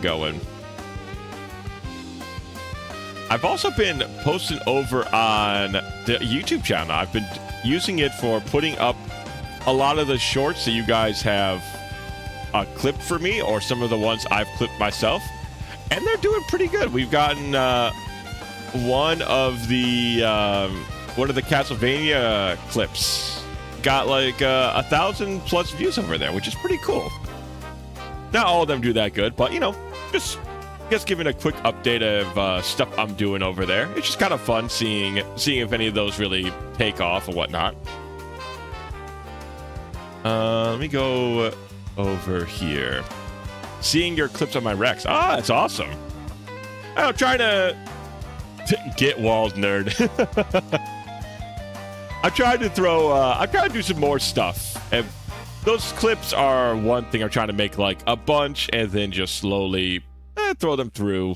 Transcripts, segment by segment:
going. I've also been posting over on the YouTube channel. I've been using it for putting up a lot of the shorts that you guys have clipped for me, or some of the ones I've clipped myself, and they're doing pretty good. We've gotten one of the Castlevania clips got like 1,000+ views over there, which is pretty cool. Not all of them do that good, but you know, just giving a quick update of stuff I'm doing over there. It's just kind of fun seeing if any of those really take off or whatnot. Let me go over here. Seeing your clips on my Rex. Ah, that's awesome. I'm trying to get walls, nerd. I'm trying to do some more stuff. And those clips are one thing. I'm trying to make like a bunch and then just slowly throw them through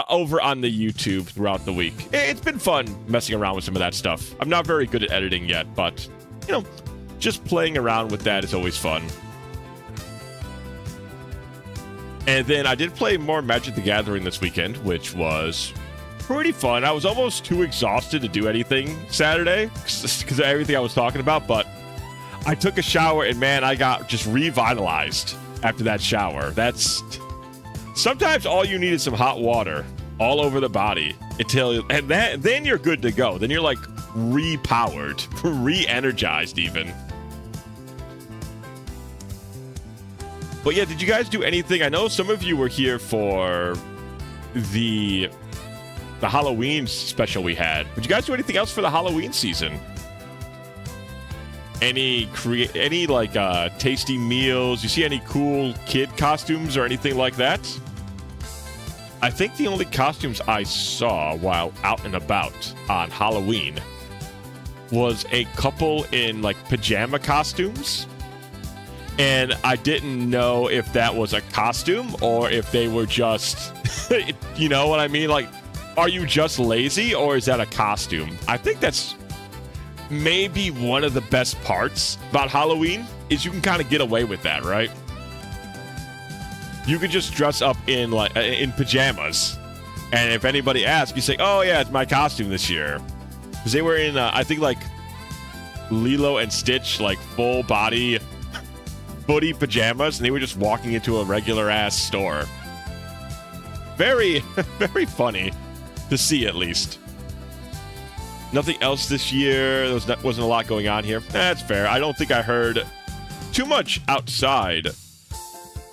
over on the YouTube throughout the week. It's been fun messing around with some of that stuff. I'm not very good at editing yet, but you know, just playing around with that is always fun. And then I did play more Magic the Gathering this weekend, which was pretty fun. I was almost too exhausted to do anything Saturday because of everything I was talking about, but I took a shower and man, I got just revitalized after that shower. That's sometimes all you need is some hot water all over the body then you're good to go. Then you're like repowered, re-energized even. But yeah, did you guys do anything? I know some of you were here for the Halloween special we had. Did you guys do anything else for the Halloween season? Any like tasty meals? You see any cool kid costumes or anything like that? I think the only costumes I saw while out and about on Halloween was a couple in like pajama costumes. And I didn't know if that was a costume or if they were just, you know what I mean? Like, are you just lazy or is that a costume? I think that's maybe one of the best parts about Halloween is you can kind of get away with that, right? You could just dress up in pajamas, and if anybody asks, you say, "Oh yeah, it's my costume this year," because they were in I think like Lilo and Stitch, like full body footy pajamas, and they were just walking into a regular ass store. Very, very funny to see, at least. Nothing else this year. There wasn't a lot going on here. That's fair. I don't think I heard too much outside.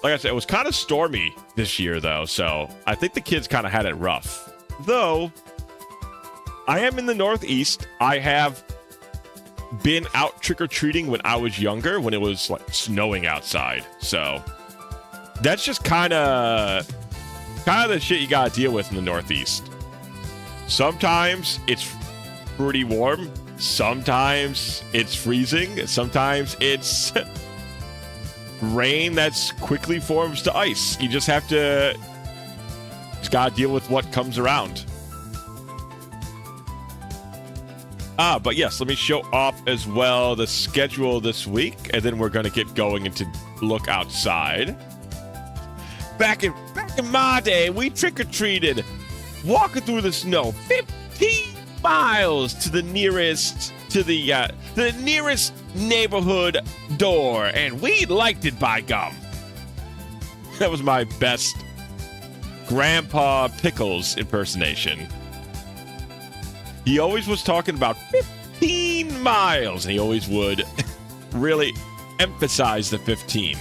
Like I said, it was kind of stormy this year, though, so I think the kids kind of had it rough. Though, I am in the Northeast. I have been out trick-or-treating when I was younger, when it was like snowing outside. So, that's just kind of the shit you gotta deal with in the Northeast. Sometimes it's pretty warm. Sometimes it's freezing. Sometimes it's rain that's quickly forms to ice. You just gotta deal with what comes around. But yes, let me show off as well the schedule this week, and then we're gonna get going into look outside. Back in my day, we trick-or-treated, walking through the snow, 15 miles to the nearest neighborhood door, and we liked it, by gum. That was my best Grandpa Pickles impersonation. He always was talking about 15 miles, and he always would really emphasize the 15.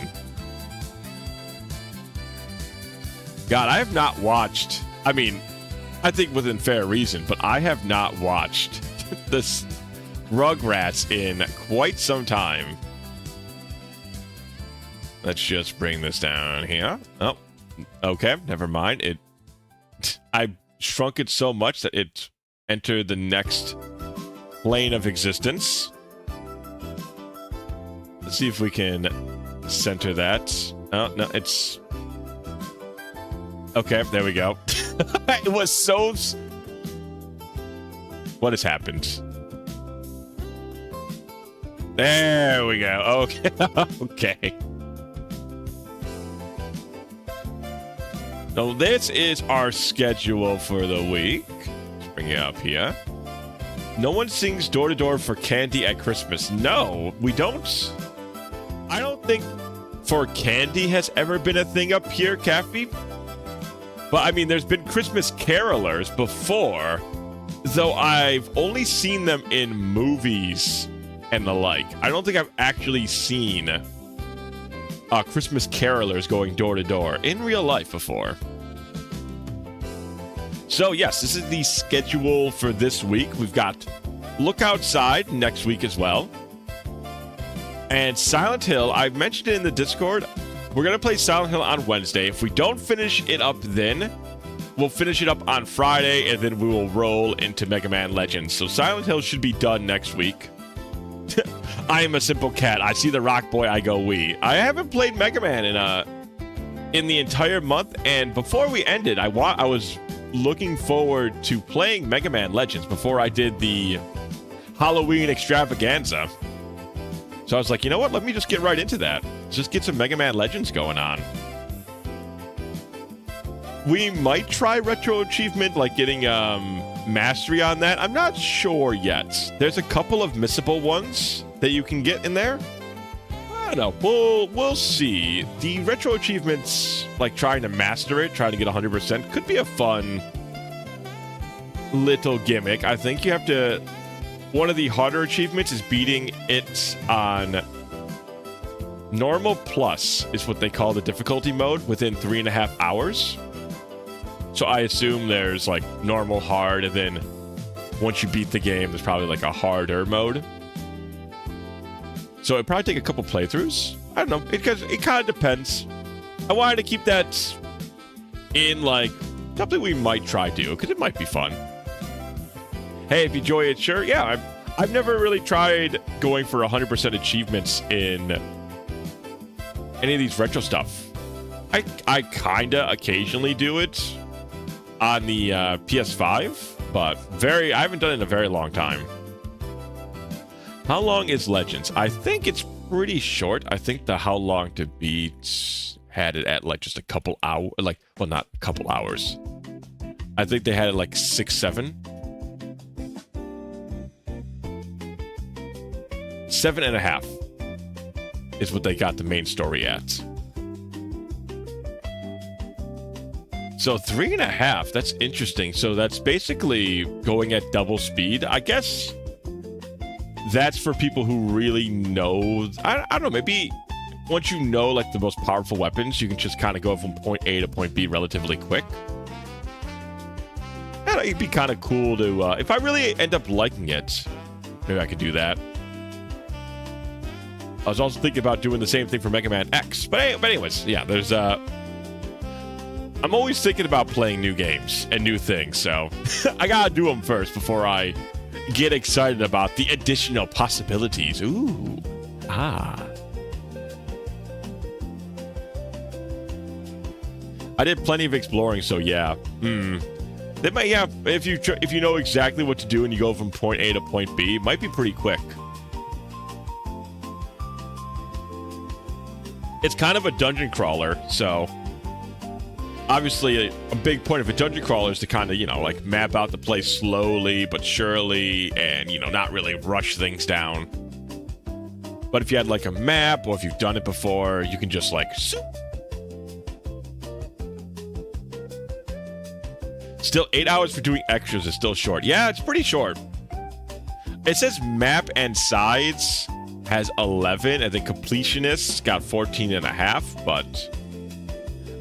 God, I have not watched, I mean, I think within fair reason, but I have not watched this Rugrats in quite some time. Let's just bring this down here. Oh, okay, never mind. I shrunk it so much that it entered the next plane of existence. Let's see if we can center that. Oh, no, it's... Okay, there we go. It was so... What has happened? There we go. Okay. Okay. Now, this is our schedule for the week. Let's bring it up here. No one sings door-to-door for candy at Christmas. No, we don't. I don't think for candy has ever been a thing up here, Caffey. But, I mean, there's been Christmas carolers before, though I've only seen them in movies and the like. I don't think I've actually seen Christmas carolers going door-to-door in real life before. So, yes, this is the schedule for this week. We've got Look Outside next week as well. And Silent Hill, I've mentioned it in the Discord. We're going to play Silent Hill on Wednesday. If we don't finish it up then, we'll finish it up on Friday, and then we will roll into Mega Man Legends. So Silent Hill should be done next week. I am a simple cat. I see the Rock Boy, I go wee. I haven't played Mega Man in the entire month, and before we ended, I was looking forward to playing Mega Man Legends before I did the Halloween extravaganza. So I was like, you know what? Let me just get right into that. Just get some Mega Man Legends going on. We might try Retro Achievement, like getting mastery on that. I'm not sure yet. There's a couple of missable ones that you can get in there. I don't know. We'll see. The Retro Achievements, like trying to master it, trying to get 100%, could be a fun little gimmick. I think you have to... One of the harder achievements is beating it on Normal Plus, is what they call the difficulty mode, within 3.5 hours. So I assume there's like normal, hard, and then once you beat the game, there's probably like a harder mode. So it'd probably take a couple playthroughs. I don't know, because it kind of depends. I wanted to keep that in like something we might try to, because it might be fun. Hey, if you enjoy it, sure. Yeah, I've never really tried going for 100% achievements in any of these retro stuff. I kind of occasionally do it on the PS5, but I haven't done it in a very long time. How long is Legends? I think it's pretty short. I think the How Long to Beat had it at like just a couple hours, like, well, not a couple hours. I think they had it like 6, 7. 7.5 is what they got the main story at. So 3.5, that's interesting. So that's basically going at double speed. I guess that's for people who really know. I don't know, maybe once you know like the most powerful weapons, you can just kind of go from point A to point B relatively quick. And it'd be kind of cool to, if I really end up liking it, maybe I could do that. I was also thinking about doing the same thing for Mega Man X. But anyways, yeah, there's I'm always thinking about playing new games and new things, so I gotta do them first before I get excited about the additional possibilities. Ooh. Ah. I did plenty of exploring, so yeah. They might, yeah, if you know exactly what to do and you go from point A to point B, it might be pretty quick. It's kind of a dungeon crawler, so obviously a big point of a dungeon crawler is to kind of, you know, like map out the place slowly but surely and, you know, not really rush things down. But if you had like a map or if you've done it before, you can just like... Still 8 hours for doing extras is still short. Yeah, it's pretty short. It says map and sides has 11, and then completionists got 14.5, but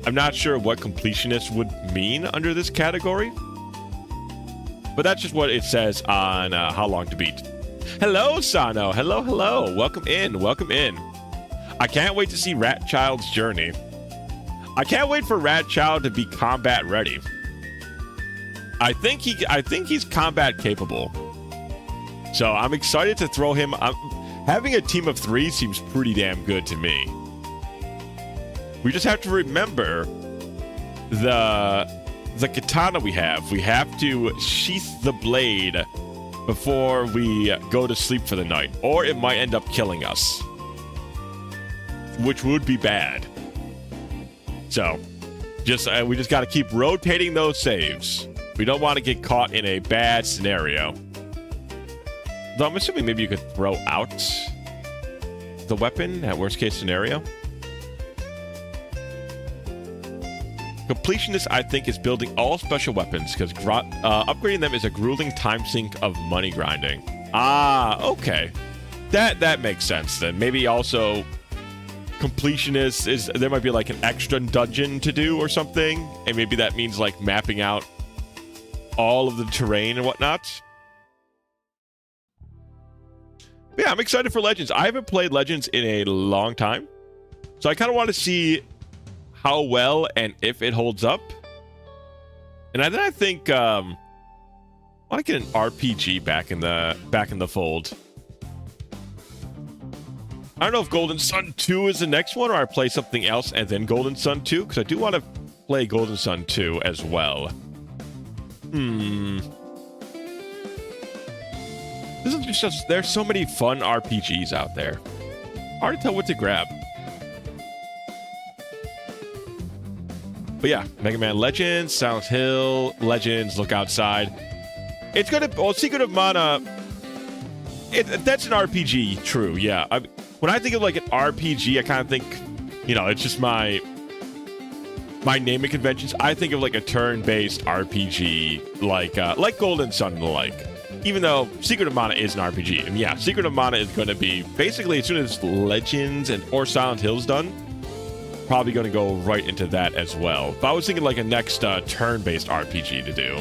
I'm not sure what completionist would mean under this category. But that's just what it says on How Long to Beat. Hello, Sano. Hello, hello. Welcome in. Welcome in. I can't wait to see Rat Child's journey. I can't wait for Rat Child to be combat ready. I think he's combat capable. So I'm excited to throw him. Having a team of 3 seems pretty damn good to me. We just have to remember the katana we have. We have to sheath the blade before we go to sleep for the night, or it might end up killing us, which would be bad. So We just got to keep rotating those saves. We don't want to get caught in a bad scenario. Though I'm assuming maybe you could throw out the weapon at worst case scenario. Completionist, I think, is building all special weapons because upgrading them is a grueling time sink of money grinding. Ah, okay. That makes sense then. Maybe also completionist is there might be like an extra dungeon to do or something, and maybe that means like mapping out all of the terrain and whatnot. But yeah, I'm excited for Legends. I haven't played Legends in a long time, so I kind of want to see how well and if it holds up. And then I think I want to get an RPG back in the fold. I don't know if Golden Sun 2 is the next one, or I play something else and then Golden Sun 2, because I do want to play Golden Sun 2 as well. This is just there's so many fun RPGs out there. Hard to tell what to grab. But yeah, Mega Man Legends, Silent Hill, Legends, Look Outside. It's gonna... Well, Secret of Mana... that's an RPG, true, yeah. When I think of like an RPG, I kind of think, you know, it's just my naming conventions. I think of like a turn-based RPG, like Golden Sun and the like. Even though Secret of Mana is an RPG, and yeah, Secret of Mana is going to be basically as soon as Legends or Silent Hill's done, probably going to go right into that as well. But I was thinking like a next turn-based RPG to do.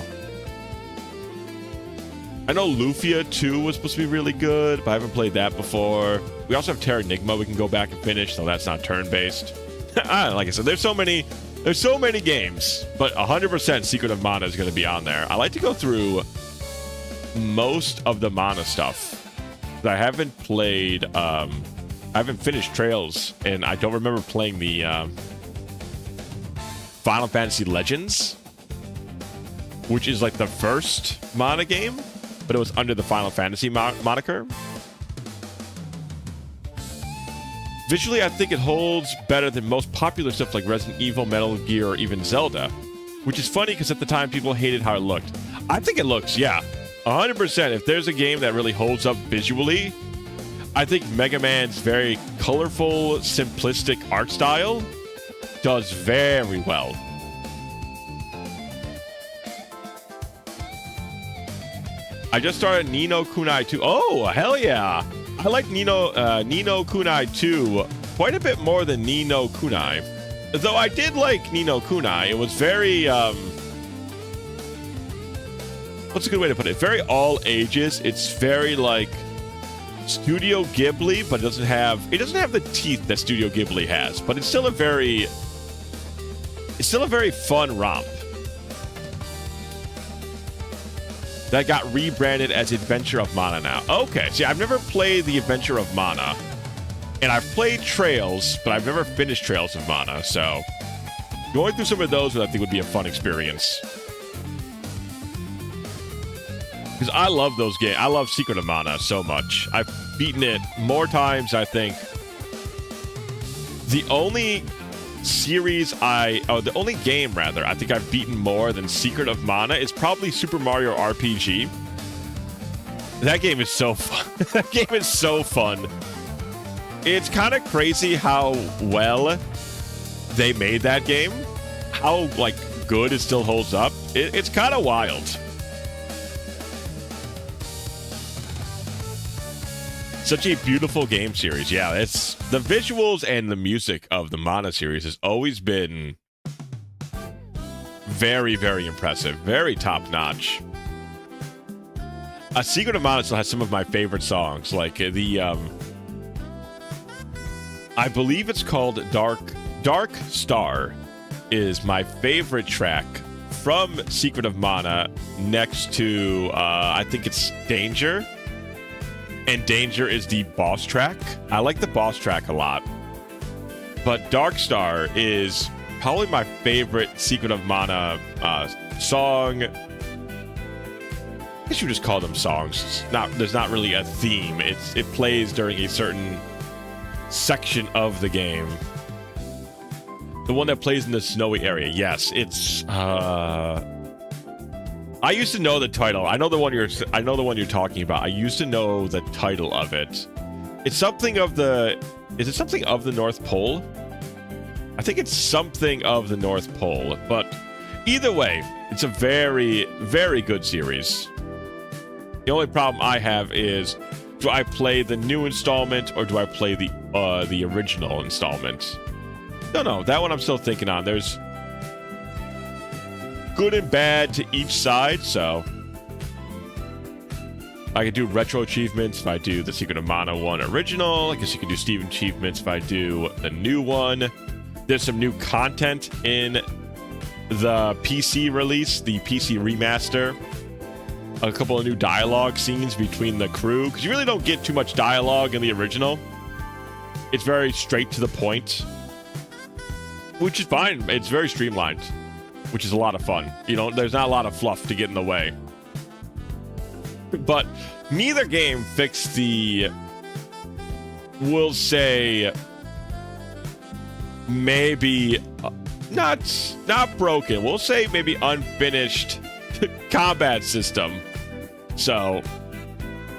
I know Lufia 2 was supposed to be really good, but I haven't played that before. We also have Terranigma we can go back and finish, so that's not turn-based. Like I said, there's so many games, but 100% Secret of Mana is going to be on there. I like to go through most of the Mana stuff. I haven't played, I haven't finished Trails, and I don't remember playing the Final Fantasy Legends, which is like the first Mana game, but it was under the Final Fantasy moniker. Visually, I think it holds better than most popular stuff like Resident Evil, Metal Gear, or even Zelda, which is funny because at the time people hated how it looked. I think it looks, yeah, 100%. If there's a game that really holds up visually, I think Mega Man's very colorful, simplistic art style does very well. I just started Ni no Kunai 2. Oh, hell yeah. I like Ni no Kunai 2 quite a bit more than Ni no Kunai. Though I did like Ni no Kunai. It was very, what's a good way to put it? Very all ages. It's very like Studio Ghibli, but it doesn't have the teeth that Studio Ghibli has. But it's still a very fun romp. That got rebranded as Adventure of Mana now. Okay, see, I've never played the Adventure of Mana. And I've played Trails, but I've never finished Trails of Mana, so going through some of those I think would be a fun experience. Because I love those games. I love Secret of Mana so much. I've beaten it more times, I think. The only the only game, rather, I think I've beaten more than Secret of Mana is probably Super Mario RPG. That game is so fun. That game is so fun. It's kind of crazy how well they made that game. How, like, good it still holds up. It's kind of wild. Such a beautiful game series. Yeah, it's the visuals and the music of the Mana series has always been very, very impressive. Very top-notch. Secret of Mana still has some of my favorite songs, like the I believe it's called Dark Star is my favorite track from Secret of Mana, next to I think it's Danger. And Danger is the boss track. I like the boss track a lot. But Dark Star is probably my favorite Secret of Mana song. I guess you just call them songs. There's not really a theme. It plays during a certain section of the game. The one that plays in the snowy area. Yes, it's I used to know the title. I know the one you're talking about. I used to know the title of it. It's something of the Is it something of the North Pole? I think it's something of the North Pole, but either way, it's a very, very good series. The only problem I have is, do I play the new installment or do I play the original installment? No, that one I'm still thinking on. There's good and bad to each side, so I could do retro achievements if I do the Secret of Mana one original. I guess you could do Steven achievements if I do the new one. There's some new content in the PC release, the PC remaster. A couple of new dialogue scenes between the crew, because you really don't get too much dialogue in the original. It's very straight to the point, which is fine. It's very streamlined, which is a lot of fun. You know, there's not a lot of fluff to get in the way. But neither game fixed the, we'll say, maybe not broken. We'll say maybe unfinished combat system. So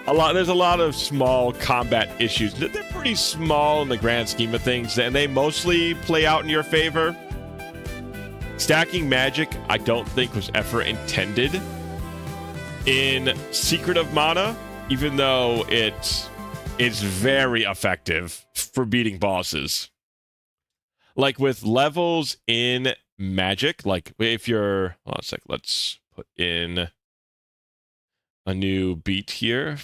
there's a lot of small combat issues. They're pretty small in the grand scheme of things, and they mostly play out in your favor. Stacking magic, I don't think was ever intended in Secret of Mana, even though it's very effective for beating bosses. Like with levels in Magic, like if you're, hold on a sec, let's put in a new beat here.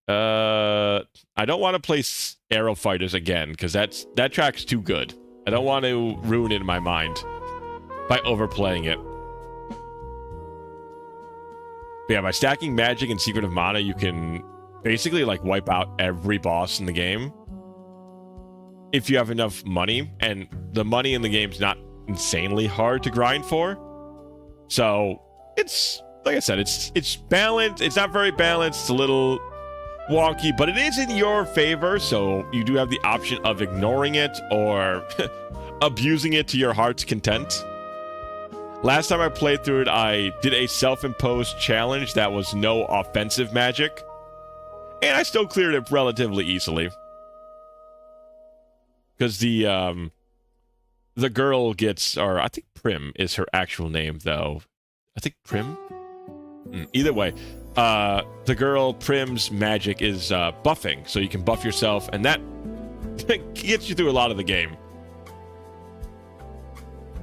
I don't want to play Arrow Fighters again because that track's too good. I don't want to ruin it in my mind by overplaying it. But yeah, by stacking magic in Secret of Mana, you can basically like wipe out every boss in the game if you have enough money, and the money in the game's not insanely hard to grind for. So it's, like I said, it's balanced. It's not very balanced. It's a little wonky, but it is in your favor, so you do have the option of ignoring it or abusing it to your heart's content. Last time I played through it, I did a self-imposed challenge that was no offensive magic, and I still cleared it relatively easily. Because the girl gets, or I think Prim is her actual name, though. I think Prim? Either way, the girl Prim's magic is buffing, so you can buff yourself, and that gets you through a lot of the game.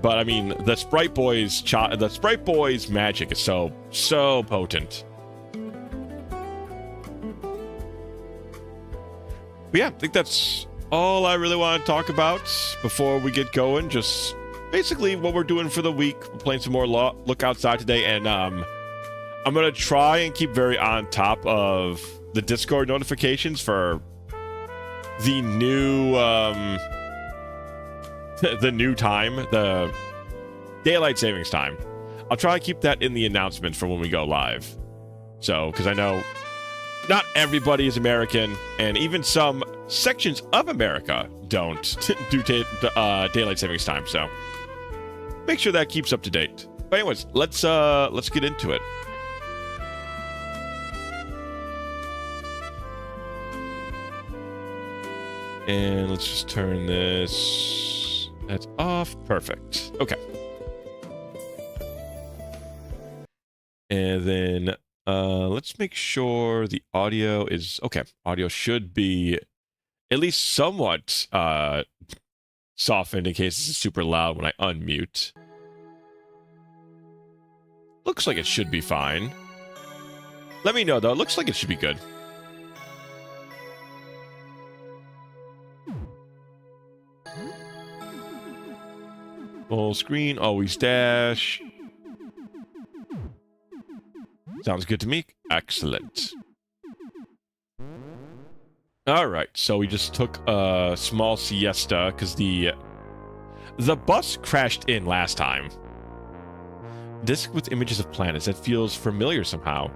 But I mean, the Sprite Boy's magic is so potent. But yeah, I think that's all I really want to talk about before we get going. Just basically what we're doing for the week. We're playing some more Look Outside today, and I'm gonna try and keep very on top of the Discord notifications for the new the new time, the daylight savings time. I'll try to keep that in the announcement for when we go live. So, because I know not everybody is American, and even some sections of America don't do daylight savings time. So, make sure that keeps up to date. But anyways, let's get into it. And let's just turn this. That's off. Perfect. Okay. And then let's make sure the audio is okay. Audio should be at least somewhat softened in case it's super loud when I unmute. Looks like it should be fine. Let me know though. It looks like it should be good. Full screen, always dash. Sounds good to me. Excellent. All right, so we just took a small siesta because the bus crashed in last time. Disc with images of planets. That feels familiar somehow.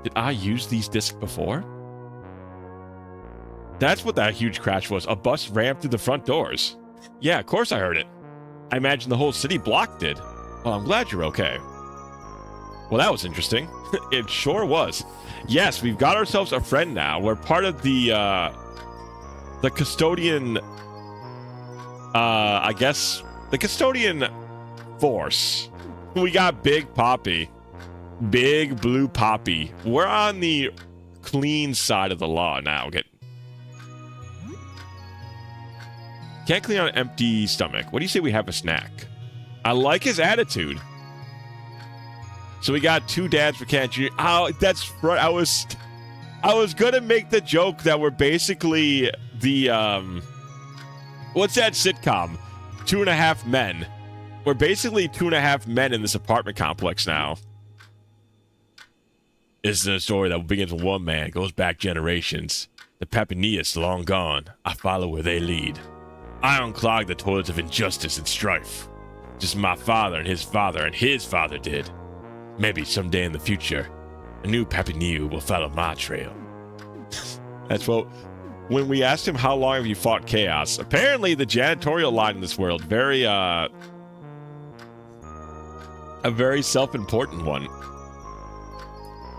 Did I use these discs before? That's what that huge crash was. A bus rammed through the front doors. Yeah, of course I heard it. I imagine the whole city blocked it. Well, I'm glad you're okay. Well, that was interesting. It sure was. Yes, we've got ourselves a friend now. We're part of the custodian, I guess, the custodian force. We got Big Poppy. Big Blue Poppy. We're on the clean side of the law now. Can't clean on an empty stomach. What do you say we have a snack? I like his attitude. So we got 2 dads for Cat Jr. Oh, that's right. I was gonna make the joke that we're basically the what's that sitcom? 2.5 Men. We're basically 2.5 men in this apartment complex now. This is a story that begins with one man, goes back generations. The Papanias long gone. I follow where they lead. I unclog the toilets of injustice and strife. Just my father and his father did. Maybe someday in the future, a new Papaniu will follow my trail. That's what... When we asked him how long have you fought chaos, apparently the janitorial line in this world, a very self-important one.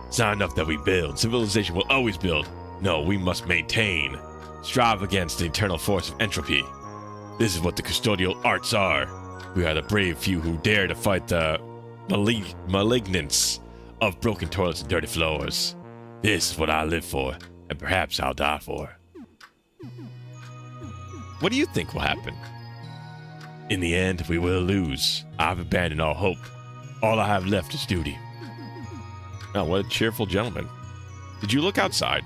It's not enough that we build. Civilization will always build. No, we must maintain. Strive against the eternal force of entropy. This is what the custodial arts are. We are the brave few who dare to fight the malignance of broken toilets and dirty floors. This is what I live for, and perhaps I'll die for. What do you think will happen? In the end, we will lose. I've abandoned all hope. All I have left is duty. Oh, what a cheerful gentleman. Did you look outside?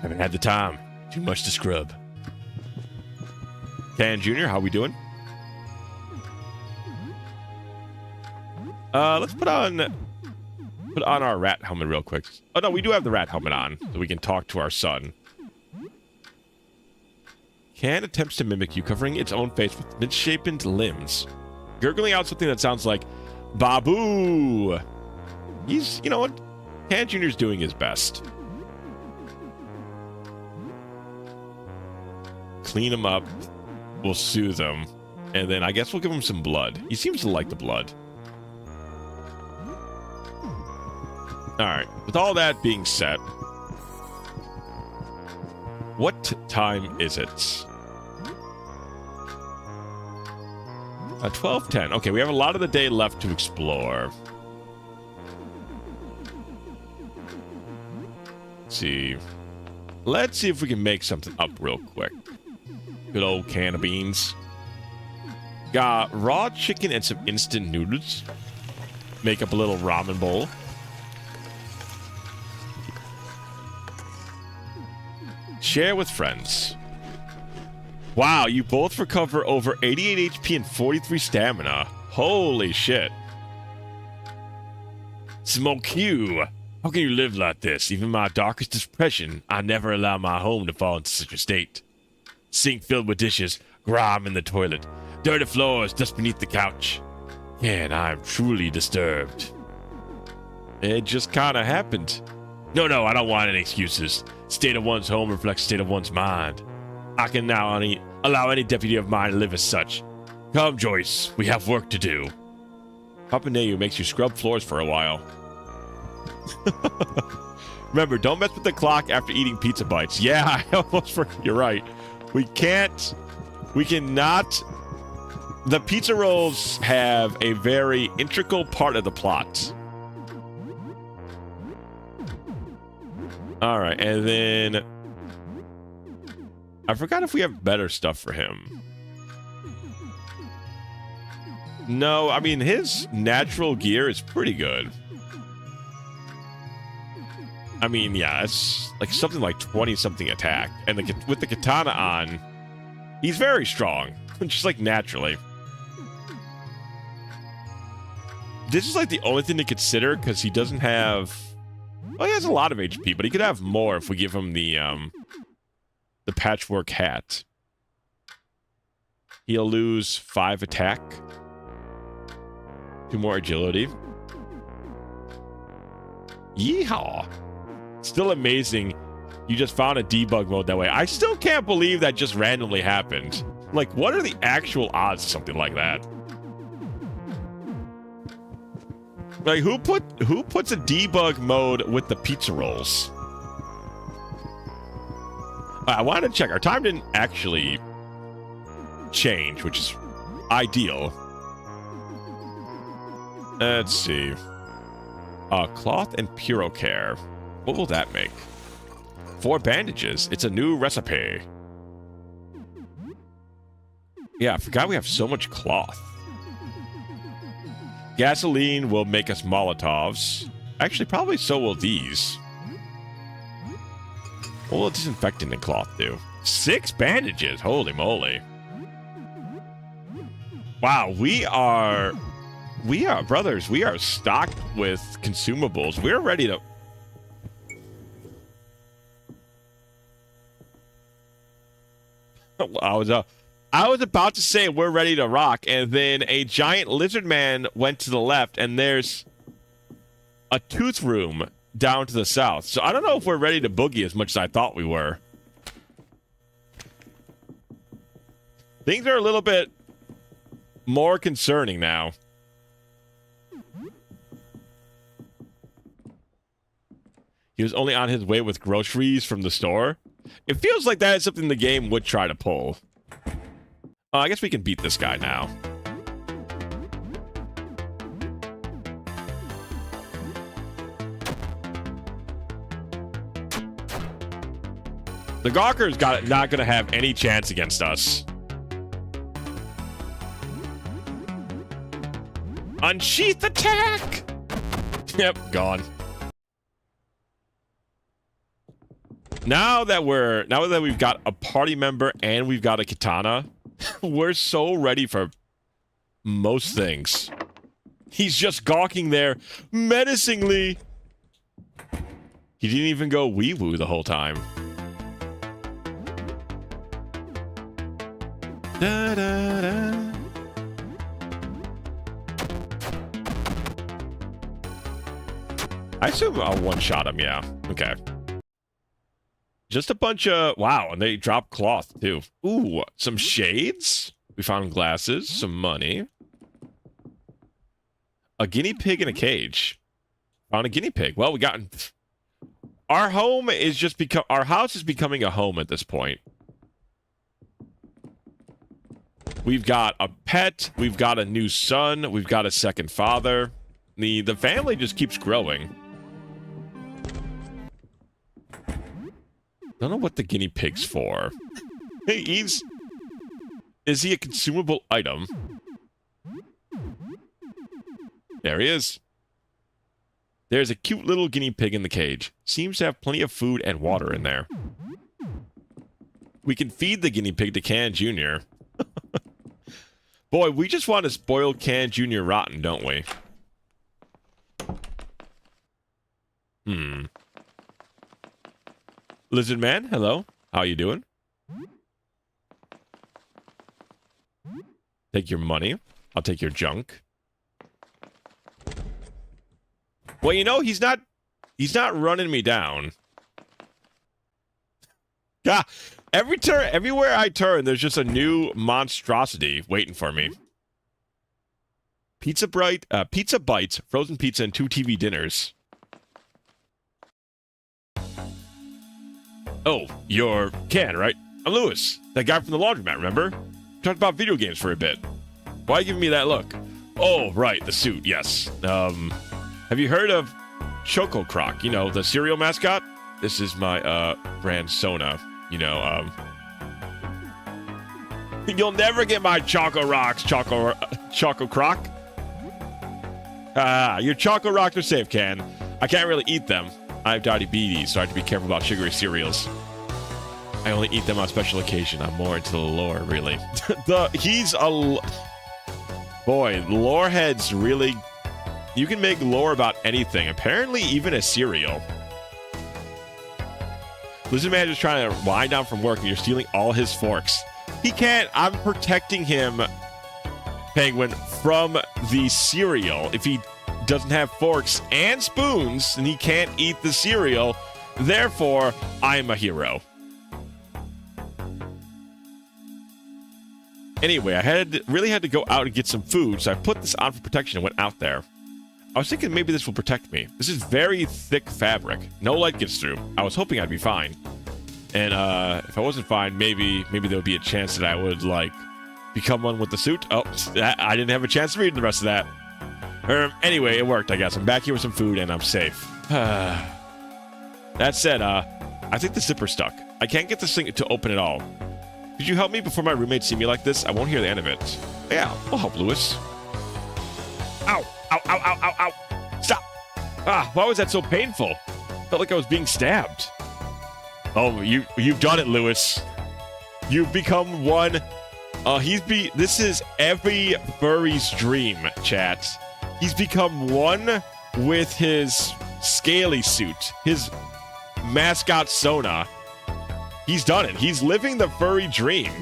Haven't had the time. Too much to scrub. Tan Jr., how we doing? Let's put on our rat helmet real quick. Oh, no, we do have the rat helmet on, so we can talk to our son. Can attempts to mimic you, covering its own face with misshapen limbs. Gurgling out something that sounds like Babu. He's, you know what? Can Jr.'s doing his best. Clean him up. We'll soothe him. And then I guess we'll give him some blood. He seems to like the blood. Alright, with all that being said, what time is it? 12:10. Okay, we have a lot of the day left to explore. Let's see if we can make something up real quick. Good old can of beans. Got raw chicken and some instant noodles. Make up a little ramen bowl. Share with friends. Wow, you both recover over 88 HP and 43 stamina. Holy shit. Smoke you. How can you live like this? Even my darkest depression, I never allow my home to fall into such a state. Sink filled with dishes, grime in the toilet, dirty floors just beneath the couch. And I'm truly disturbed. It just kind of happened. No, I don't want any excuses. State of one's home reflects state of one's mind. I can now allow any deputy of mine to live as such. Come, Joyce, we have work to do. Papa Neyu makes you scrub floors for a while. Remember, don't mess with the clock after eating pizza bites. Yeah, I almost forgot. You're right. We cannot. The pizza rolls have a very integral part of the plot. All right, and then I forgot if we have better stuff for him. No, I mean, his natural gear is pretty good. I mean, yeah, it's like something like 20-something attack. And with the katana on, he's very strong. Just like naturally. This is like the only thing to consider because he doesn't have... Well, he has a lot of HP, but he could have more if we give him the patchwork hat. He'll lose 5 attack. 2 more agility. Yeehaw! Still amazing. You just found a debug mode that way. I still can't believe that just randomly happened. Like, what are the actual odds of something like that? Like, who puts a debug mode with the pizza rolls? I wanted to check. Our time didn't actually change, which is ideal. Let's see. Cloth and Purocare. What will that make? 4 bandages. It's a new recipe. Yeah, I forgot we have so much cloth. Gasoline will make us Molotovs. Actually, probably so will these. What will disinfectant and cloth do? 6 bandages. Holy moly. Wow, we are, brothers, we are stocked with consumables. We're ready to... I was about to say we're ready to rock, and then a giant lizard man went to the left, and there's a tooth room down to the south. So I don't know if we're ready to boogie as much as I thought we were. Things are a little bit more concerning now. He was only on his way with groceries from the store. It feels like that is something the game would try to pull. I guess we can beat this guy now. The Gawker's not going to have any chance against us. Unsheath attack! Yep, gone. Now that we've got a party member and we've got a katana, we're so ready for most things. He's just gawking there menacingly. He didn't even go wee-woo the whole time. Da, da, da. I assume I'll one-shot him, yeah. Okay. Just a bunch of... Wow, and they drop cloth, too. Ooh, some shades. We found glasses, some money. A guinea pig in a cage. Found a guinea pig. Well, we got... Our home is just become... Our house is becoming a home at this point. We've got a pet. We've got a new son. We've got a second father. The family just keeps growing. Don't know what the guinea pig's for. Hey, Eves. Is he a consumable item? There he is. There's a cute little guinea pig in the cage. Seems to have plenty of food and water in there. We can feed the guinea pig to Can Jr. Boy, we just want to spoil Can Jr. rotten, don't we? Lizard man, hello. How you doing? Take your money. I'll take your junk. Well, you know, he's not running me down. God, everywhere I turn, there's just a new monstrosity waiting for me. Pizza bites, frozen pizza, and 2 TV dinners. Oh, you're Can, right? I'm Lewis, that guy from the laundromat, remember? We talked about video games for a bit. Why are you giving me that look? Oh, right, the suit, yes. Have you heard of Choco Croc? You know, the cereal mascot? This is my, brand Sona. You know, You'll never get my Choco Rocks, Choco Croc. Your Choco Rocks are safe, Can. I can't really eat them. I have diabetes, so I have to be careful about sugary cereals. I only eat them on special occasion. I'm more into the lore, really. Boy, lore heads really... You can make lore about anything. Apparently, even a cereal. Lizard Man is trying to wind down from work, and you're stealing all his forks. He can't. I'm protecting him, Penguin, from the cereal. If he doesn't have forks and spoons, then he can't eat the cereal. Therefore, I'm a hero. Anyway, really had to go out and get some food, so I put this on for protection and went out there. I was thinking maybe this will protect me. This is very thick fabric. No light gets through. I was hoping I'd be fine. And if I wasn't fine, maybe there would be a chance that I would, like, become one with the suit. Oh, I didn't have a chance to read the rest of that. Anyway, it worked, I guess. I'm back here with some food, and I'm safe. That said, I think the zipper's stuck. I can't get this thing to open at all. Could you help me before my roommates see me like this? I won't hear the end of it. Yeah, I'll help Lewis. Ow! Ow, ow, ow, ow, ow! Stop! Ah, why was that so painful? Felt like I was being stabbed. Oh, you've done it, Lewis. You've become one. This is every furry's dream, chat. He's become one with his scaly suit, his mascot Sona. He's done it. He's living the furry dream.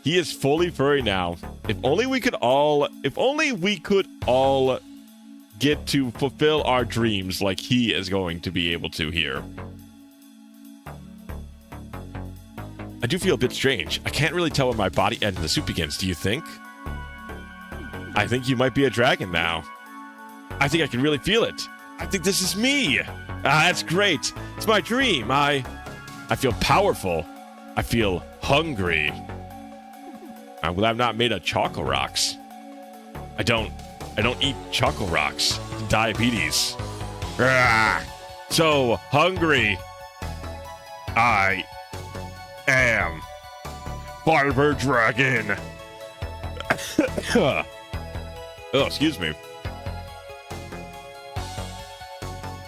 He is fully furry now. If only we could all get to fulfill our dreams like he is going to be able to here. I do feel a bit strange. I can't really tell where my body ends and the suit begins. Do you think? I think you might be a dragon now. I think I can really feel it. I think this is me. That's great. It's my dream. I feel powerful. I feel hungry. Well, I'm not made of chocolate rocks. I don't eat chocolate rocks. Diabetes. So hungry. I am Fiber Dragon. Oh, excuse me.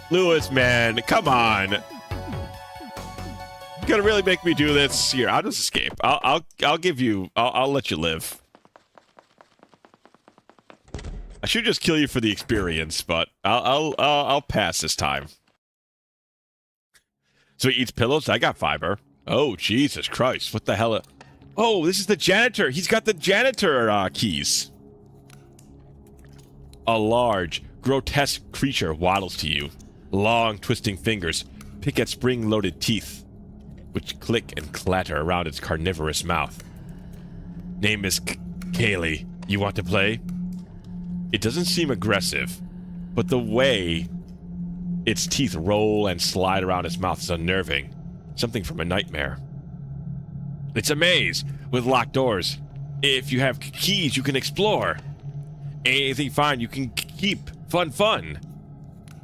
Lewis, man, come on. You're gonna really make me do this? Here, I'll just escape. I'll give you. I'll let you live. I should just kill you for the experience, but I'll pass this time. So he eats pillows. I got fiber. Oh, Jesus Christ! What the hell? Oh, this is the janitor. He's got the janitor keys. A large, grotesque creature waddles to you. Long, twisting fingers pick at spring-loaded teeth, which click and clatter around its carnivorous mouth. Name is Kaylee. You want to play? It doesn't seem aggressive, but the way its teeth roll and slide around its mouth is unnerving. Something from a nightmare. It's a maze with locked doors. If you have keys, you can explore. Anything fine you can keep. Fun.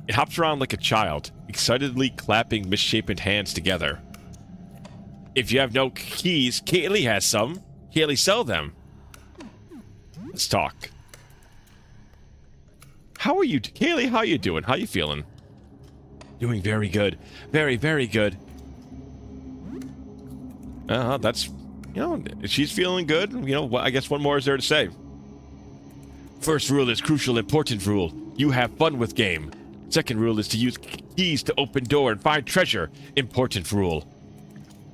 It hops around like a child, excitedly clapping misshapen hands together. If you have no keys, Kaylee has some. Kaylee, sell them. Let's talk. How are you, Kaylee? How are you doing? How you feeling? Doing very good. Very, very good. That's, you know, she's feeling good. You know, I guess what more is there to say? First rule is crucial, important rule. You have fun with game. Second rule is to use keys to open door and find treasure. Important rule.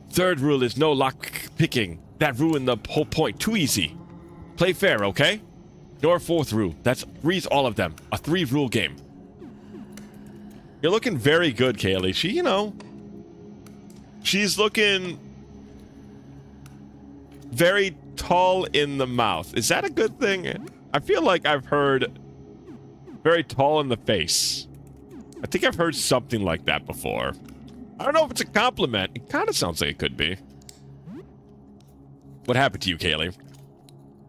Third rule is no lock picking. That ruined the whole point. Too easy. Play fair, okay? Nor fourth rule. That's three's all of them. A 3-rule game. You're looking very good, Kaylee. She, you know, she's looking very tall in the mouth. Is that a good thing? I feel like I've heard very tall in the face. I think I've heard something like that before. I don't know if it's a compliment. It kind of sounds like it could be. What happened to you, Kaylee?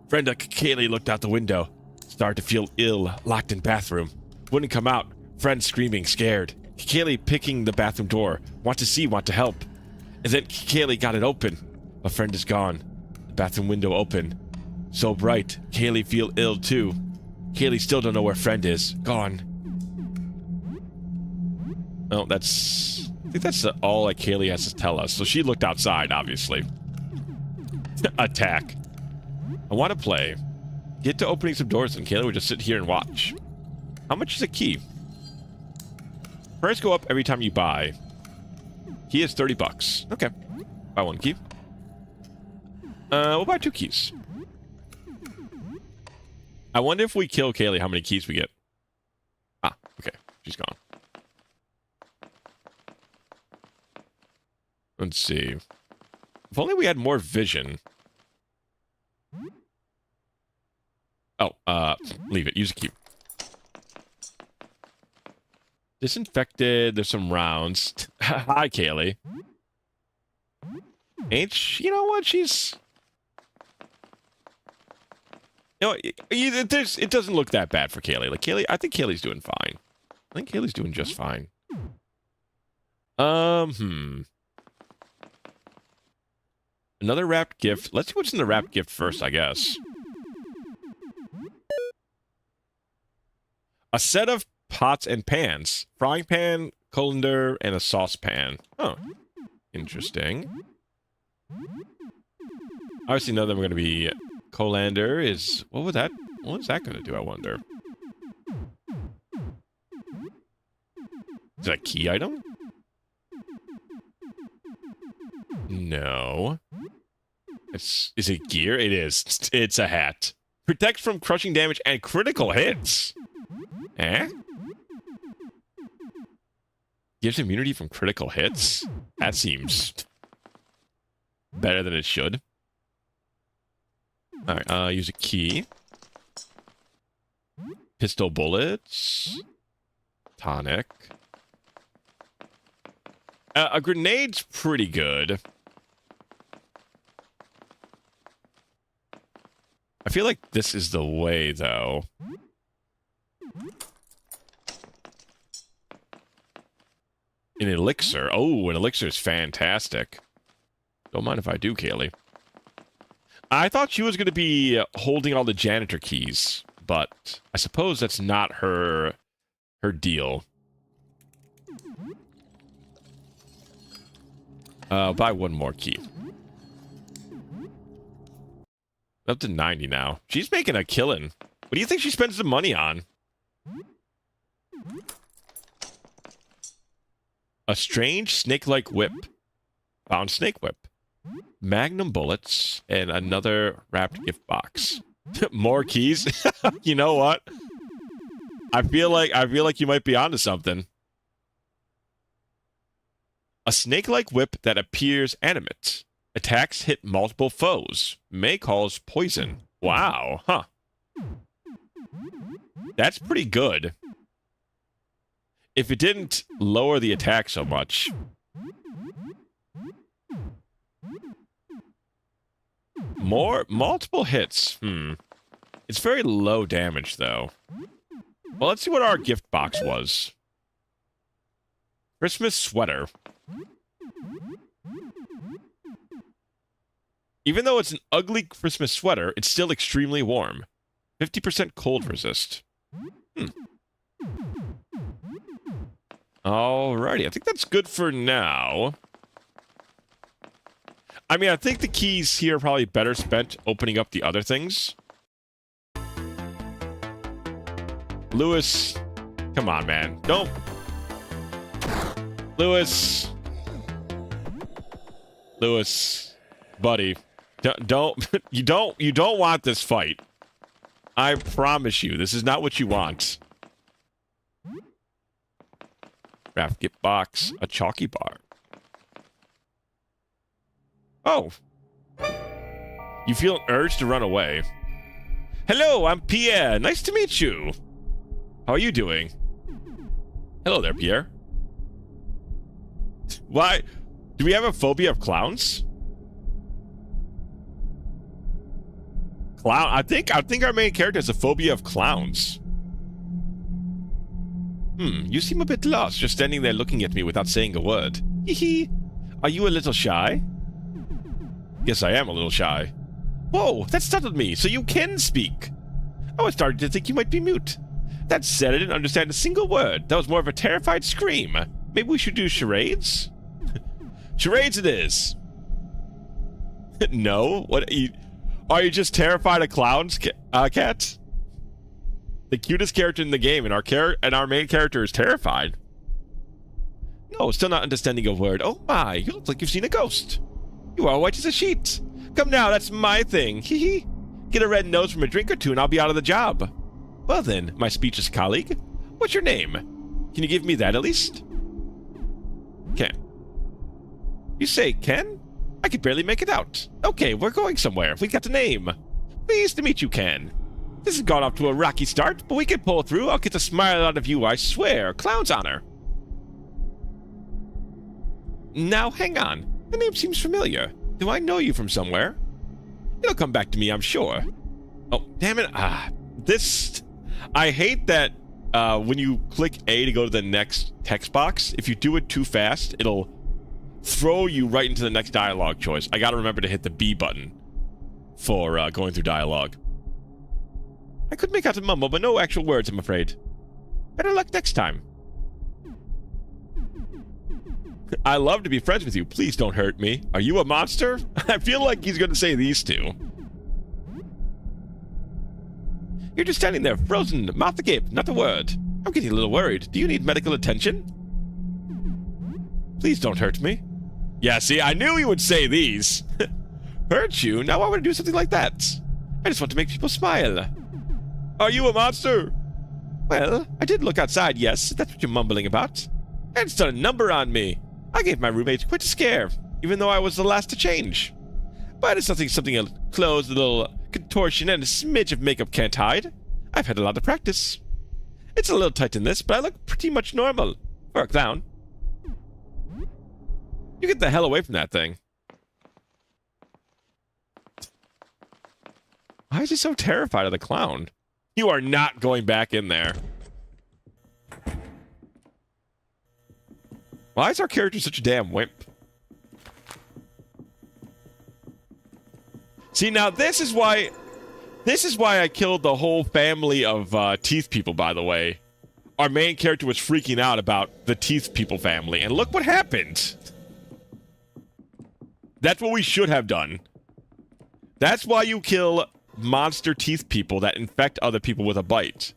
Friend Kaylee looked out the window. Started to feel ill, locked in bathroom. Wouldn't come out. Friend screaming, scared. Kaylee picking the bathroom door. Want to see, want to help. And then Kaylee got it open. A friend is gone. The bathroom window open. So bright. Kaylee feel ill too. Kaylee still don't know where friend is. Gone. Oh, I think that's all that Kaylee has to tell us. So she looked outside, obviously. Attack. I want to play. Get to opening some doors and Kaylee would just sit here and watch. How much is a key? Price go up every time you buy. Key is $30. Okay. Buy one key. We'll buy 2 keys. I wonder if we kill Kaylee, how many keys we get. Ah, okay. She's gone. Let's see. If only we had more vision. Oh, leave it. Use a cube. Disinfected. There's some rounds. Hi, Kaylee. Ain't she, you know what? She's... You know, it doesn't look that bad for Kaylee. Like, I think Kaylee's doing fine. I think Kaylee's doing just fine. Another wrapped gift. Let's see what's in the wrapped gift first, I guess. A set of pots and pans. Frying pan, colander, and a saucepan. Oh, interesting. Obviously, none of them are going to be... Colander is... What is that going to do, I wonder? Is that a key item? No. Is it gear? It is. It's a hat. Protects from crushing damage and critical hits. Eh? Gives immunity from critical hits? That seems better than it should. Alright, use a key. Pistol bullets. Tonic. A grenade's pretty good. I feel like this is the way, though. An elixir. Oh, an elixir is fantastic. Don't mind if I do, Kaylee. I thought she was going to be holding all the janitor keys, but I suppose that's not her deal. Buy one more key. Up to 90 now. She's making a killing. What do you think she spends the money on? A strange snake-like whip. Found snake whip. Magnum bullets and another wrapped gift box. More keys? You know what? I feel like you might be onto something. A snake-like whip that appears animate. Attacks hit multiple foes. May cause poison. Wow, huh. That's pretty good. If it didn't lower the attack so much. Multiple hits. It's very low damage, though. Well, let's see what our gift box was. Christmas sweater. Even though it's an ugly Christmas sweater, it's still extremely warm. 50% cold resist. Alrighty, I think that's good for now. I mean, I think the keys here are probably better spent opening up the other things. Lewis, come on, man. Don't. Lewis, buddy, you don't want this fight. I promise you, this is not what you want. Craft gift box, a chalky bar. Oh. You feel an urge to run away. Hello, I'm Pierre. Nice to meet you. How are you doing? Hello there, Pierre. Why? Do we have a phobia of clowns? I think our main character has a phobia of clowns. You seem a bit lost, just standing there looking at me without saying a word. Hee. Are you a little shy? Yes, I am a little shy. Whoa, that startled me, so you can speak. Oh, I started to think you might be mute. That said, I didn't understand a single word. That was more of a terrified scream. Maybe we should do charades? Charades it is. No? What? Are you just terrified of clowns, Cat? The cutest character in the game, and our main character is terrified. No, still not understanding a word. Oh my, you look like you've seen a ghost. You are white as a sheet. Come now, that's my thing. Hee hee. Get a red nose from a drink or two and I'll be out of the job. Well then, my speechless colleague. What's your name? Can you give me that at least? Ken. You say Ken? I could barely make it out. Okay, we're going somewhere. We got a name. Pleased to meet you, Ken. This has gone off to a rocky start, but we can pull through. I'll get a smile out of you, I swear. Clown's honor. Now, hang on. The name seems familiar. Do I know you from somewhere? It'll come back to me, I'm sure. Oh, damn it. I hate that when you click A to go to the next text box, if you do it too fast, it'll throw you right into the next dialogue choice. I gotta remember to hit the B button for going through dialogue. I could make out a mumble, but no actual words, I'm afraid. Better luck next time. I love to be friends with you. Please don't hurt me. Are you a monster? I feel like he's going to say these two. You're just standing there, frozen, mouth agape, not a word. I'm getting a little worried. Do you need medical attention? Please don't hurt me. Yeah, see, I knew he would say these. Hurt you? Now why would I do something like that? I just want to make people smile. Are you a monster? Well, I did look outside, yes. That's what you're mumbling about. And it's done a number on me. I gave my roommates quite a scare, even though I was the last to change. But it's something a clothes, a little contortion, and a smidge of makeup can't hide. I've had a lot of practice. It's a little tight in this, but I look pretty much normal. For a clown. You get the hell away from that thing. Why is he so terrified of the clown? You are not going back in there. Why is our character such a damn wimp? See, now this is why I killed the whole family of teeth people, by the way. Our main character was freaking out about the teeth people family, and look what happened. That's what we should have done. That's why you kill monster teeth people that infect other people with a bite.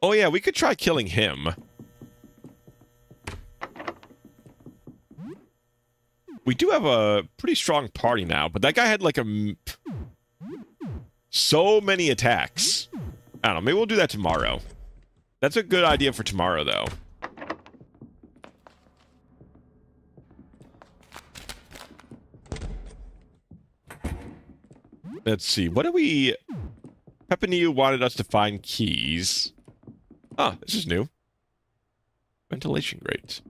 Oh yeah, we could try killing him. We do have a pretty strong party now, but that guy had like so many attacks. I don't know, maybe we'll do that tomorrow. That's a good idea for tomorrow, though. Let's see, what do we... Pepineu wanted us to find keys. Ah, this is new. Ventilation grate.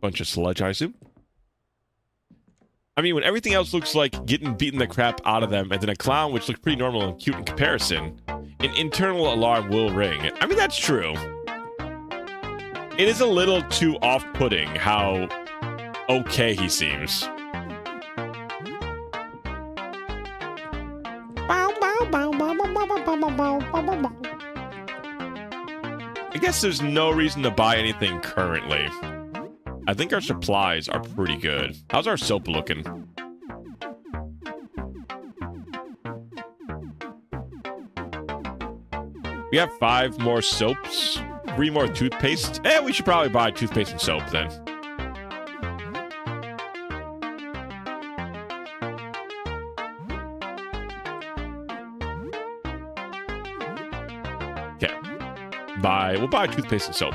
Bunch of sludge, I assume. I mean, when everything else looks like getting beaten the crap out of them, and then a clown, which looks pretty normal and cute in comparison, an internal alarm will ring. I mean, that's true. It is a little too off-putting how okay he seems. I guess there's no reason to buy anything currently. I think our supplies are pretty good. How's our soap looking? We have 5 more soaps, 3 more toothpaste. We should probably buy toothpaste and soap then. Okay. We'll buy toothpaste and soap.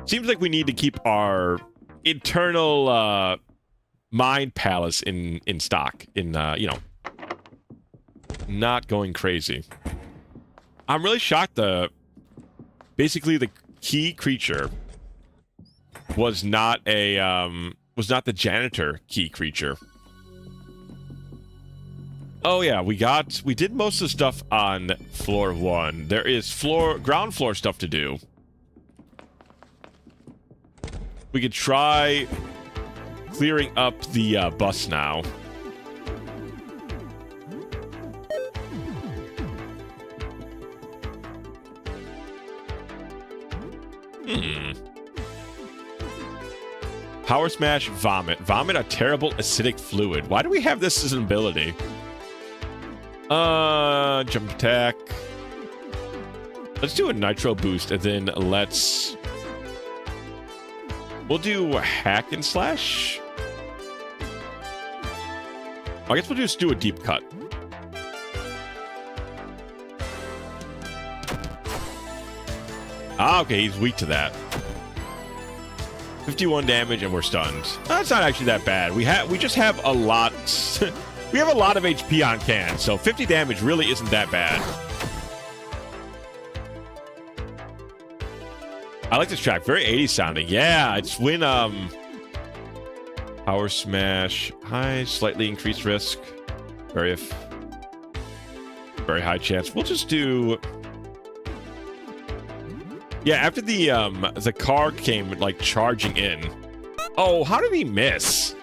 Seems like we need to keep our internal mind palace in stock. You know, not going crazy. I'm really shocked. Basically the key creature was not the janitor key creature. Oh yeah, we did most of the stuff on floor 1. There is ground floor stuff to do. We could try clearing up the bus now. Power Smash, Vomit. Vomit, a terrible acidic fluid. Why do we have this as an ability? Jump attack. Let's do a Nitro boost, and then we'll do Hack and Slash. I guess we'll just do a Deep Cut. Ah, okay, he's weak to that. 51 damage and we're stunned. That's not actually that bad. We just have a lot. We have a lot of HP on Can, so 50 damage really isn't that bad. I like this track. Very 80s sounding. Yeah, it's when Power Smash, high, slightly increased risk. Very high chance. We'll just do. Yeah, after the car came like charging in. Oh, how did he miss?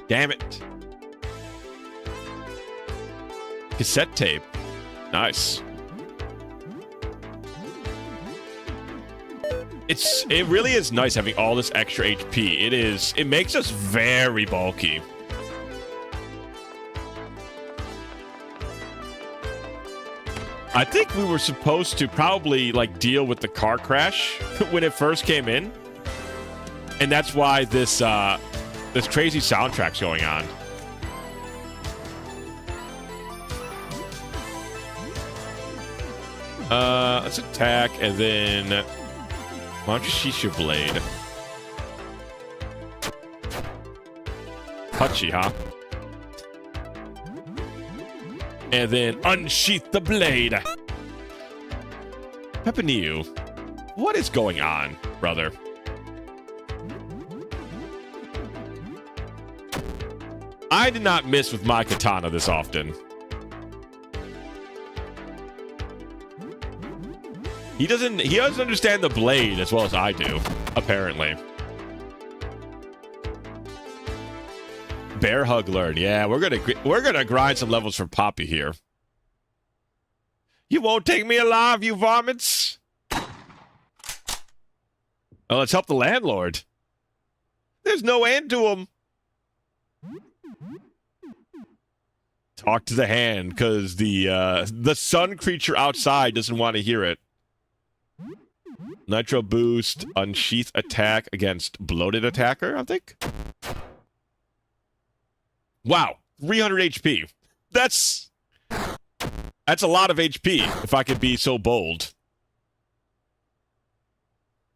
Damn it. Cassette tape. Nice. It really is nice having all this extra HP. It makes us very bulky. I think we were supposed to probably like deal with the car crash when it first came in. And that's why this crazy soundtrack's going on. Let's attack and then launch a Shisha Blade. Touchy, huh? And then unsheath the blade. Pepiniu, what is going on, brother? I did not miss with my katana this often. He doesn't understand the blade as well as I do, apparently. Bear hug learn. Yeah, we're gonna grind some levels for Poppy here. You won't take me alive, you varmints. Oh, let's help the landlord. There's no end to him. Talk to the hand, because the sun creature outside doesn't want to hear it. Nitro boost, unsheath attack against bloated attacker, I think. Wow, 300 HP. That's a lot of HP, if I could be so bold.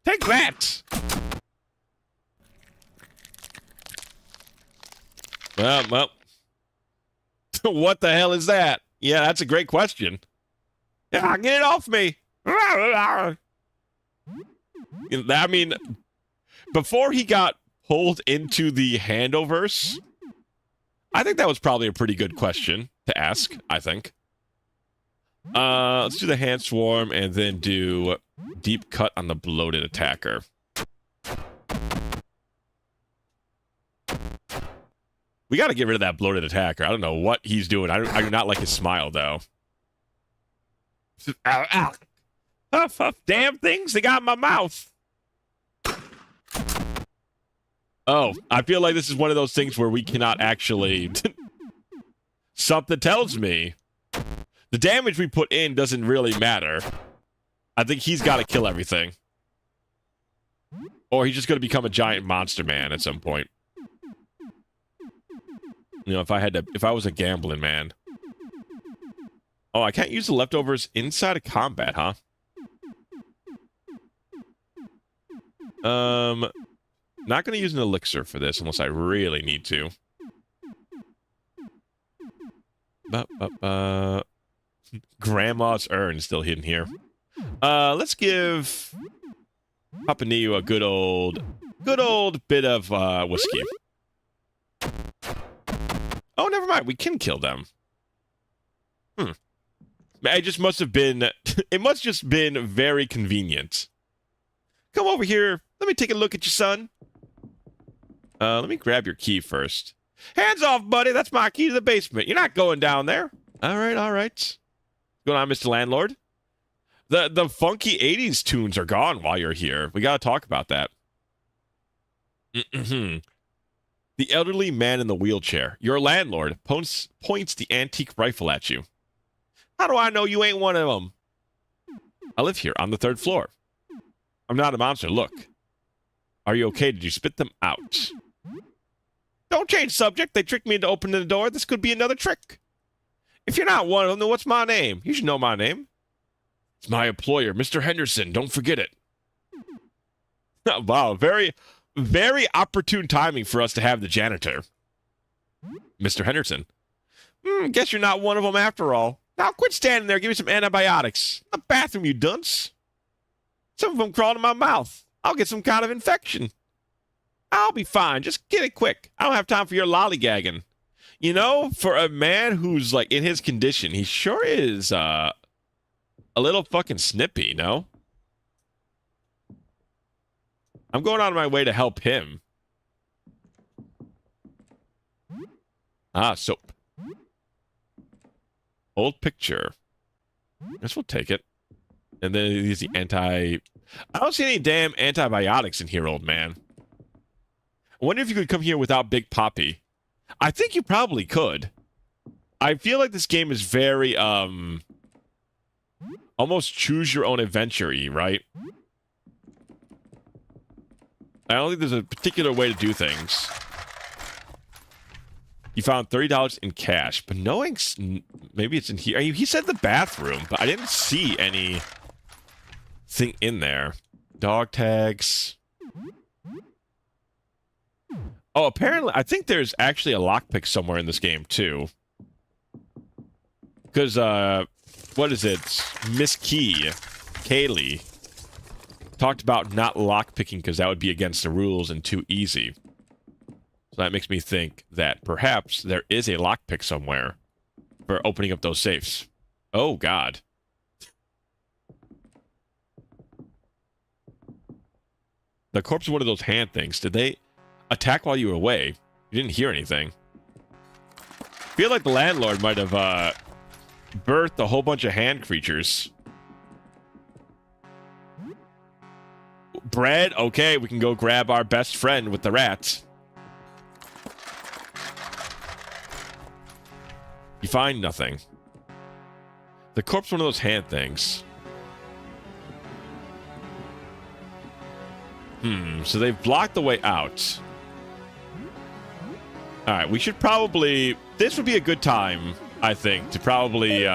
Take that! Well. What the hell is that? Yeah, that's a great question. Yeah, get it off me! I mean, before he got pulled into the Handoverse, I think that was probably a pretty good question to ask, I think. Let's do the Hand Swarm and then do Deep Cut on the bloated attacker. We got to get rid of that bloated attacker. I don't know what he's doing. I do not like his smile, though. Ow, ow. Huff, huff, damn things, they got in my mouth. Oh, I feel like this is one of those things where we cannot actually... Something tells me the damage we put in doesn't really matter. I think he's got to kill everything. Or he's just going to become a giant monster man at some point. You know, if I was a gambling man. Oh, I can't use the leftovers inside of combat, huh? Not going to use an elixir for this unless I really need to. Grandma's urn still hidden here. Let's give Pepiniu a good old bit of whiskey. Oh, never mind. We can kill them. It just must have been... It must just been very convenient. Come over here. Let me take a look at you, son. Let me grab your key first. Hands off, buddy. That's my key to the basement. You're not going down there. All right, all right. What's going on, Mr. Landlord? The funky 80s tunes are gone while you're here. We got to talk about that. The elderly man in the wheelchair. Your landlord points the antique rifle at you. How do I know you ain't one of them? I live here on the 3rd floor. I'm not a monster. Look. Are you okay? Did you spit them out? Don't change subject. They tricked me into opening the door. This could be another trick. If you're not one of them, then what's my name? You should know my name. It's my employer, Mr. Henderson. Don't forget it. Wow, very, very opportune timing for us to have the janitor. Mr. Henderson. Guess you're not one of them after all. Now quit standing there. Give me some antibiotics. The bathroom, you dunce. Some of them crawled in my mouth. I'll get some kind of infection. I'll be fine. Just get it quick. I don't have time for your lollygagging. You know, for a man who's like in his condition, he sure is a little fucking snippy, no? I'm going out of my way to help him. Ah, soap. Old picture. Guess we'll take it. And then there's the I don't see any damn antibiotics in here, old man. I wonder if you could come here without Big Poppy. I think you probably could. I feel like this game is very, almost choose your own adventure-y, right? I don't think there's a particular way to do things. You found $30 in cash, but knowing maybe it's in here. He said the bathroom, but I didn't see anything in there. Dog tags. Oh, apparently, I think there's actually a lockpick somewhere in this game, too. Because, what is it? Miss Kaylee, talked about not lockpicking because that would be against the rules and too easy. So that makes me think that perhaps there is a lockpick somewhere for opening up those safes. Oh, God. The corpse is one of those hand things. Did they attack while you were away? You didn't hear anything. I feel like the landlord might have birthed a whole bunch of hand creatures. Bread? Okay, we can go grab our best friend with the rats. You find nothing. The corpse is one of those hand things. So they've blocked the way out. Alright, we should probably... This would be a good time, I think, to probably,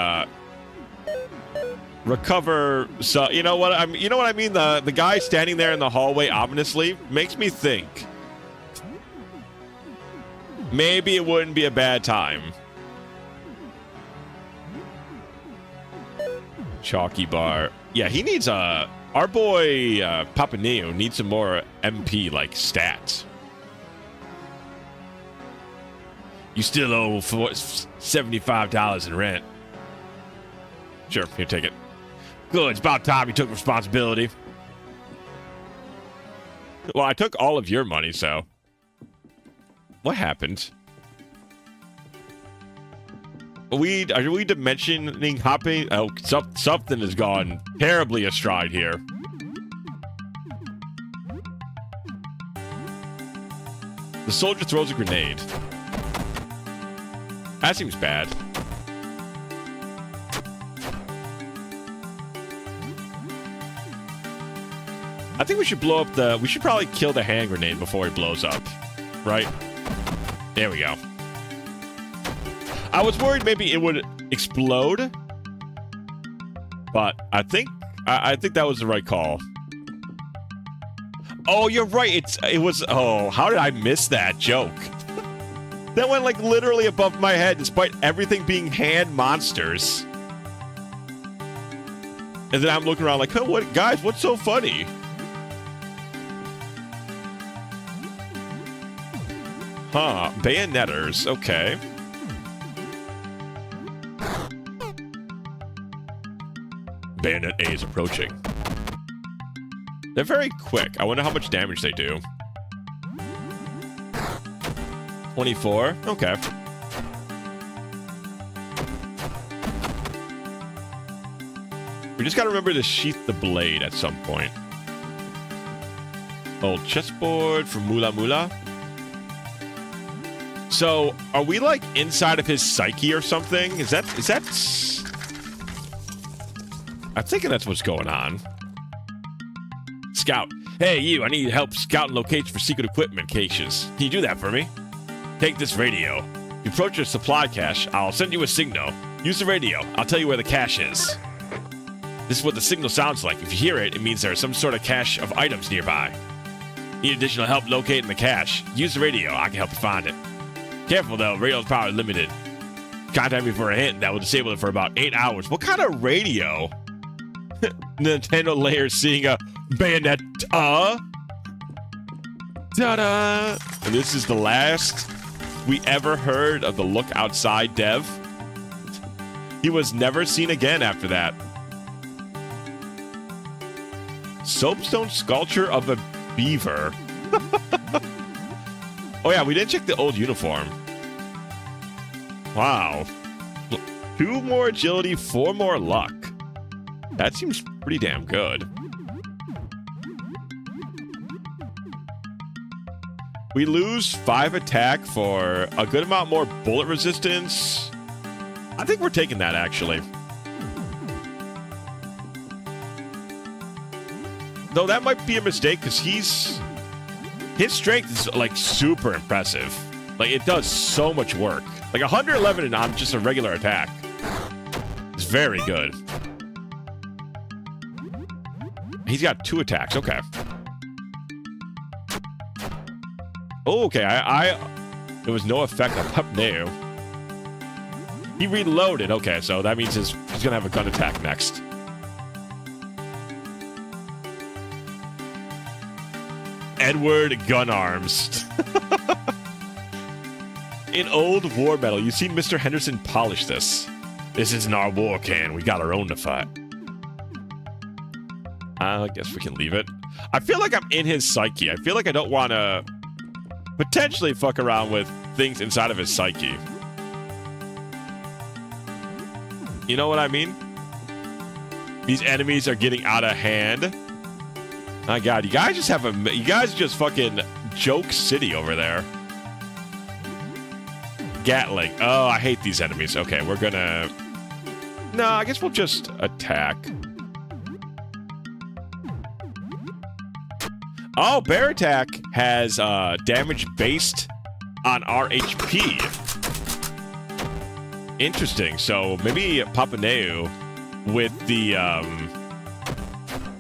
recover... So, you know what I mean? You know what I mean? The guy standing there in the hallway ominously makes me think. Maybe it wouldn't be a bad time. Chalky bar. Yeah, he needs a... Our boy, Papa Neo, needs some more MP-like stats. You still owe $75 in rent. Sure, here, take it. Good, it's about time you took responsibility. Well, I took all of your money, so... What happened? Are we dimensioning hopping? Oh, something has gone terribly astride here. The soldier throws a grenade. That seems bad. I think we should blow up the... We should probably kill the hand grenade before it blows up. Right? There we go. I was worried maybe it would explode, but I think that was the right call. Oh, you're right. It was. Oh, how did I miss that joke? That went like literally above my head, despite everything being hand monsters. And then I'm looking around like, oh, what, guys? What's so funny? Huh? Bayonetters. Okay. Bayonet A is approaching. They're very quick. I wonder how much damage they do. 24? Okay. We just gotta remember to sheath the blade at some point. Old chessboard from Mula Mula. So, are we like inside of his psyche or something? Is that... I'm thinking that's what's going on. Scout. Hey, you, I need help scouting locations for secret equipment caches. Can you do that for me? Take this radio. If you approach your supply cache, I'll send you a signal. Use the radio. I'll tell you where the cache is. This is what the signal sounds like. If you hear it, it means there's some sort of cache of items nearby. Need additional help locating the cache? Use the radio. I can help you find it. Careful though, radio's power is limited. Contact me for a hint that will disable it for about 8 hours. What kind of radio? Nintendo Layer seeing a Bayonetta. Ta-da! And this is the last we ever heard of the Look Outside dev. He was never seen again after that. Soapstone sculpture of a beaver. Oh yeah, we didn't check the old uniform. Wow. 2 more agility, 4 more luck. That seems pretty damn good. We lose 5 attack for a good amount more bullet resistance. I think we're taking that, actually. Though that might be a mistake, because his strength is, like, super impressive. Like, it does so much work. Like, 111 on just a regular attack. It's very good. He's got 2 attacks. Okay. Oh, okay. There was no effect on Pupneo. He reloaded. Okay, so that means he's gonna have a gun attack next. Edward Gun Arms. In old war metal, you've seen Mr. Henderson polish this. This isn't our war can. We got our own to fight. I guess we can leave it. I feel like I'm in his psyche. I feel like I don't want to potentially fuck around with things inside of his psyche. You know what I mean? These enemies are getting out of hand. My God, you guys just fucking joke city over there. Gatling. Oh, I hate these enemies. Okay, we're gonna... No, I guess we'll just attack. Oh, Bear Attack has damage based on our HP. Interesting. So maybe Papaneu with the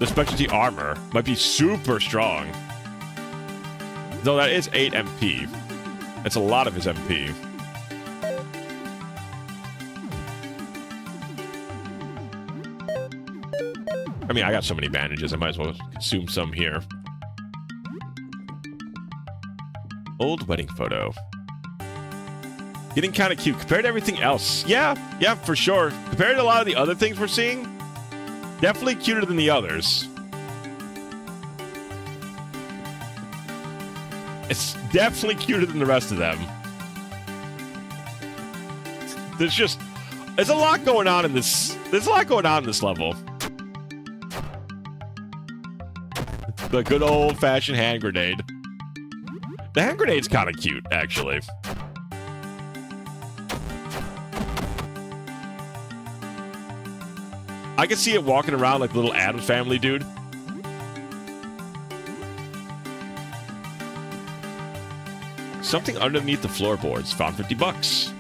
specialty armor might be super strong. Though that is 8 MP. That's a lot of his MP. I mean, I got so many bandages, I might as well consume some here. Old wedding photo. Getting kind of cute compared to everything else. Yeah, for sure. Compared to a lot of the other things we're seeing, definitely cuter than the others. It's definitely cuter than the rest of them. There's a lot going on in this. There's a lot going on in this level. The good old-fashioned hand grenade. The hand grenade's kind of cute, actually. I can see it walking around like the little Addams Family dude. Something underneath the floorboards. Found $50.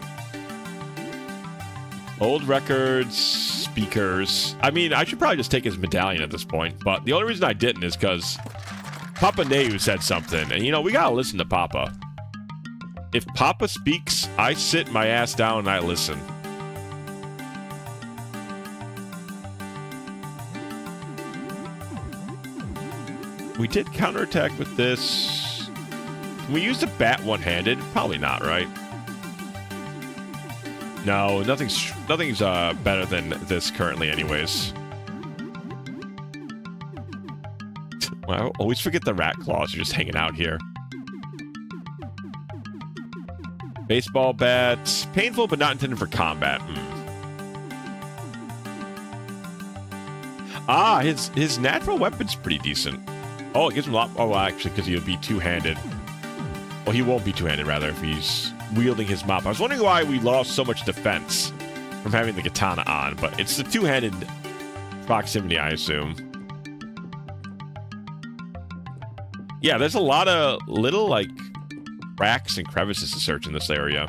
Old records, speakers. I mean, I should probably just take his medallion at this point, but the only reason I didn't is because Papa Neu said something, and you know, we gotta listen to Papa. If Papa speaks, I sit my ass down and I listen. We did counterattack with this. Can we use the bat one-handed? Probably not, right? No, nothing's better than this currently anyways. I always forget the rat claws are just hanging out here. Baseball bats. Painful, but not intended for combat. Ah, his natural weapon's pretty decent. Oh, it gives him a lot... Oh, well, actually, because he'll be two-handed. Well, he won't be two-handed, rather, if he's wielding his mop. I was wondering why we lost so much defense from having the katana on, but it's the two-handed proximity, I assume. Yeah, there's a lot of little, like, cracks and crevices to search in this area.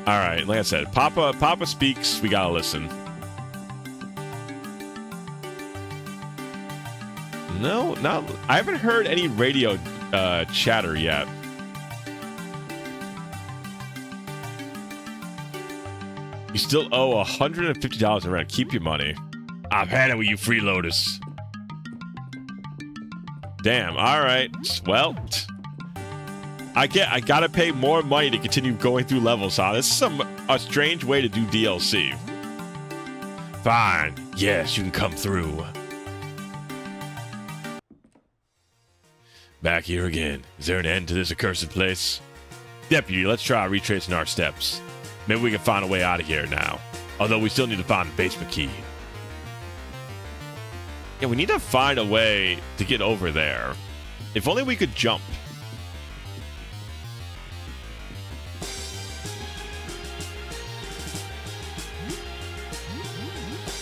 All right, like I said, Papa speaks. We gotta listen. No, not. I haven't heard any radio chatter yet. You still owe $150 in rent. Keep your money. I've had it with you freeloaders. Damn. All right. Well, I gotta pay more money to continue going through levels, huh? This is a strange way to do DLC. Fine. Yes, you can come through. Back here again. Is there an end to this accursed place? Deputy, let's try retracing our steps. Maybe we can find a way out of here now. Although we still need to find the basement key. Yeah, we need to find a way to get over there. If only we could jump.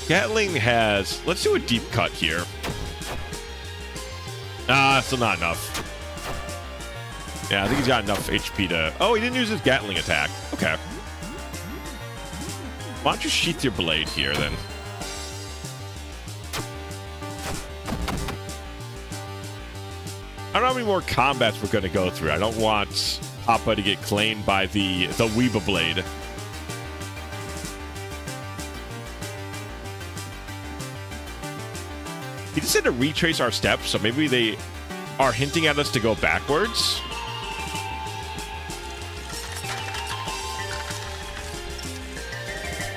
Gatling has... Let's do a deep cut here. Still not enough. Yeah, I think he's got enough HP to... Oh, he didn't use his Gatling attack. Okay. Why don't you sheath your blade here, then? I don't know how many more combats we're going to go through. I don't want Papa to get claimed by the Weeba blade. He just said to retrace our steps, so maybe they are hinting at us to go backwards.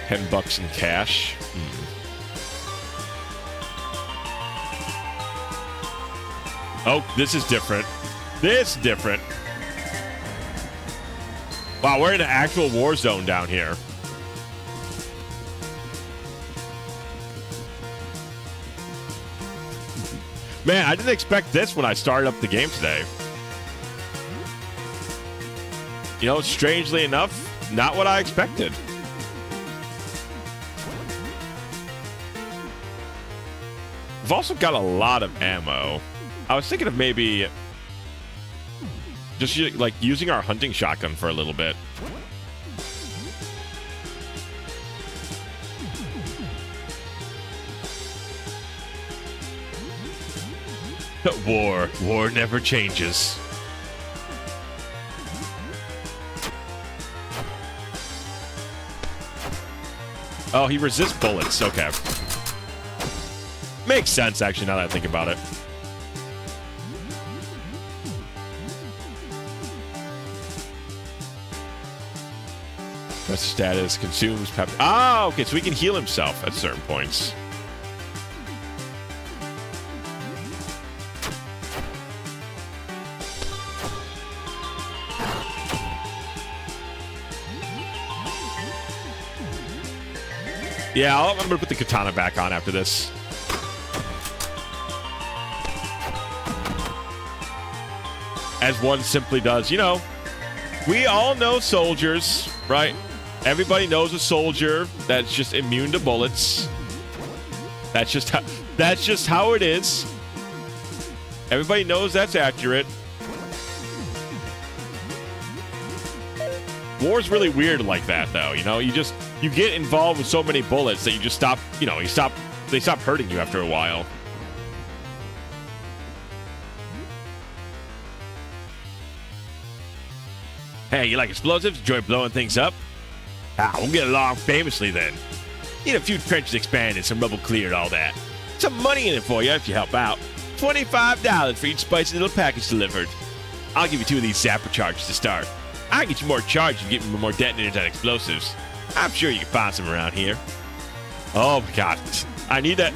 $10 in cash. Oh, this is different. This is different. Wow, we're in an actual war zone down here. Man, I didn't expect this when I started up the game today. You know, strangely enough, not what I expected. We've also got a lot of ammo. I was thinking of maybe just like using our hunting shotgun for a little bit. War never changes. Oh, he resists bullets. Okay. Makes sense, actually, now that I think about it. Press status, consumes pep. Ah, okay, so he can heal himself at certain points. Yeah, I'm gonna put the katana back on after this. As one simply does. You know, we all know soldiers, right? Everybody knows a soldier that's just immune to bullets. That's just how it is. Everybody knows that's accurate. War's really weird like that, though. You know, you get involved with so many bullets that you just stop. You know, they stop hurting you after a while. Hey, you like explosives? Enjoy blowing things up? Ah, we'll get along famously then. Need a few trenches expanded, some rubble cleared, all that. Some money in it for you if you help out. $25 for each spicy little package delivered. I'll give you 2 of these zapper charges to start. I can get you more charges and get me more detonators and explosives. I'm sure you can find some around here. Oh my god. I need that.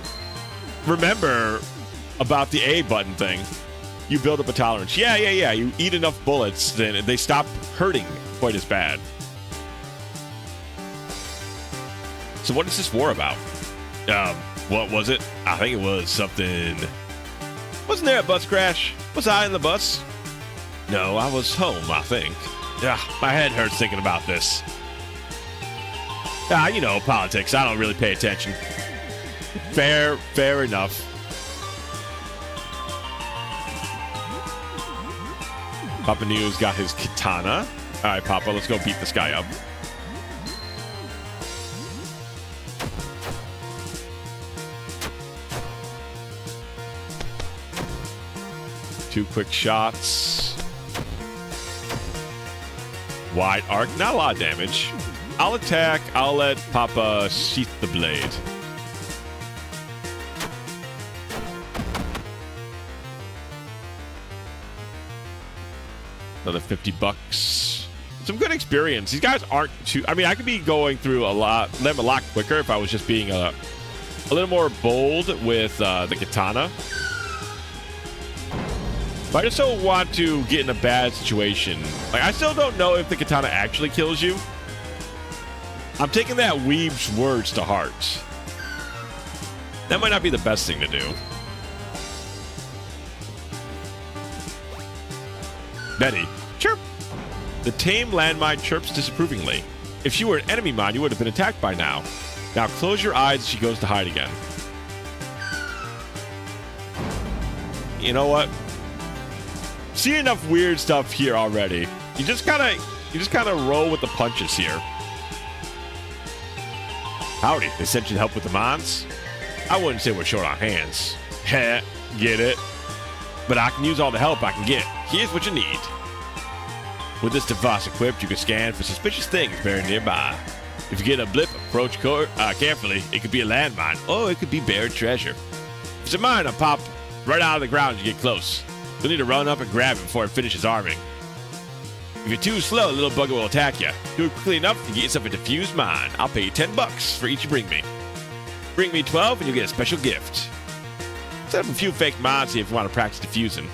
Remember about the A button thing. You build up a tolerance. Yeah. You eat enough bullets, then they stop hurting quite as bad. So what is this war about? What was it? I think it was something... Wasn't there a bus crash? Was I in the bus? No, I was home, I think. My head hurts thinking about this. You know, politics. I don't really pay attention. Fair enough. Papa New's got his katana. All right, Papa, let's go beat this guy up. 2 quick shots. Wide arc, not a lot of damage. I'll attack. I'll let Papa sheath the blade. Another $50. Some good experience. These guys aren't too... I mean, I could be going through them a lot quicker if I was just being a little more bold with the katana. But I just don't want to get in a bad situation. Like, I still don't know if the katana actually kills you. I'm taking that weeb's words to heart. That might not be the best thing to do. Betty, chirp. The tame landmine chirps disapprovingly. If she were an enemy mine, you would have been attacked by now. Now close your eyes as she goes to hide again. You know what? See enough weird stuff here already. You just kind of roll with the punches here. Howdy, they sent you to help with the mines? I wouldn't say we're short on hands. Heh, get it? But I can use all the help I can get. Here's what you need. With this device equipped, you can scan for suspicious things buried nearby. If you get a blip, approach carefully. It could be a landmine, or it could be buried treasure. If it's a mine, I'll pop right out of the ground as you get close. You'll need to run up and grab it before it finishes arming. If you're too slow, the little bugger will attack you. Do it quickly enough to get yourself a diffused mine. I'll pay you $10 for each you bring me. Bring me 12 and you'll get a special gift. Set up a few fake mines here if you want to practice diffusing.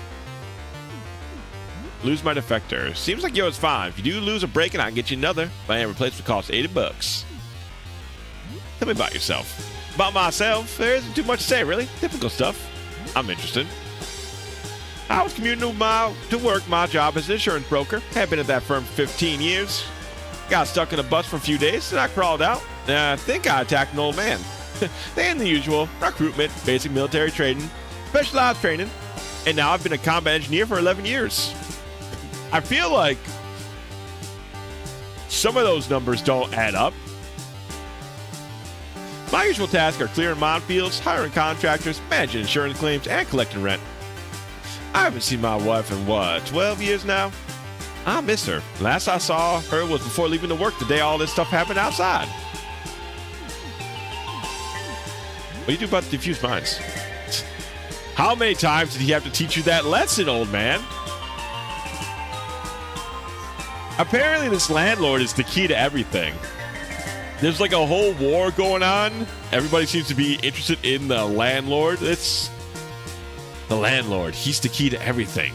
Lose my defector. Seems like yours fine. If you do lose a break-in, I can get you another. My replacement costs $80. Tell me about yourself. About myself, there isn't too much to say, really. Typical stuff. I'm interested. I was commuting to work my job as an insurance broker. Had been at that firm for 15 years. Got stuck in a bus for a few days, and I crawled out. I think I attacked an old man. They in the usual. Recruitment, basic military training, specialized training, and now I've been a combat engineer for 11 years. I feel like some of those numbers don't add up. My usual tasks are clearing minefields, hiring contractors, managing insurance claims, and collecting rent. I haven't seen my wife in, 12 years now? I miss her. Last I saw her was before leaving to work the day all this stuff happened outside. What do you do about the diffused mines? How many times did he have to teach you that lesson, old man? Apparently this landlord is the key to everything. There's like a whole war going on. Everybody seems to be interested in the landlord. It's the landlord. He's the key to everything.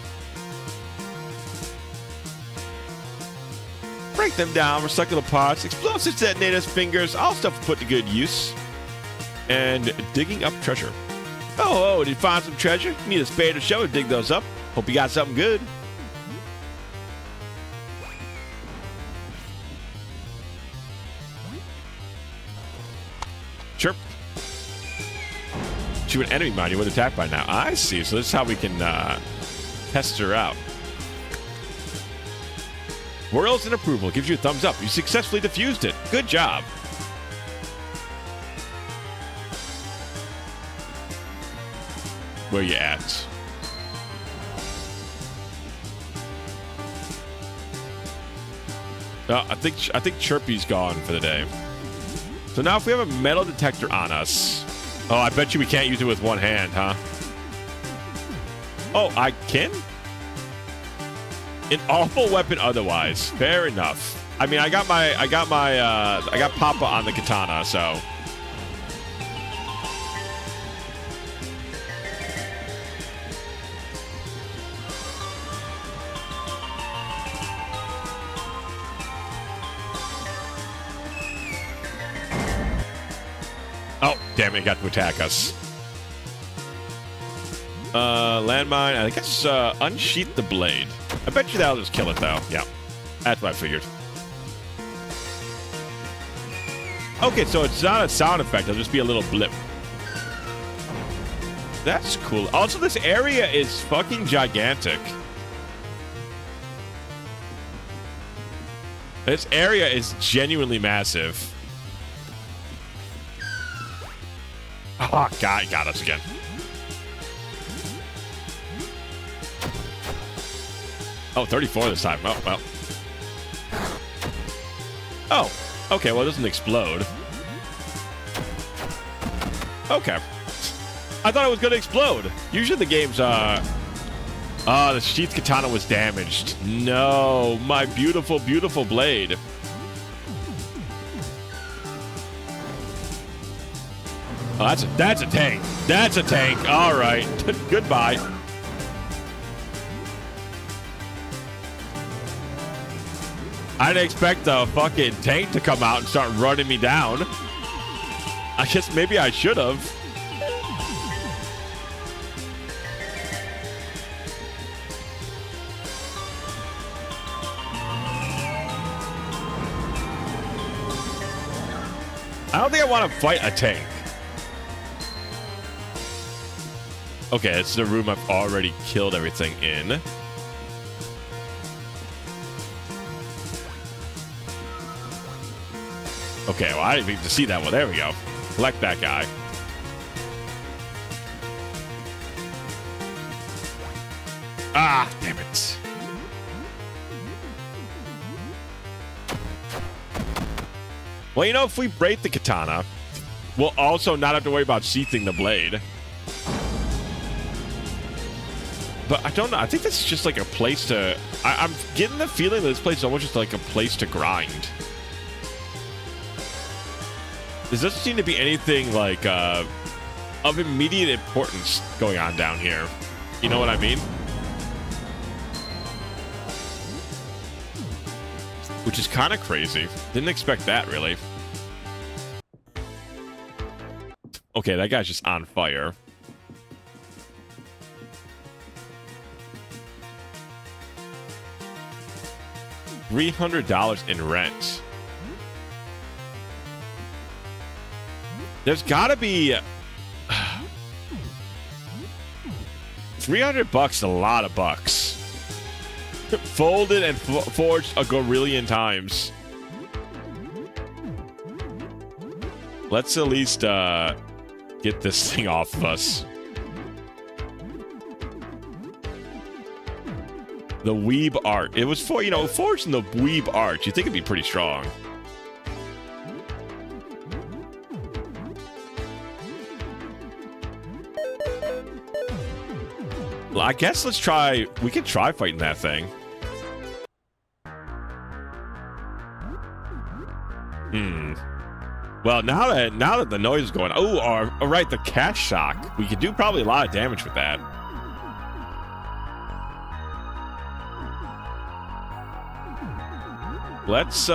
Break them down, recycle the parts, explosives detonators, fingers, all stuff put to good use. And digging up treasure. Oh, did you find some treasure? Need a spade or shovel to dig those up. Hope you got something good. Chirp. Shoot an enemy mine, you would attack by now. I see. So this is how we can test her out. Whirls and approval gives you a thumbs up. You successfully defused it. Good job. Where you at? I think Chirpy's gone for the day. So now if we have a metal detector on us... Oh, I bet you we can't use it with one hand, huh? Oh, I can? An awful weapon otherwise. Fair enough. I mean, I got Papa on the katana, so... Oh, damn it, it got to attack us. Landmine, I guess unsheath the blade. I bet you that'll just kill it, though. Yeah, that's what I figured. Okay, so it's not a sound effect. It'll just be a little blip. That's cool. Also, this area is fucking gigantic. This area is genuinely massive. Oh, God, got us again. Oh, 34 this time. Oh, well. Oh, okay. Well, it doesn't explode. Okay. I thought it was going to explode. Usually the game's, the sheath katana was damaged. No, my beautiful, beautiful blade. Oh, that's a tank. That's a tank. All right. Goodbye. I didn't expect the fucking tank to come out and start running me down. I guess maybe I should have. I don't think I want to fight a tank. Okay, it's the room I've already killed everything in. Okay, well, I didn't even get to see that one. There we go. Collect that guy. Ah, damn it. Well, you know, if we break the katana, we'll also not have to worry about sheathing the blade. But I don't know. I think this is just like a place to... I'm getting the feeling that this place is almost just like a place to grind. There doesn't seem to be anything like of immediate importance going on down here. You know what I mean? Which is kind of crazy. Didn't expect that, really. Okay, that guy's just on fire. $300 in rent. There's gotta be... $300 is a lot of bucks. Folded and forged a gorillion times. Let's at least get this thing off of us. The Weeb Art. It was for, you know, forged in the Weeb Art. You'd think it'd be pretty strong. Well, I guess let's try... We could try fighting that thing. Well, now that the noise is going... Oh, all right, the cash shock. We could do probably a lot of damage with that. Let's,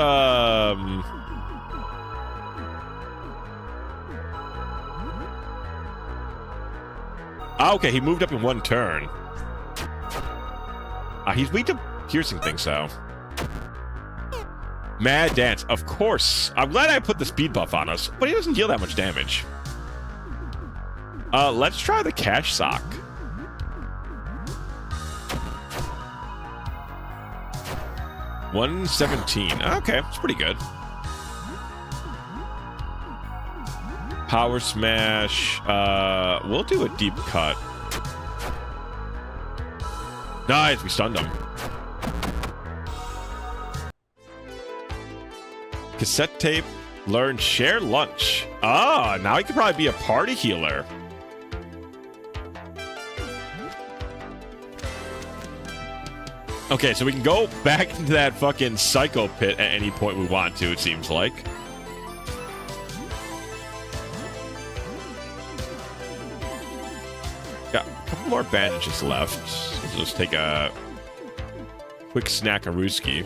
okay, he moved up in one turn. He's weak to piercing things, though. Mad Dance, of course. I'm glad I put the speed buff on us, but he doesn't deal that much damage. Let's try the cash sock. $117. Okay, it's pretty good. Power smash. We'll do a deep cut. Nice, we stunned him. Cassette tape. Learn share lunch. Ah, now he could probably be a party healer. Okay, so we can go back into that fucking psycho pit at any point we want to, it seems like. Got a couple more bandages left. So let's take a quick snack-a-rooski.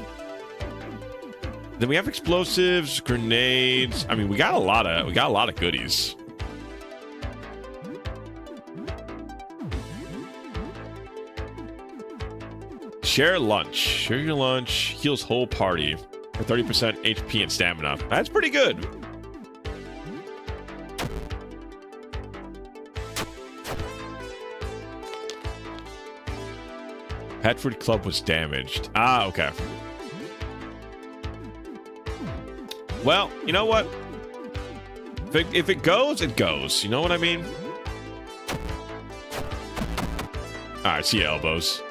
Then we have explosives, grenades. I mean, we got a lot of goodies. Share lunch. Share your lunch. Heals whole party for 30% HP and stamina. That's pretty good. Petford Club was damaged. Ah, okay. Well, you know what? If it goes, it goes. You know what I mean? Alright, see elbows.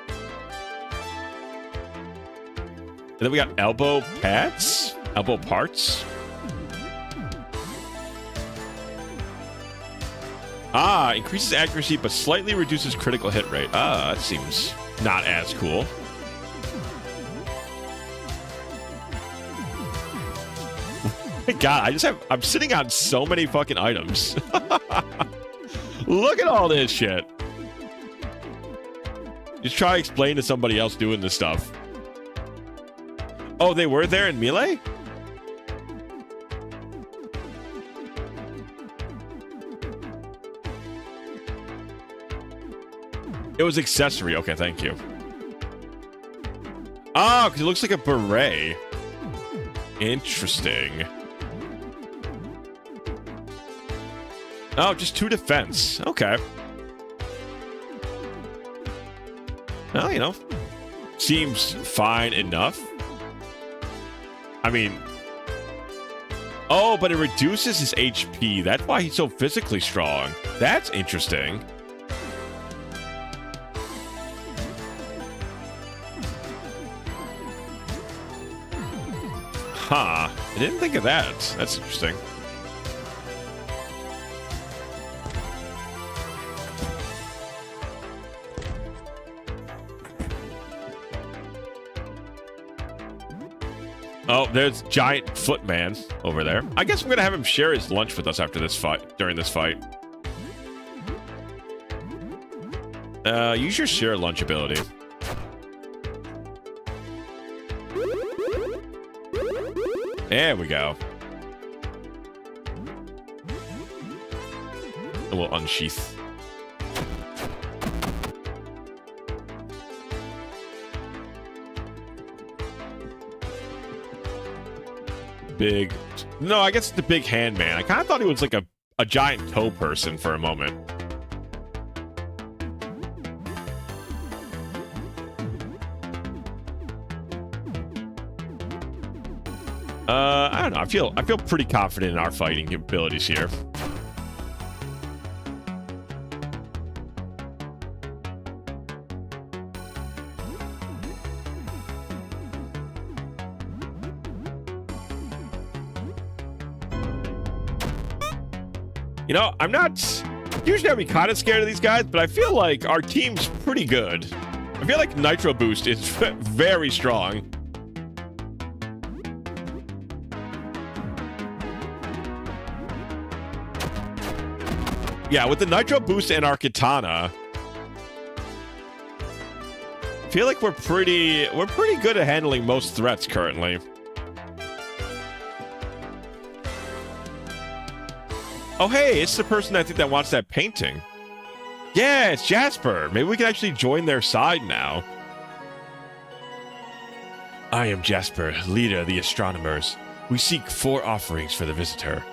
And then we got elbow pads, elbow parts. Ah, increases accuracy but slightly reduces critical hit rate. Ah, that seems not as cool. God, I'm sitting on so many fucking items. Look at all this shit. Just try to explain to somebody else doing this stuff. Oh, they were there in Melee? It was accessory. Okay, thank you. Oh, because it looks like a beret. Interesting. Oh, just 2 defense. Okay. Well, you know, seems fine enough. I mean... Oh, but it reduces his HP. That's why he's so physically strong. That's interesting. Huh. I didn't think of that. That's interesting. Oh, there's Giant Footman over there. I guess we're going to have him share his lunch with us after this fight, during this fight. Use your share lunch ability. There we go. And we'll unsheath. Big... No, I guess it's the big hand man. I kind of thought he was like a giant toe person for a moment. I don't know. I feel pretty confident in our fighting abilities here. You know, I'm not... Usually I'd be kind of scared of these guys, but I feel like our team's pretty good. I feel like Nitro Boost is very strong. Yeah, with the Nitro Boost and our Katana, I feel like we're pretty good at handling most threats currently. Oh, hey, it's the person I think that wants that painting. Yeah, it's Jasper. Maybe we can actually join their side now. I am Jasper, leader of the astronomers. We seek 4 offerings for the visitor.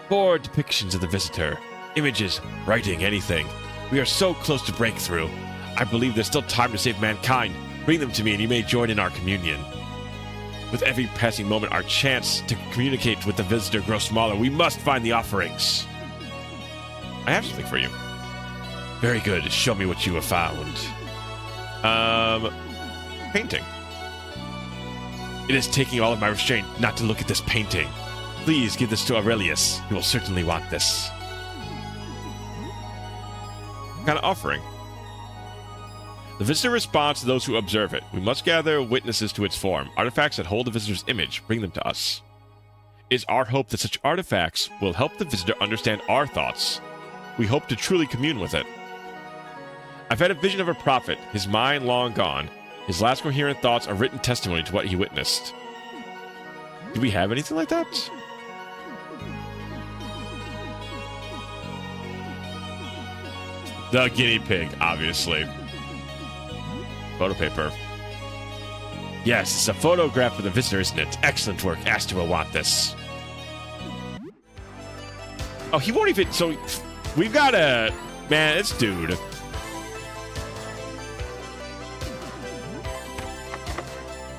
4 depictions of the visitor. Images, writing, anything. We are so close to breakthrough. I believe there's still time to save mankind. Bring them to me and you may join in our communion. With every passing moment, our chance to communicate with the visitor grows smaller. We must find the offerings. I have something for you. Very good. Show me what you have found. Painting. It is taking all of my restraint not to look at this painting. Please give this to Aurelius. He will certainly want this. What kind of offering? The visitor responds to those who observe it. We must gather witnesses to its form. Artifacts that hold the visitor's image. Bring them to us. It is our hope that such artifacts will help the visitor understand our thoughts. We hope to truly commune with it. I've had a vision of a prophet, his mind long gone. His last coherent thoughts are written testimony to what he witnessed. Do we have anything like that? The guinea pig, obviously. Photo paper. Yes, it's a photograph of the visitor, isn't it? Excellent work. Astor will want this. Oh, he won't even... So, we've got a... Man, this dude...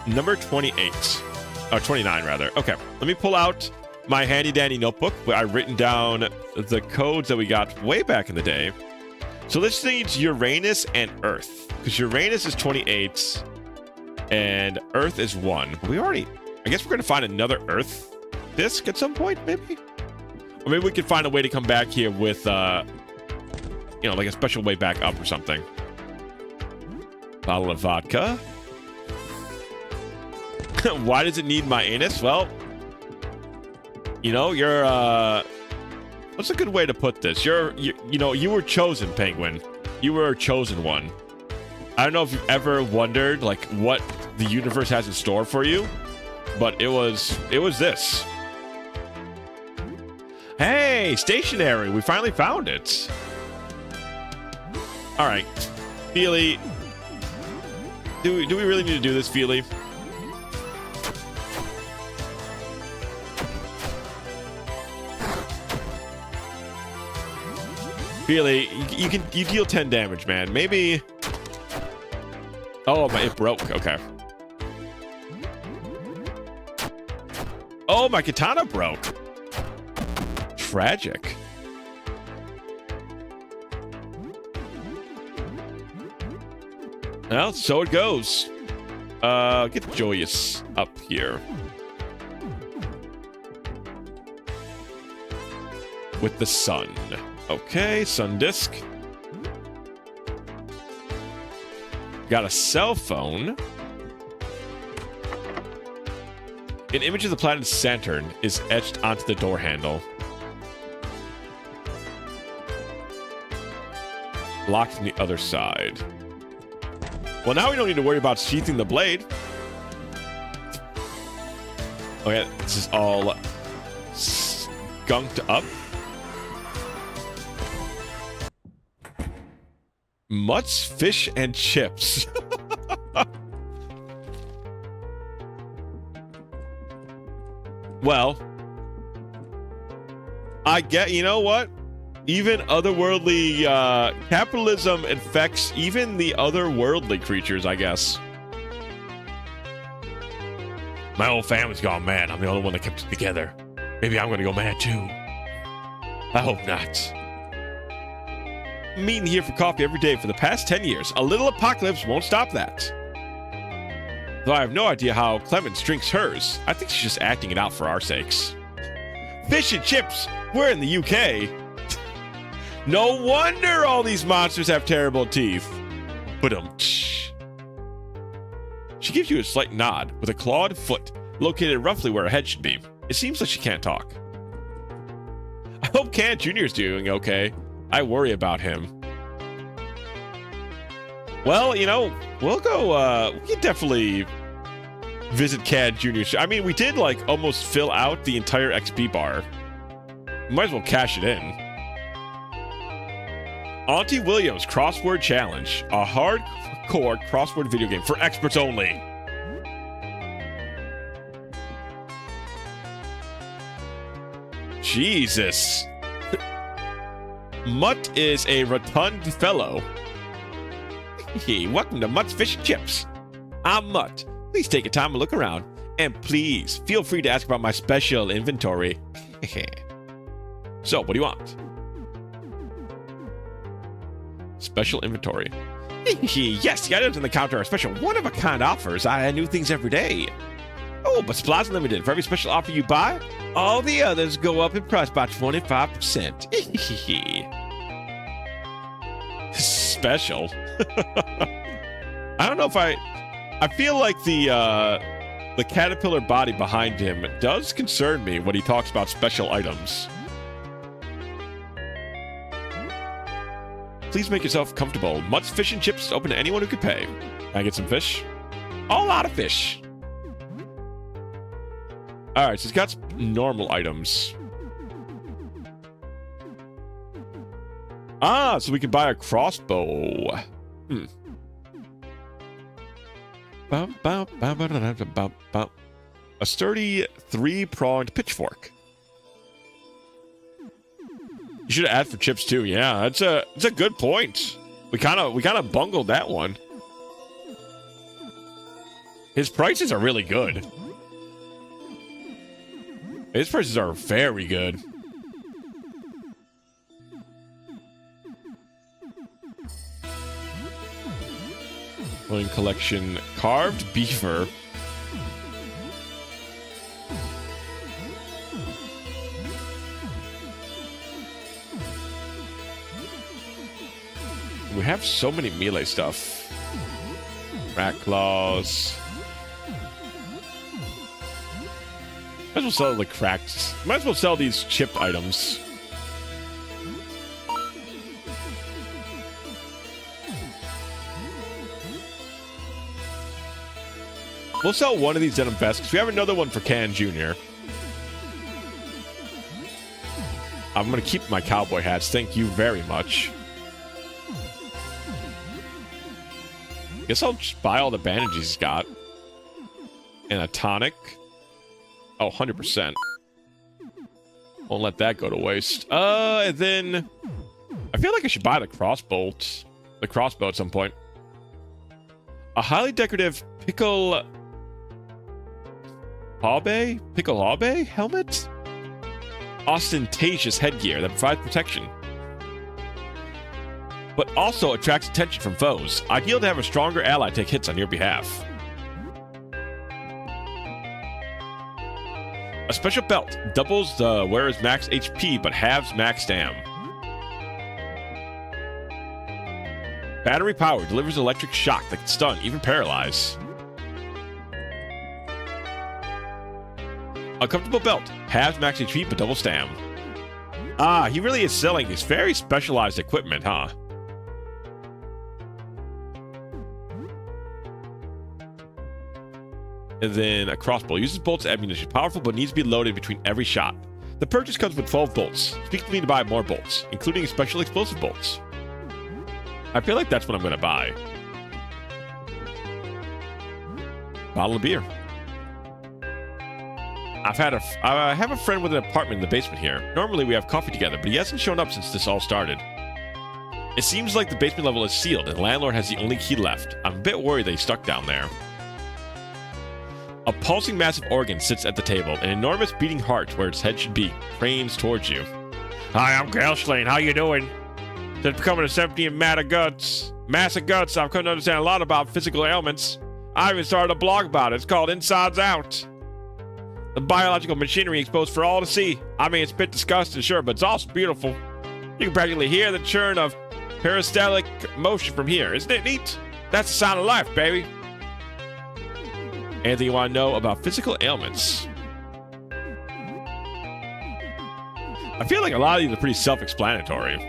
Number 28. Oh, 29, rather. Okay, let me pull out my handy-dandy notebook where I've written down the codes that we got way back in the day. So this needs Uranus and Earth. Because Uranus is 28. And Earth is 1. We already... I guess we're going to find another Earth disc at some point, maybe? Or maybe we could find a way to come back here with, you know, like a special way back up or something. Bottle of vodka. Why does it need my anus? Well, you know, you're, what's a good way to put this? You know, you were chosen, Penguin. You were a chosen one. I don't know if you've ever wondered, like, what the universe has in store for you, but it was this. Hey, stationery. We finally found it. All right. Feely. Do we really need to do this, Feely? Feely, you deal 10 damage, man. Maybe... Oh, it broke. Okay. Oh, my katana broke. Tragic. Well, so it goes. Get Joyous up here. With the sun. Okay, sun disk. Got a cell phone. An image of the planet Saturn is etched onto the door handle. Locked on the other side. Well, now we don't need to worry about sheathing the blade. Oh yeah, this is all skunked up. Mutt's fish and chips. Well, I get, you know what? Even otherworldly capitalism infects even the otherworldly creatures, I guess. My whole family's gone mad. I'm the only one that kept it together. Maybe I'm gonna go mad too. I hope not. I'm meeting here for coffee every day for the past 10 years. A little apocalypse won't stop that. Though I have no idea how Clemens drinks hers. I think she's just acting it out for our sakes. Fish and chips! We're in the UK! No wonder all these monsters have terrible teeth. But she gives you a slight nod with a clawed foot located roughly where her head should be. It seems like she can't talk. I hope Can Jr. is doing okay. I worry about him. Well, you know, we'll go, we can definitely visit Cad Jr. I mean, we did, like, almost fill out the entire XP bar. Might as well cash it in. Auntie Williams Crossword Challenge. A hardcore crossword video game for experts only. Jesus. Mutt is a rotund fellow. Hey, welcome to Mutt's Fish and Chips. I'm Mutt. Please take your time and look around. And please, feel free to ask about my special inventory. So, what do you want? Special inventory. Yes, the items on the counter are special one-of-a-kind offers. I new things every day. Oh, but supplies are limited. For every special offer you buy, all the others go up in price by 25%. Special. I don't know if I feel like the caterpillar body behind him does concern me when he talks about special items. Please make yourself comfortable. Mutt's Fish and Chips is open to anyone who could pay. Can I get some fish? A lot of fish. All right, so it's got normal items. Ah, so we can buy a crossbow. A sturdy 3-pronged pitchfork. You should add for chips too. Yeah, it's a good point. We kind of bungled that one. His prices are really good. His prices are very good. Coin collection. Carved beaver. We have so many melee stuff. Rat claws. Might as well sell the cracked. Might as well sell these chipped items. We'll sell one of these denim vests because we have another one for Can Jr. I'm going to keep my cowboy hats. Thank you very much. Guess I'll just buy all the bandages he's got. And a tonic. Oh, 100%. Won't let that go to waste. And then... I feel like I should buy the crossbow at some point. A highly decorative pickle haube helmet? Ostentatious headgear that provides protection, but also attracts attention from foes. Ideal to have a stronger ally take hits on your behalf. A special belt doubles the wearer's max HP but halves max stam. Battery power delivers electric shock that can stun, even paralyze. A comfortable belt halves max HP but double stam. Ah, he really is selling his very specialized equipment, huh? And then a crossbow. Uses bolts as ammunition. Powerful, but needs to be loaded between every shot. The purchase comes with 12 bolts. Speak to me to buy more bolts, including special explosive bolts. I feel like that's what I'm going to buy. Bottle of beer. I have a friend with an apartment in the basement here. Normally we have coffee together, but he hasn't shown up since this all started. It seems like the basement level is sealed, and the landlord has the only key left. I'm a bit worried that he's stuck down there. A pulsing massive organ sits at the table, an enormous beating heart where its head should be, cranes towards you. Hi, I'm Gelslane. How you doing? Since becoming a 17 massive guts, I've come to understand a lot about physical ailments. I even started a blog about it. It's called Insides Out. The biological machinery exposed for all to see. I mean, it's a bit disgusting, sure, but it's also beautiful. You can practically hear the churn of peristaltic motion from here. Isn't it neat? That's the sound of life, baby. Anything you want to know about physical ailments? I feel like a lot of these are pretty self-explanatory.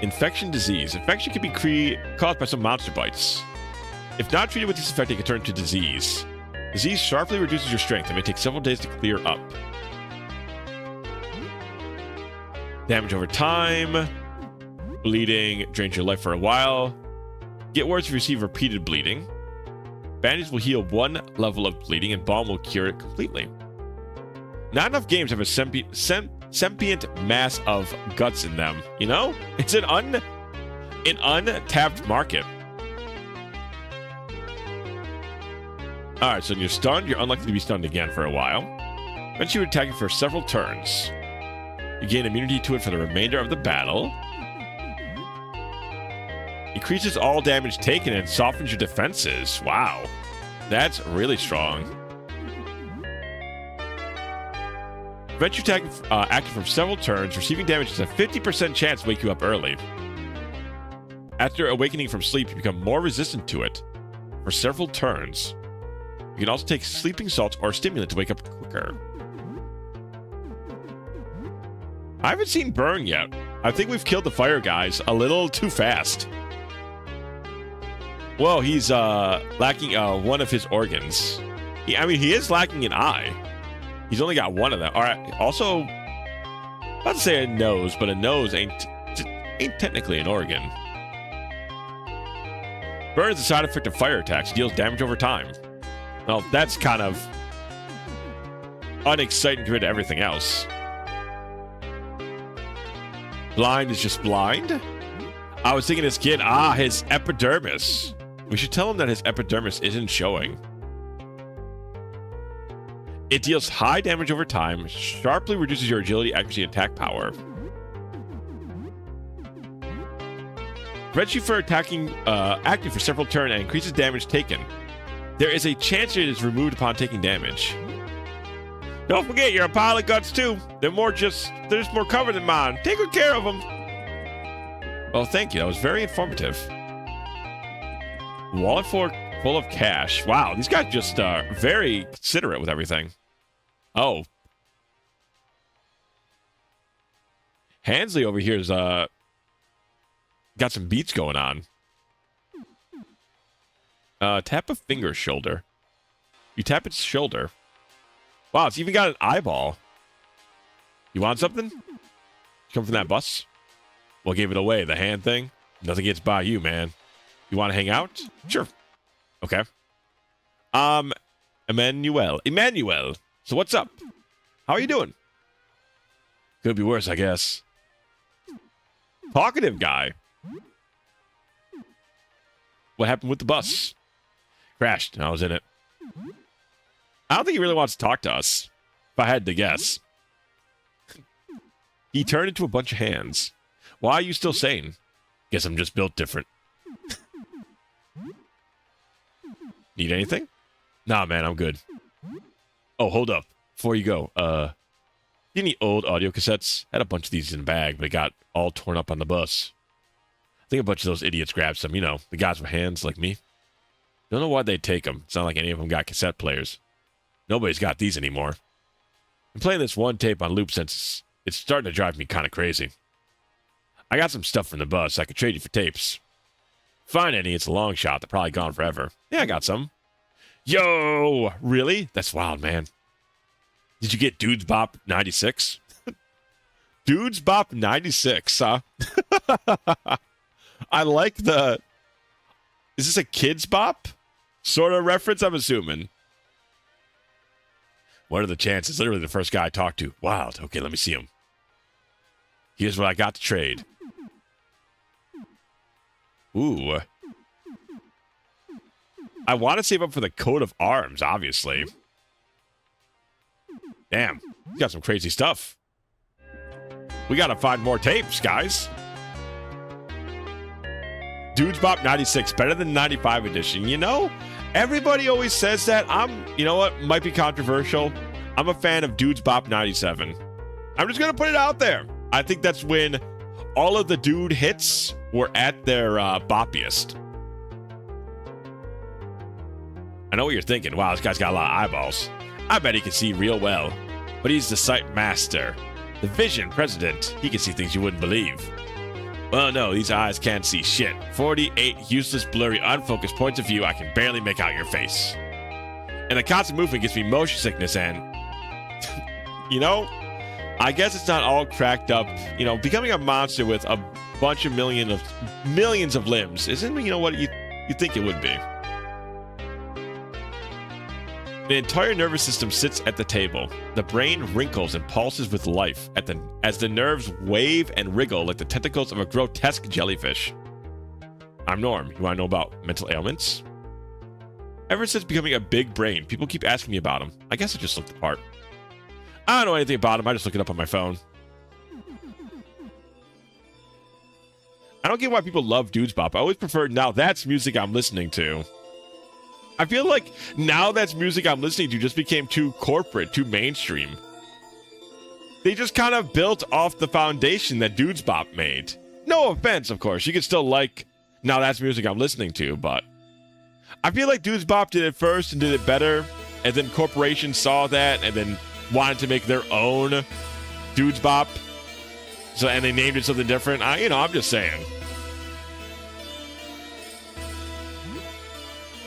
Infection disease. Infection can be caused by some monster bites. If not treated with disinfectant, it can turn to disease. Disease sharply reduces your strength and may take several days to clear up. Damage over time. Bleeding drains your life for a while. Get worse if you receive repeated bleeding. Bandage will heal one level of bleeding, and balm will cure it completely. Not enough games have a sentient mass of guts in them. You know, it's an untapped market. All right, so when you're stunned, you're unlikely to be stunned again for a while. Once you attack it for several turns, you gain immunity to it for the remainder of the battle. Increases all damage taken and softens your defenses. Wow, that's really strong. Prevent you attack active for several turns. Receiving damage has a 50% chance to wake you up early. After awakening from sleep, you become more resistant to it for several turns. You can also take sleeping salts or stimulant to wake up quicker. I haven't seen Burn yet. I think we've killed the fire guys a little too fast. Whoa, he's lacking one of his organs. I mean, he is lacking an eye. He's only got one of them. All right. Also, I'd say a nose, but a nose ain't technically an organ. Burn is a side effect of fire attacks. Deals damage over time. Well, that's kind of unexciting compared to everything else. Blind is just blind? I was thinking this kid, his epidermis. We should tell him that his epidermis isn't showing. It deals high damage over time, sharply reduces your agility, accuracy, and attack power. Prevents you for acting for several turns and increases damage taken. There is a chance it is removed upon taking damage. Don't forget, you're a pile of guts too. They're more cover than mine. Take good care of them. Oh, thank you. That was very informative. Wallet full of cash. Wow, these guys just very considerate with everything. Oh. Hansley over here is got some beats going on. Tap a finger shoulder. You tap its shoulder. Wow, it's even got an eyeball. You want something? Come from that bus? What gave it away? The hand thing? Nothing gets by you, man. You want to hang out? Sure. Okay. Emmanuel. So what's up? How are you doing? Could be worse, I guess. Talkative guy. What happened with the bus? Crashed. I was in it. I don't think he really wants to talk to us, if I had to guess. He turned into a bunch of hands. Why are you still sane? Guess I'm just built different. Need anything? Nah, man, I'm good. Oh, hold up. Before you go, any old audio cassettes? Had a bunch of these in a bag, but it got all torn up on the bus. I think a bunch of those idiots grabbed some, you know, the guys with hands like me. Don't know why they'd take them. It's not like any of them got cassette players. Nobody's got these anymore. I'm playing this one tape on loop since it's starting to drive me kind of crazy. I got some stuff from the bus. I could trade you for tapes. Find any, it's a long shot. They're probably gone forever. Yeah, I got some. Yo! Really? That's wild, man. Did you get Dudes Bop 96? Dudes Bop 96, huh? I like the... Is this a Kids Bop? Sort of reference, I'm assuming. What are the chances? Literally the first guy I talked to. Wild. Okay, let me see him. Here's what I got to trade. Ooh. I want to save up for the coat of arms, obviously. Damn. He's got some crazy stuff. We got to find more tapes, guys. Dudes Bop 96, better than 95 edition. You know, everybody always says that. You know what, might be controversial. I'm a fan of Dudes Bop 97. I'm just going to put it out there. I think that's when all of the dude hits were at their boppiest. I know what you're thinking. Wow, this guy's got a lot of eyeballs. I bet he can see real well. But he's the sight master. The vision president. He can see things you wouldn't believe. Well, no, these eyes can't see shit. 48 useless, blurry, unfocused points of view. I can barely make out your face. And the constant movement gives me motion sickness and... you know, I guess it's not all cracked up. You know, becoming a monster with a bunch of millions of limbs isn't, you know, what you think it would be. The entire nervous system sits at the table. The brain wrinkles and pulses with life as the nerves wave and wriggle like the tentacles of a grotesque jellyfish. I'm Norm. You want to know about mental ailments? Ever since becoming a big brain, people keep asking me about them. I guess I just looked the part. I don't know anything about them. I just look it up on my phone. I don't get why people love Dudes Bop. I always prefer Now That's Music I'm Listening To. I feel like Now That's Music I'm Listening To just became too corporate, too mainstream. They just kind of built off the foundation that Dudes Bop made. No offense, of course. You can still like Now That's Music I'm Listening To, but I feel like Dudes Bop did it first and did it better, and then corporations saw that and then wanted to make their own Dudes Bop. And they named it something different. I'm just saying.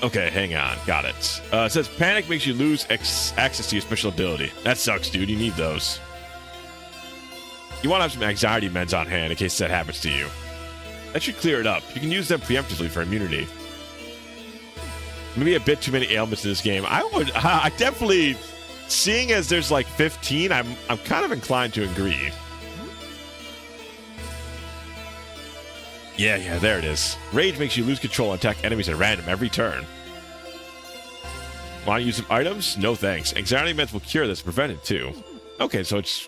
Okay, hang on. Got it. It says panic makes you lose access to your special ability. That sucks, dude. You need those. You want to have some anxiety meds on hand in case that happens to you. That should clear it up. You can use them preemptively for immunity. Maybe a bit too many ailments in this game. I definitely, seeing as there's like 15, I'm kind of inclined to agree. Yeah, there it is. Rage makes you lose control and attack enemies at random every turn. Want to use some items? No thanks. Anxiety meds will cure this, prevent it too. Okay, so it's...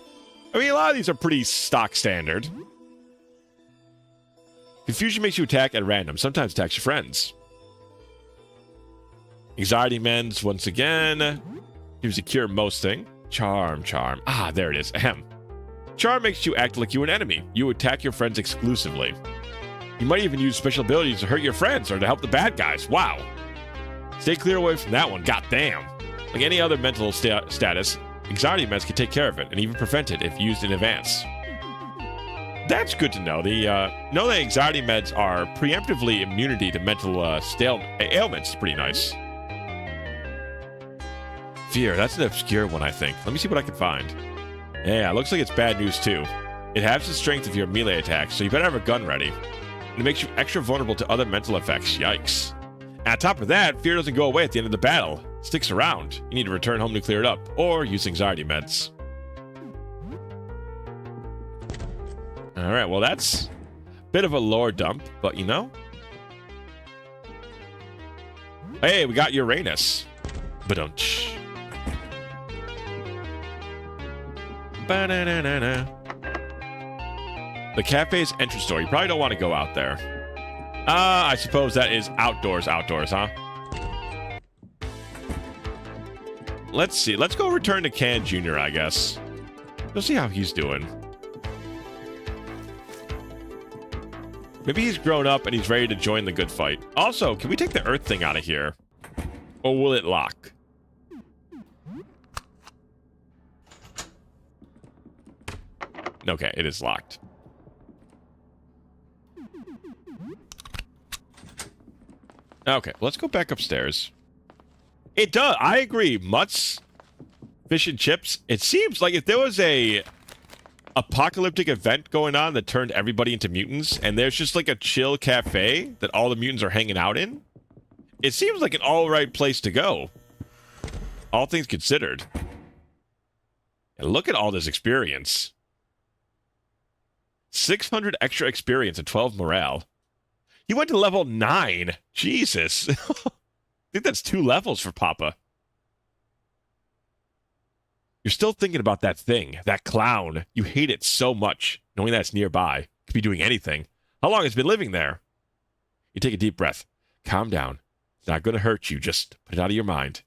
a lot of these are pretty stock standard. Confusion makes you attack at random. Sometimes attacks your friends. Anxiety mends once again. Gives you cure most thing. Charm. Ah, there it is. Ahem. Charm makes you act like you're an enemy. You attack your friends exclusively. You might even use special abilities to hurt your friends or to help the bad guys. Wow. Stay clear away from that one. God damn. Like any other mental status, anxiety meds can take care of it and even prevent it if used in advance. That's good to know. Know that anxiety meds are preemptively immunity to mental ailments. Is pretty nice. Fear. That's an obscure one, I think. Let me see what I can find. Yeah, looks like it's bad news too. It halves the strength of your melee attacks, so you better have a gun ready. And it makes you extra vulnerable to other mental effects. Yikes. And on top of that, fear doesn't go away at the end of the battle. It sticks around. You need to return home to clear it up, or use anxiety meds. Alright, well that's a bit of a lore dump, but you know. Hey, we got Uranus. Ba-dunch. Ba-na-na-na-na. The cafe's entrance door. You probably don't want to go out there. I suppose that is outdoors, huh? Let's see. Let's go return to Can Jr., I guess. We'll see how he's doing. Maybe he's grown up and he's ready to join the good fight. Also, can we take the earth thing out of here? Or will it lock? Okay, it is locked. Okay, let's go back upstairs. It does. I agree. Mutts, fish and chips. It seems like if there was a apocalyptic event going on that turned everybody into mutants, and there's just like a chill cafe that all the mutants are hanging out in, it seems like an all right place to go. All things considered. And look at all this experience. 600 extra experience and 12 morale. He went to level 9. Jesus. I think that's 2 levels for Papa. You're still thinking about that thing, that clown. You hate it so much, knowing that it's nearby. Could be doing anything. How long has it been living there? You take a deep breath. Calm down. It's not going to hurt you. Just put it out of your mind.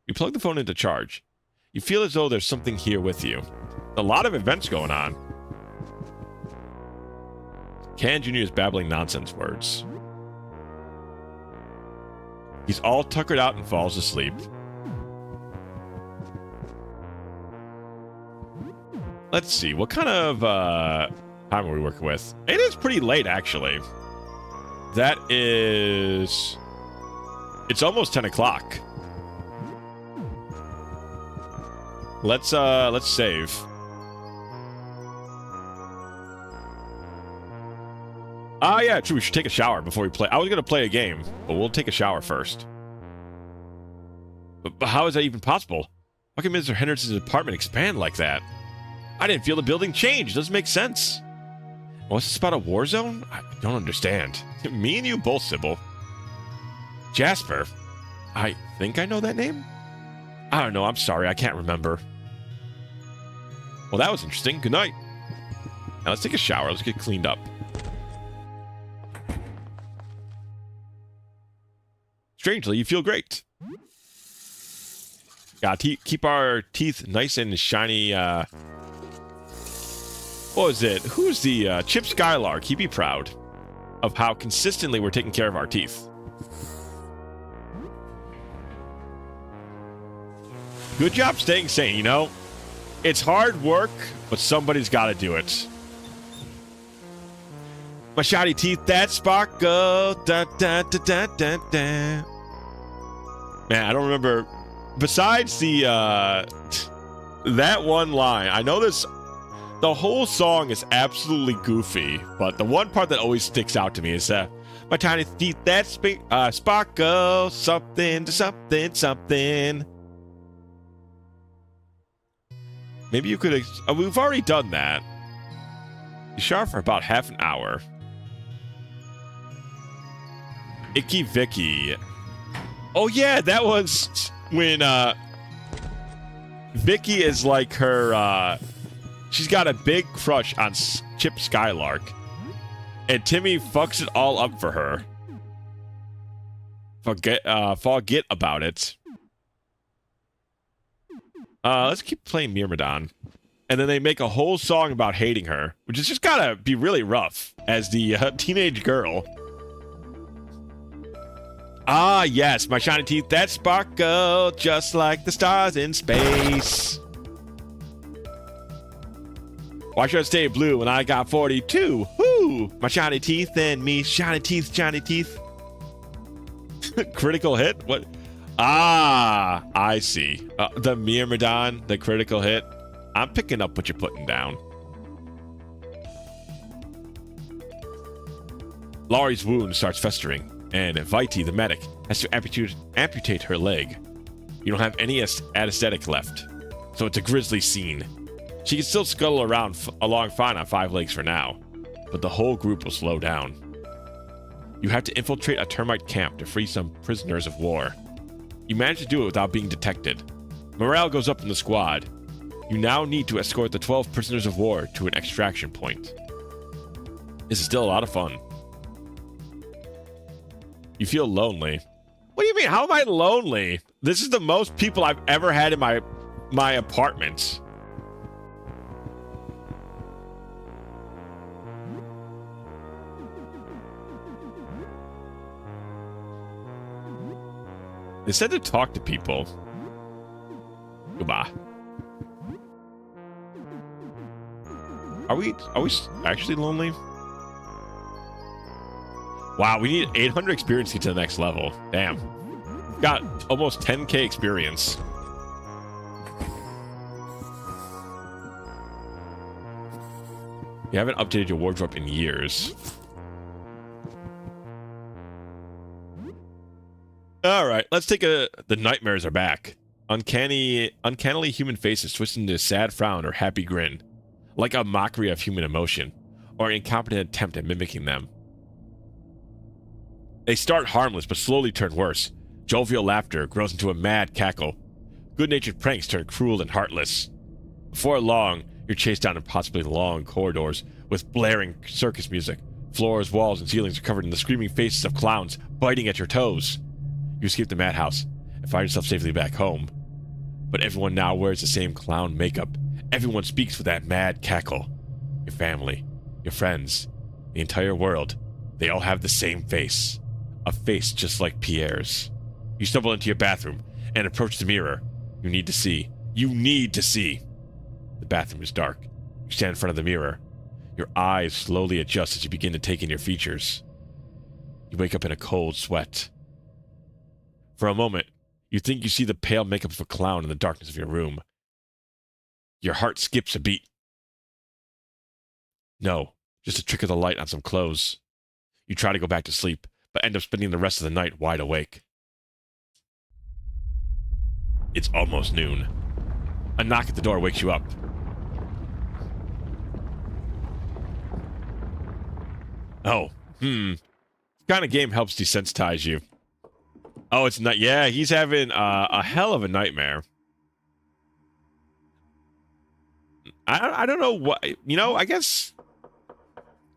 You plug the phone into charge. You feel as though there's something here with you. A lot of events going on. Can Jr. is babbling nonsense words. He's all tuckered out and falls asleep. Let's see, what kind of time are we working with? It is pretty late, actually. That is... It's almost 10 o'clock. Let's save. Ah, yeah, true. We should take a shower before we play. I was going to play a game, but we'll take a shower first. But how is that even possible? How can Mr. Henderson's apartment expand like that? I didn't feel the building change. It doesn't make sense. What's this about a war zone? I don't understand. Me and you both, Sybil. Jasper. I think I know that name? I don't know. I'm sorry. I can't remember. Well, that was interesting. Good night. Now let's take a shower. Let's get cleaned up. Strangely, you feel great. Gotta keep our teeth nice and shiny. What was it? Who's the Chip Skylark? He'd be proud of how consistently we're taking care of our teeth. Good job staying sane, you know? It's hard work, but somebody's got to do it. My shiny teeth that sparkle. Da, da, da, da, da, da. Man, I don't remember. Besides the that one line, I know this. The whole song is absolutely goofy, but the one part that always sticks out to me is my tiny teeth that sparkle, something to something, something. Maybe you could. We've already done that. You shower for about half an hour. Icky Vicky. Oh yeah, that was when Vicky is like her. She's got a big crush on Chip Skylark. And Timmy fucks it all up for her. Forget about it. Let's keep playing Myrmidon. And then they make a whole song about hating her, which is just gotta be really rough as the teenage girl. Ah, yes, my shiny teeth that sparkle just like the stars in space. Why should I stay blue when I got 42? Whoo! My shiny teeth and me, shiny teeth, shiny teeth. Critical hit? What? Ah, I see. The Myrmidon, the critical hit. I'm picking up what you're putting down. Laurie's wound starts festering, and Viti, the medic, has to amputate her leg. You don't have any anesthetic left, so it's a grisly scene. She can still scuttle around along fine on 5 legs for now, but the whole group will slow down. You have to infiltrate a termite camp to free some prisoners of war. You manage to do it without being detected. Morale goes up in the squad. You now need to escort the 12 prisoners of war to an extraction point. This is still a lot of fun. You feel lonely. What do you mean? How am I lonely? This is the most people I've ever had in my apartment. They said to talk to people. Goodbye. Are we actually lonely? Wow, we need 800 experience to get to the next level. Damn. We've got almost 10k experience. You haven't updated your wardrobe in years. All right, let's take the nightmares are back. Uncannily human faces twisted into a sad frown or happy grin, like a mockery of human emotion, or an incompetent attempt at mimicking them. They start harmless but slowly turn worse. Jovial laughter grows into a mad cackle. Good-natured pranks turn cruel and heartless. Before long, you're chased down impossibly long corridors with blaring circus music. Floors, walls, and ceilings are covered in the screaming faces of clowns biting at your toes. You escape the madhouse and find yourself safely back home. But everyone now wears the same clown makeup. Everyone speaks with that mad cackle. Your family, your friends, the entire world, they all have the same face. A face just like Pierre's. You stumble into your bathroom and approach the mirror. You need to see. You need to see. The bathroom is dark. You stand in front of the mirror. Your eyes slowly adjust as you begin to take in your features. You wake up in a cold sweat. For a moment, you think you see the pale makeup of a clown in the darkness of your room. Your heart skips a beat. No, just a trick of the light on some clothes. You try to go back to sleep, but end up spending the rest of the night wide awake. It's almost noon. A knock at the door wakes you up. Oh, This kind of game helps desensitize you. Oh, it's not. Yeah, he's having a hell of a nightmare. I don't know what, you know, I guess,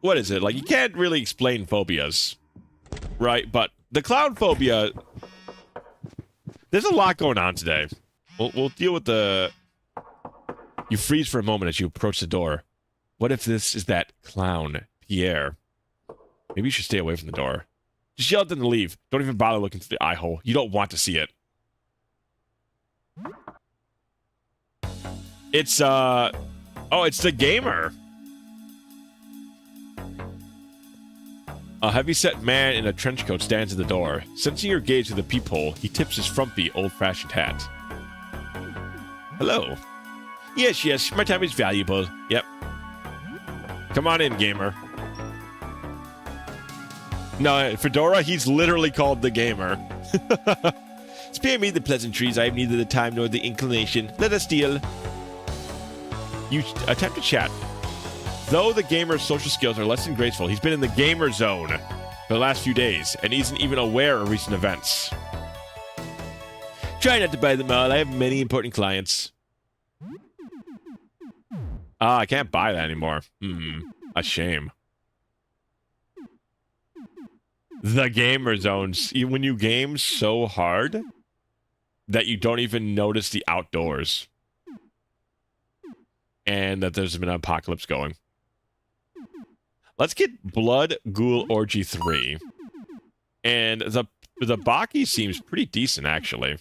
what is it? Like, you can't really explain phobias, right? But the clown phobia, there's a lot going on today. We'll deal with the, you freeze for a moment as you approach the door. What if this is that clown, Pierre? Maybe you should stay away from the door. Just yell at them to leave. Don't even bother looking through the eye hole. You don't want to see it. It's, oh, it's the gamer. A heavy-set man in a trench coat stands at the door. Sensing your gaze through the peephole, he tips his frumpy, old-fashioned hat. Hello. Yes, my time is valuable. Yep. Come on in, gamer. No, Fedora, he's literally called the gamer. Spare me the pleasantries. I have neither the time nor the inclination. Let us deal. You attempt to chat. Though the gamer's social skills are less than graceful, he's been in the gamer zone for the last few days and isn't even aware of recent events. Try not to buy them all. I have many important clients. I can't buy that anymore. A shame. The gamer zones. When you game so hard that you don't even notice the outdoors. And that there's been an apocalypse going. Let's get Blood Ghoul Orgy 3. And the Baki seems pretty decent, actually.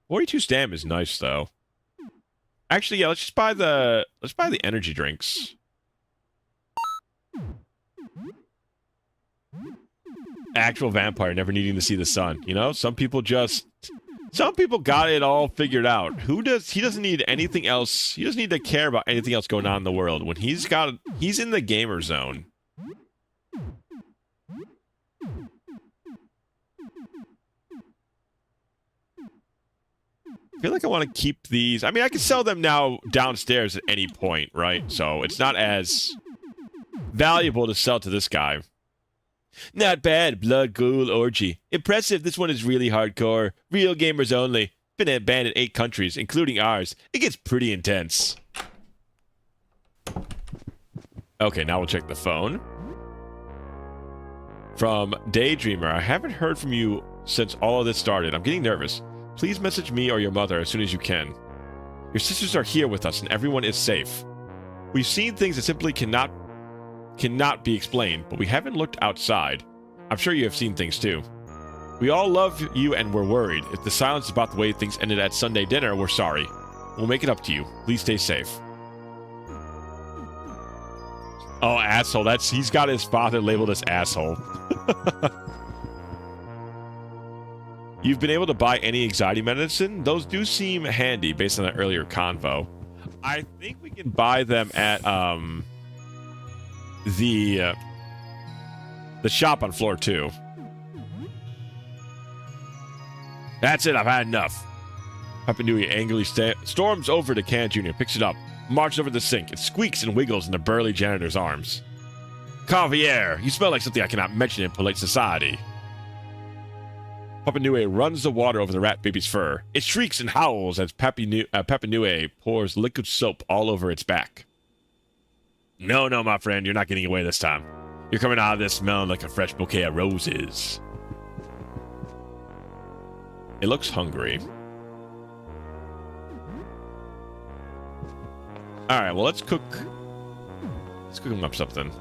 42 stam is nice, though. Actually, yeah, let's buy the energy drinks. Actual vampire never needing to see the sun. You know, some people got it all figured out. He doesn't need anything else. He doesn't need to care about anything else going on in the world. When he's in the gamer zone. I feel like I want to keep these. I mean, I can sell them now downstairs at any point, right? So it's not as valuable to sell to this guy. Not bad, Blood Ghoul Orgy. Impressive, this one is really hardcore. Real gamers only. Been banned in 8 countries, including ours. It gets pretty intense. Okay, now we'll check the phone. From Daydreamer, I haven't heard from you since all of this started. I'm getting nervous. Please message me or your mother as soon as you can. Your sisters are here with us and everyone is safe. We've seen things that simply cannot be explained, but we haven't looked outside. I'm sure you have seen things too. We all love you and we're worried. If the silence is about the way things ended at Sunday dinner, we're sorry. We'll make it up to you. Please stay safe. Oh, asshole. He's got his father labeled as asshole. You've been able to buy any anxiety medicine? Those do seem handy based on the earlier convo. I think we can buy them at the shop on floor 2. That's it, I've had enough. Papa Nui angrily storms over to Can Jr., picks it up, marches over the sink. It squeaks and wiggles in the burly janitor's arms. Cavier, you smell like something I cannot mention in polite society. Papa Nui runs the water over the rat baby's fur. It shrieks and howls as Papa Nui pours liquid soap all over its back. No, my friend, you're not getting away this time. You're coming out of this smelling like a fresh bouquet of roses. It looks hungry. Alright, well, let's cook him up something.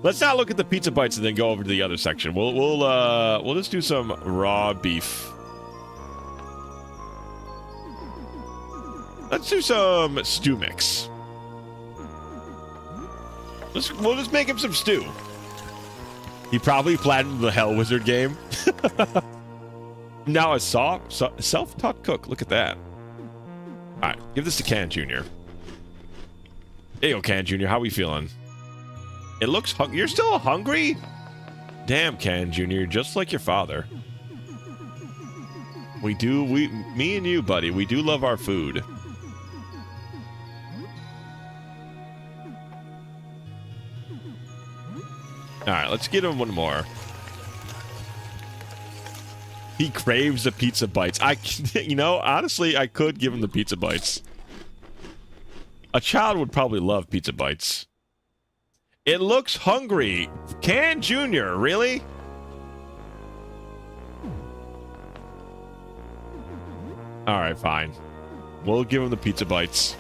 Let's not look at the pizza bites and then go over to the other section. We'll just do some raw beef. Let's do some stew mix. We'll just make him some stew. He probably planned the Hell Wizard game. Now a self-taught cook. Look at that. All right, give this to Can Jr. Hey, yo, Can Jr., how we feeling? It looks hungry. You're still hungry? Damn, Can Jr., just like your father. Me and you, buddy, we do love our food. All right, let's get him one more. He craves the pizza bites. Honestly, I could give him the pizza bites. A child would probably love pizza bites. It looks hungry. Can Jr., really? All right, fine. We'll give him the pizza bites.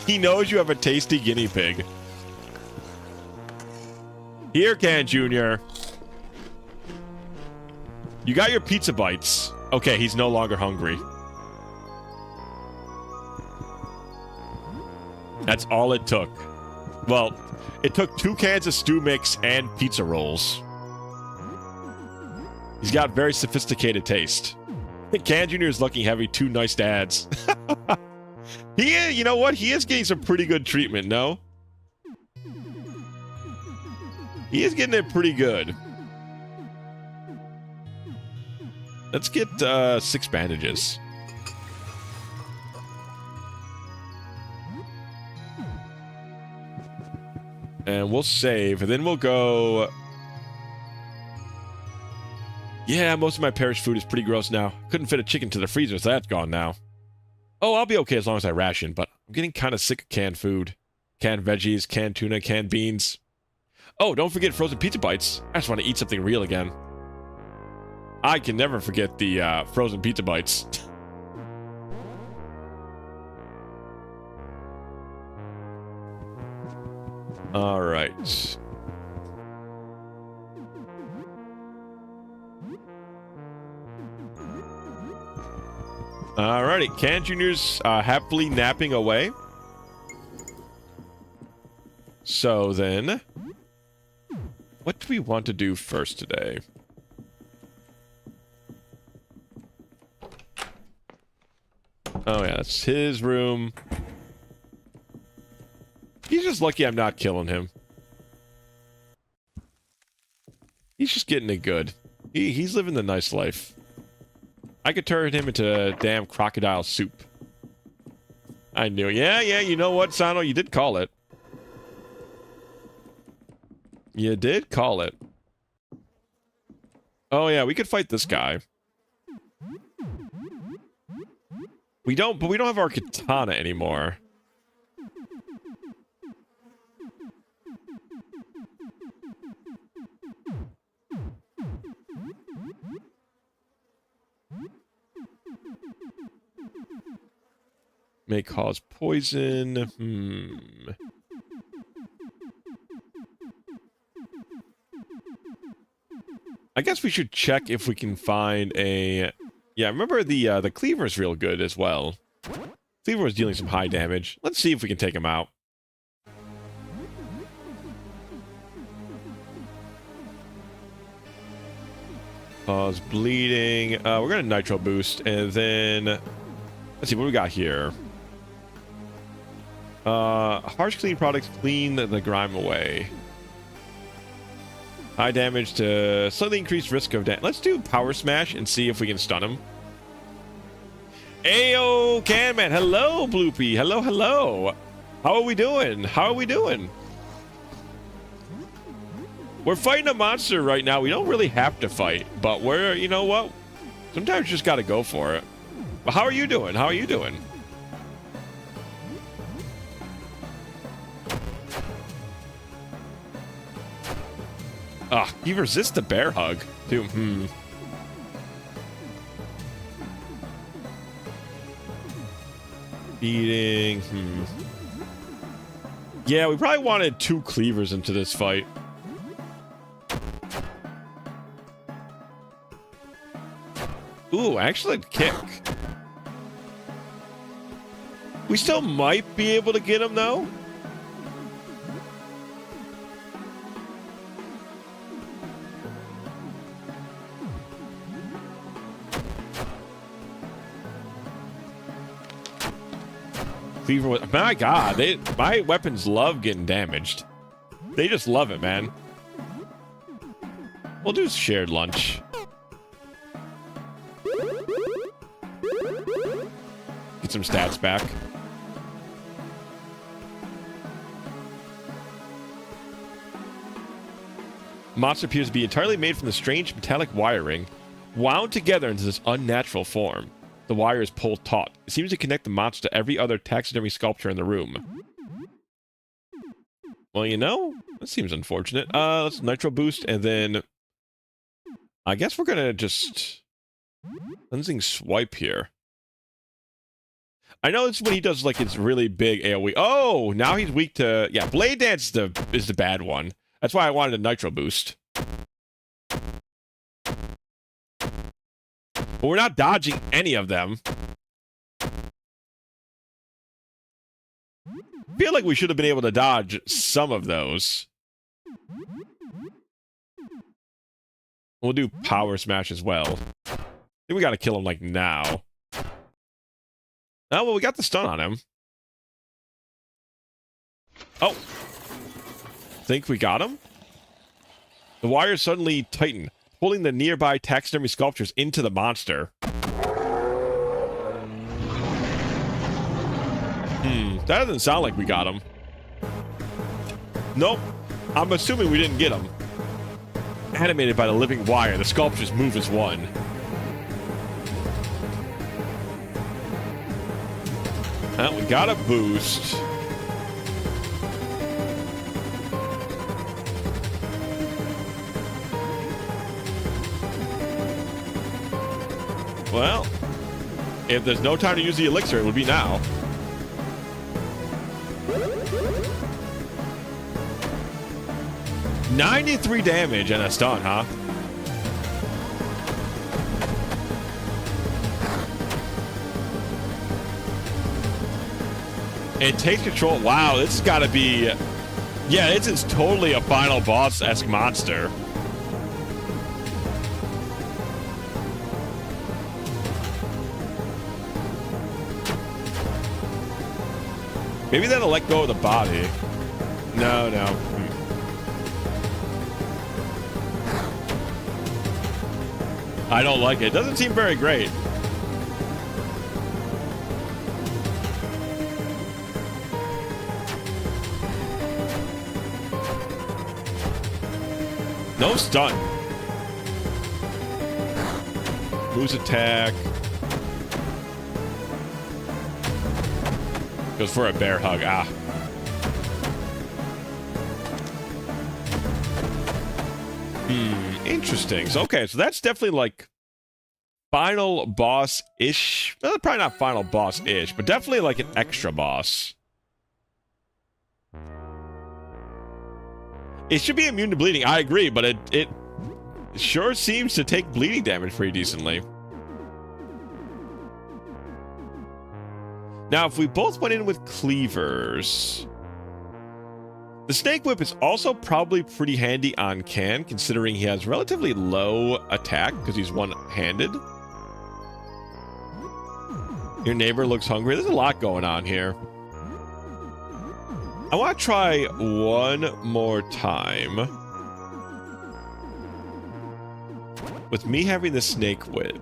He knows you have a tasty guinea pig. Here, Can Jr. You got your pizza bites. Okay, he's no longer hungry. That's all it took. Well, it took 2 cans of stew mix and pizza rolls. He's got very sophisticated taste. Can Jr. is looking heavy. 2 nice dads. You know what? He is getting some pretty good treatment, no? He is getting it pretty good. Let's get 6 bandages. And we'll save, and then we'll go... Yeah, most of my perished food is pretty gross now. Couldn't fit a chicken to the freezer, so that's gone now. Oh, I'll be okay as long as I ration, but I'm getting kind of sick of canned food. Canned veggies, canned tuna, canned beans. Oh, don't forget frozen pizza bites. I just want to eat something real again. I can never forget the frozen pizza bites. All right. Alrighty, Can Jr.'s happily napping away. So then, what do we want to do first today? Oh yeah, that's his room. He's just lucky I'm not killing him. He's just getting it good. He's living the nice life. I could turn him into damn crocodile soup. I knew. Yeah, you know what, Sano? You did call it. You did call it. Oh, yeah, we could fight this guy. But we don't have our katana anymore. May cause poison. I guess we should check if we can find a... Yeah, remember the cleaver's real good as well. Cleaver was dealing some high damage. Let's see if we can take him out. Cause bleeding. We're gonna nitro boost, and then let's see what we got here. Harsh clean products clean the grime away. High damage to slightly increased risk of damage. Let's do power smash and see if we can stun him. Ayo, Canman. Hello, Bloopy. Hello. How are we doing? We're fighting a monster right now. We don't really have to fight, but we're, you know what? Sometimes you just gotta go for it. But how are you doing? He resists the bear hug, too. Beating. Yeah, we probably wanted 2 cleavers into this fight. Ooh, excellent kick. We still might be able to get him, though. Cleaver, my God, my weapons love getting damaged. They just love it, man. We'll do shared lunch. Get some stats back. Monster appears to be entirely made from the strange metallic wiring, wound together into this unnatural form. The wire is pulled taut. It seems to connect the monster to every other taxidermy sculpture in the room. Well, you know, that seems unfortunate. Let's nitro boost, and then I guess we're gonna just cleansing swipe here. I know it's when he does like his really big AoE. Oh, now he's weak to... Yeah, Blade Dance is the bad one. That's why I wanted a nitro boost. But we're not dodging any of them. I feel like we should have been able to dodge some of those. We'll do power smash as well. I think we gotta kill him like now. Oh, well, we got the stun on him. Oh. Think we got him? The wires suddenly tighten, pulling the nearby taxidermy sculptures into the monster. That doesn't sound like we got him. Nope. I'm assuming we didn't get him. Animated by the living wire, the sculptures move as one. We got a boost. Well, if there's no time to use the elixir, it would be now. $93 damage and a stun, huh? It takes control. Wow, this has got to be... Yeah, this is totally a final boss-esque monster. Maybe that'll let go of the body. No, no. I don't like it. Doesn't seem very great. No stun. Moves attack. Goes for a bear hug. Ah. Interesting. So, okay, so that's definitely like final boss-ish. Well, probably not final boss-ish, but definitely like an extra boss. It should be immune to bleeding. I agree, but it sure seems to take bleeding damage pretty decently. Now, if we both went in with cleavers, the Snake Whip is also probably pretty handy on Can, considering he has relatively low attack because he's one-handed. Your neighbor looks hungry. There's a lot going on here. I want to try one more time with me having the Snake Whip.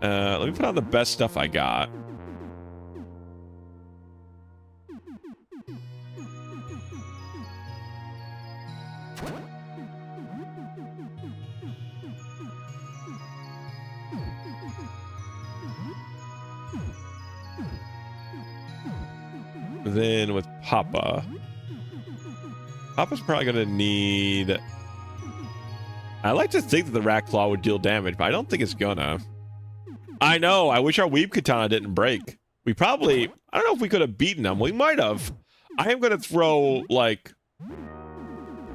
Let me put on the best stuff I got. Then with Papa. Papa's probably going to need... I like to think that the Rat Claw would deal damage, but I don't think it's gonna. I know, I wish our Weeb Katana didn't break. We probably... I don't know if we could have beaten him. We might have. I am going to throw, like...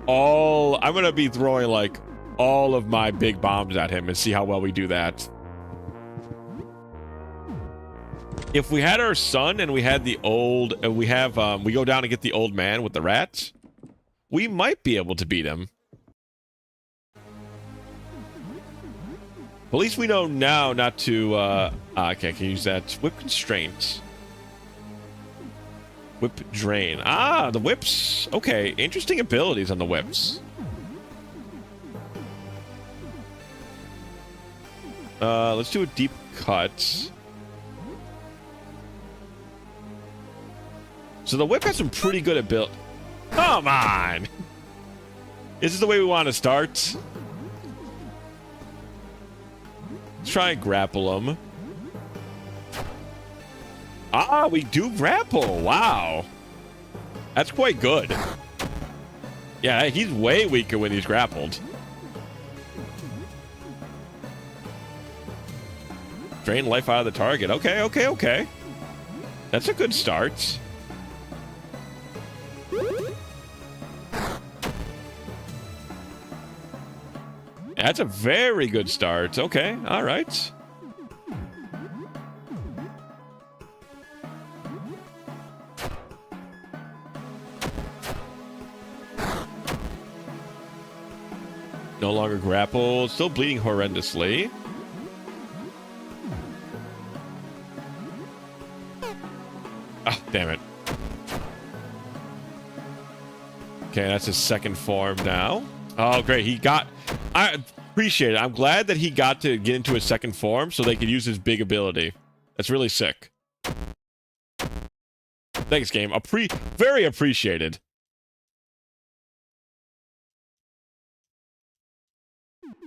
I'm going to be throwing, like, all of my big bombs at him and see how well we do that. If we had our son and we had the old, we go down and get the old man with the rats, we might be able to beat him. At least we know now not to, okay, I can use that. Whip Constraint. Whip Drain. Ah, the whips. Okay, interesting abilities on the whips. Let's do a deep cut. So the whip has some pretty good ability. Come on! Is this the way we want to start? Let's try and grapple him. Ah, we do grapple. Wow. That's quite good. Yeah, he's way weaker when he's grappled. Drain life out of the target. Okay, okay, okay. That's a good start. That's a very good start. Okay, all right. No longer grappled. Still bleeding horrendously. Ah, damn it. Okay, that's his second form now. Oh, great. He got... I appreciate it. I'm glad that he got to get into his second form so they could use his big ability. That's really sick. Thanks, game. Very appreciated.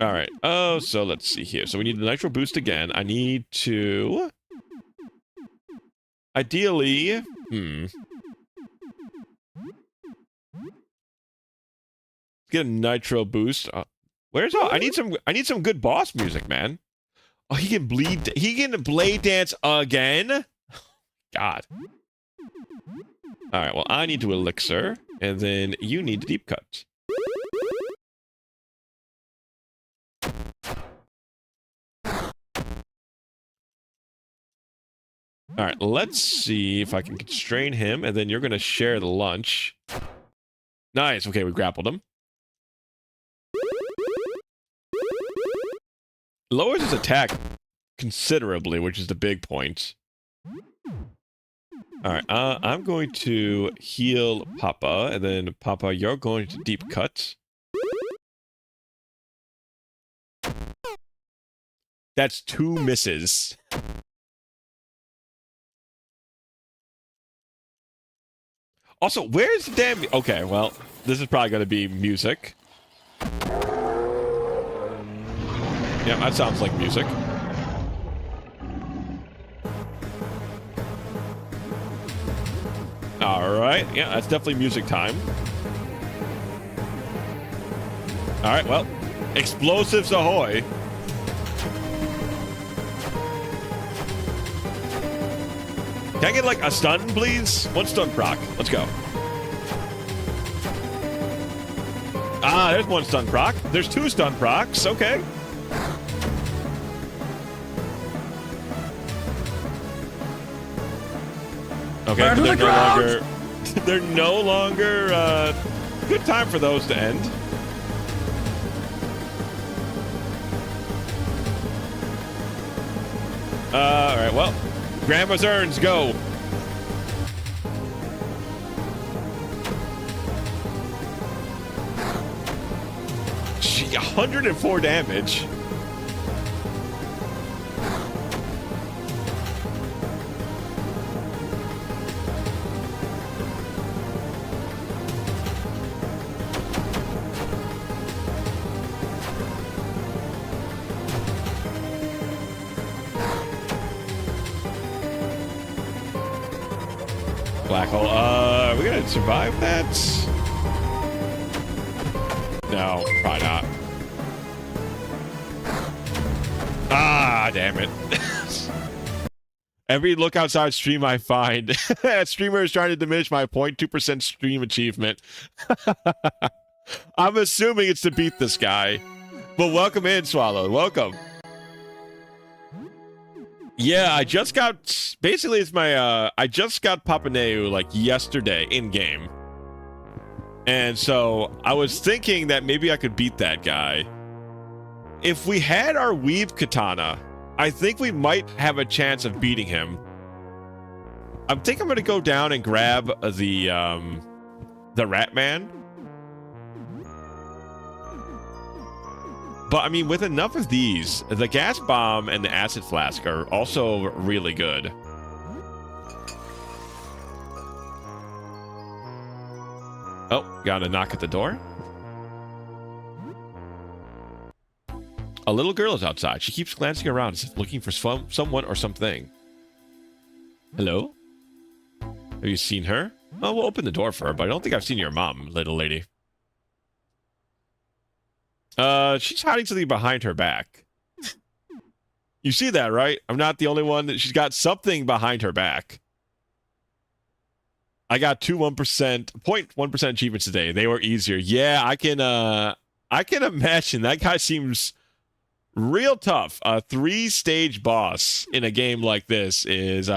All right. Oh, so let's see here. So we need the Nitro Boost again. I need to... Ideally... Get a Nitro Boost. Where's all? I need some good boss music, man. Oh, he can bleed. He can blade dance again? God. All right, well, I need to elixir, and then you need to deep cut. All right, let's see if I can constrain him, and then you're going to share the lunch. Nice. Okay, we grappled him. Lowers his attack considerably, which is the big point. All right, I'm going to heal Papa, and then Papa, you're going to deep cut. That's 2 misses. Also, where's the damn... Okay, well, this is probably going to be music. Yeah, that sounds like music. All right, yeah, that's definitely music time. All right, well, explosives ahoy. Can I get, like, a stun, please? 1 stun proc. Let's go. Ah, there's 1 stun proc. There's 2 stun procs. Okay. Okay, but they're no longer good time for those to end. All right, well, Grandma's urns go. Gee, 104 damage. Black hole. Are we gonna survive that? No, probably not. Ah, damn it. Every look outside stream I find, a streamer is trying to diminish my 0.2% stream achievement. I'm assuming it's to beat this guy. But welcome in, Swallow. Welcome. Yeah, I just got... Basically, it's my... I just got Papaneu, like, yesterday, in-game. And so, I was thinking that maybe I could beat that guy. If we had our Weave Katana, I think we might have a chance of beating him. I think I'm going to go down and grab the Ratman. But, I mean, with enough of these, the gas bomb and the acid flask are also really good. Oh, got a knock at the door. A little girl is outside. She keeps glancing around as if looking for someone or something. Hello? Have you seen her? Oh, we'll open the door for her, but I don't think I've seen your mom, little lady. She's hiding something behind her back. You see that, right? I'm not the only one. She's got something behind her back. I got 0.1% achievements today. They were easier. Yeah, I can imagine. That guy seems real tough. A 3-stage boss in a game like this is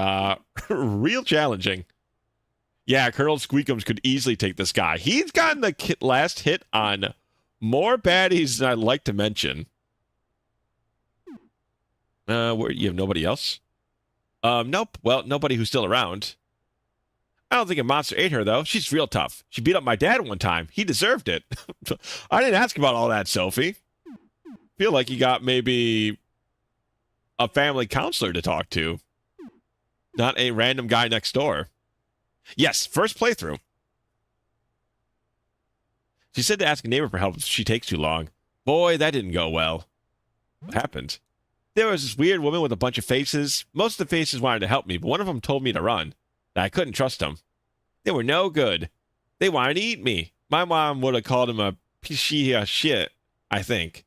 real challenging. Yeah, Colonel Squeakums could easily take this guy. He's gotten the last hit on more baddies than I'd like to mention. Where you have nobody else? Nope. Well, nobody who's still around. I don't think a monster ate her, though. She's real tough. She beat up my dad one time. He deserved it. I didn't ask about all that, Sophie. Feel like you got maybe a family counselor to talk to. Not a random guy next door. Yes, first playthrough. She said to ask a neighbor for help if she takes too long. Boy, that didn't go well. What happened? There was this weird woman with a bunch of faces. Most of the faces wanted to help me, but one of them told me to run. I couldn't trust them. They were no good. They wanted to eat me. My mom would have called him a piece of shit, I think.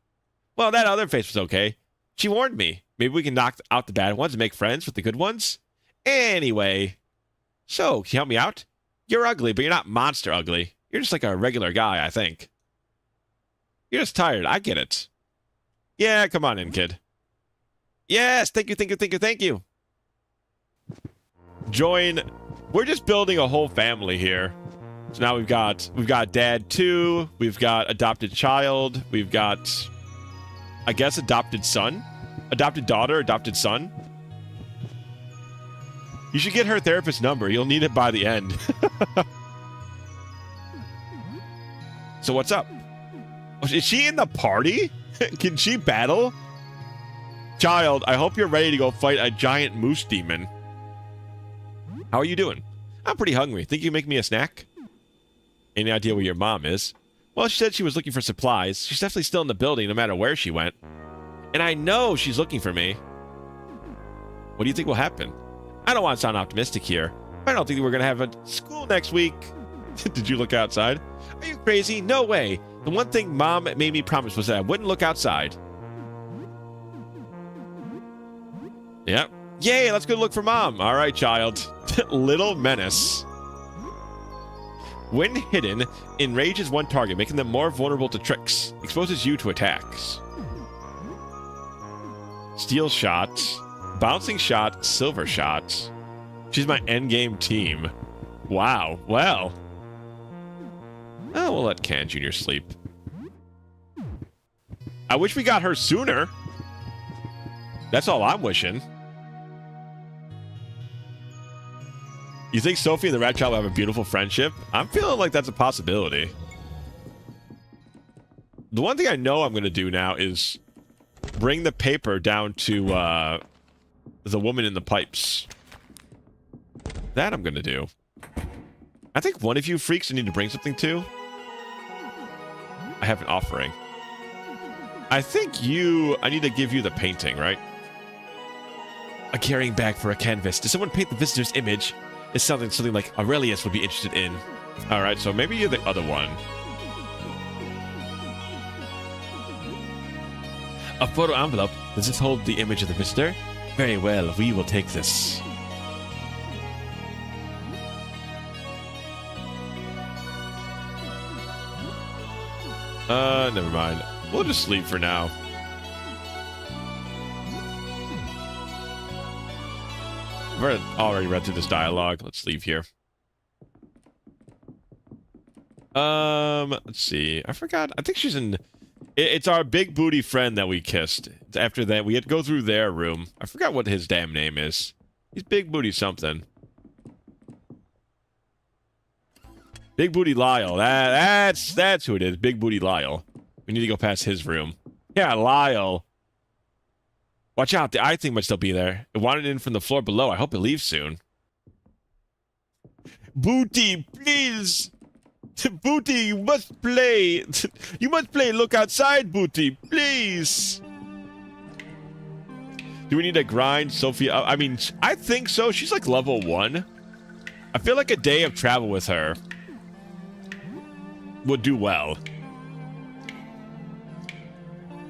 Well, that other face was okay. She warned me. Maybe we can knock out the bad ones and make friends with the good ones? Anyway. So, can you help me out? You're ugly, but you're not monster ugly. You're just like a regular guy, I think. You're just tired. I get it. Yeah, come on in, kid. Yes, thank you, thank you, thank you, thank you. Join. We're just building a whole family here. So now we've got dad 2, we've got adopted child, we've got, I guess, adopted son, adopted daughter, adopted son. You should get her therapist number. You'll need it by the end. So what's up? Is she in the party? Can she battle? Child, I hope you're ready to go fight a giant moose demon. How are you doing? I'm pretty hungry. Think you can make me a snack? Any idea where your mom is? Well, she said she was looking for supplies. She's definitely still in the building no matter where she went. And I know she's looking for me. What do you think will happen? I don't want to sound optimistic here. I don't think we're going to have a school next week. Did you look outside? Are you crazy? No way. The one thing Mom made me promise was that I wouldn't look outside. Yep. Yay, let's go look for Mom. All right, child. Little menace. When hidden, enrages one target, making them more vulnerable to tricks. Exposes you to attacks. Steel shot. Bouncing shot. Silver shot. She's my endgame team. Wow. Well. Oh, we'll let Can Jr. sleep. I wish we got her sooner. That's all I'm wishing. You think Sophie and the Rat Child will have a beautiful friendship? I'm feeling like that's a possibility. The one thing I know I'm going to do now is bring the paper down to the woman in the pipes. That I'm going to do. I think one of you freaks I need to bring something to. I have an offering. I think I need to give you the painting, right? A carrying bag for a canvas. Does someone paint the visitor's image? It's something like Aurelius would be interested in. All right, so maybe you're the other one. A photo envelope. Does this hold the image of the visitor? Very well, we will take this. Never mind. We'll just sleep for now. I've already read through this dialogue. Let's leave here. Let's see. I forgot. I think she's in... It's our big booty friend that we kissed. After that, we had to go through their room. I forgot what his damn name is. He's Big Booty something. Big Booty Lyle. That's who it is. Big Booty Lyle. We need to go past his room. Yeah, Lyle. Watch out. The eye thing might still be there. It wandered in from the floor below. I hope it leaves soon. Booty, please. Booty, you must play. You must play. Look outside, Booty, please. Do we need to grind Sophie up? I mean, I think so. She's like level 1. I feel like a day of travel with her would do well.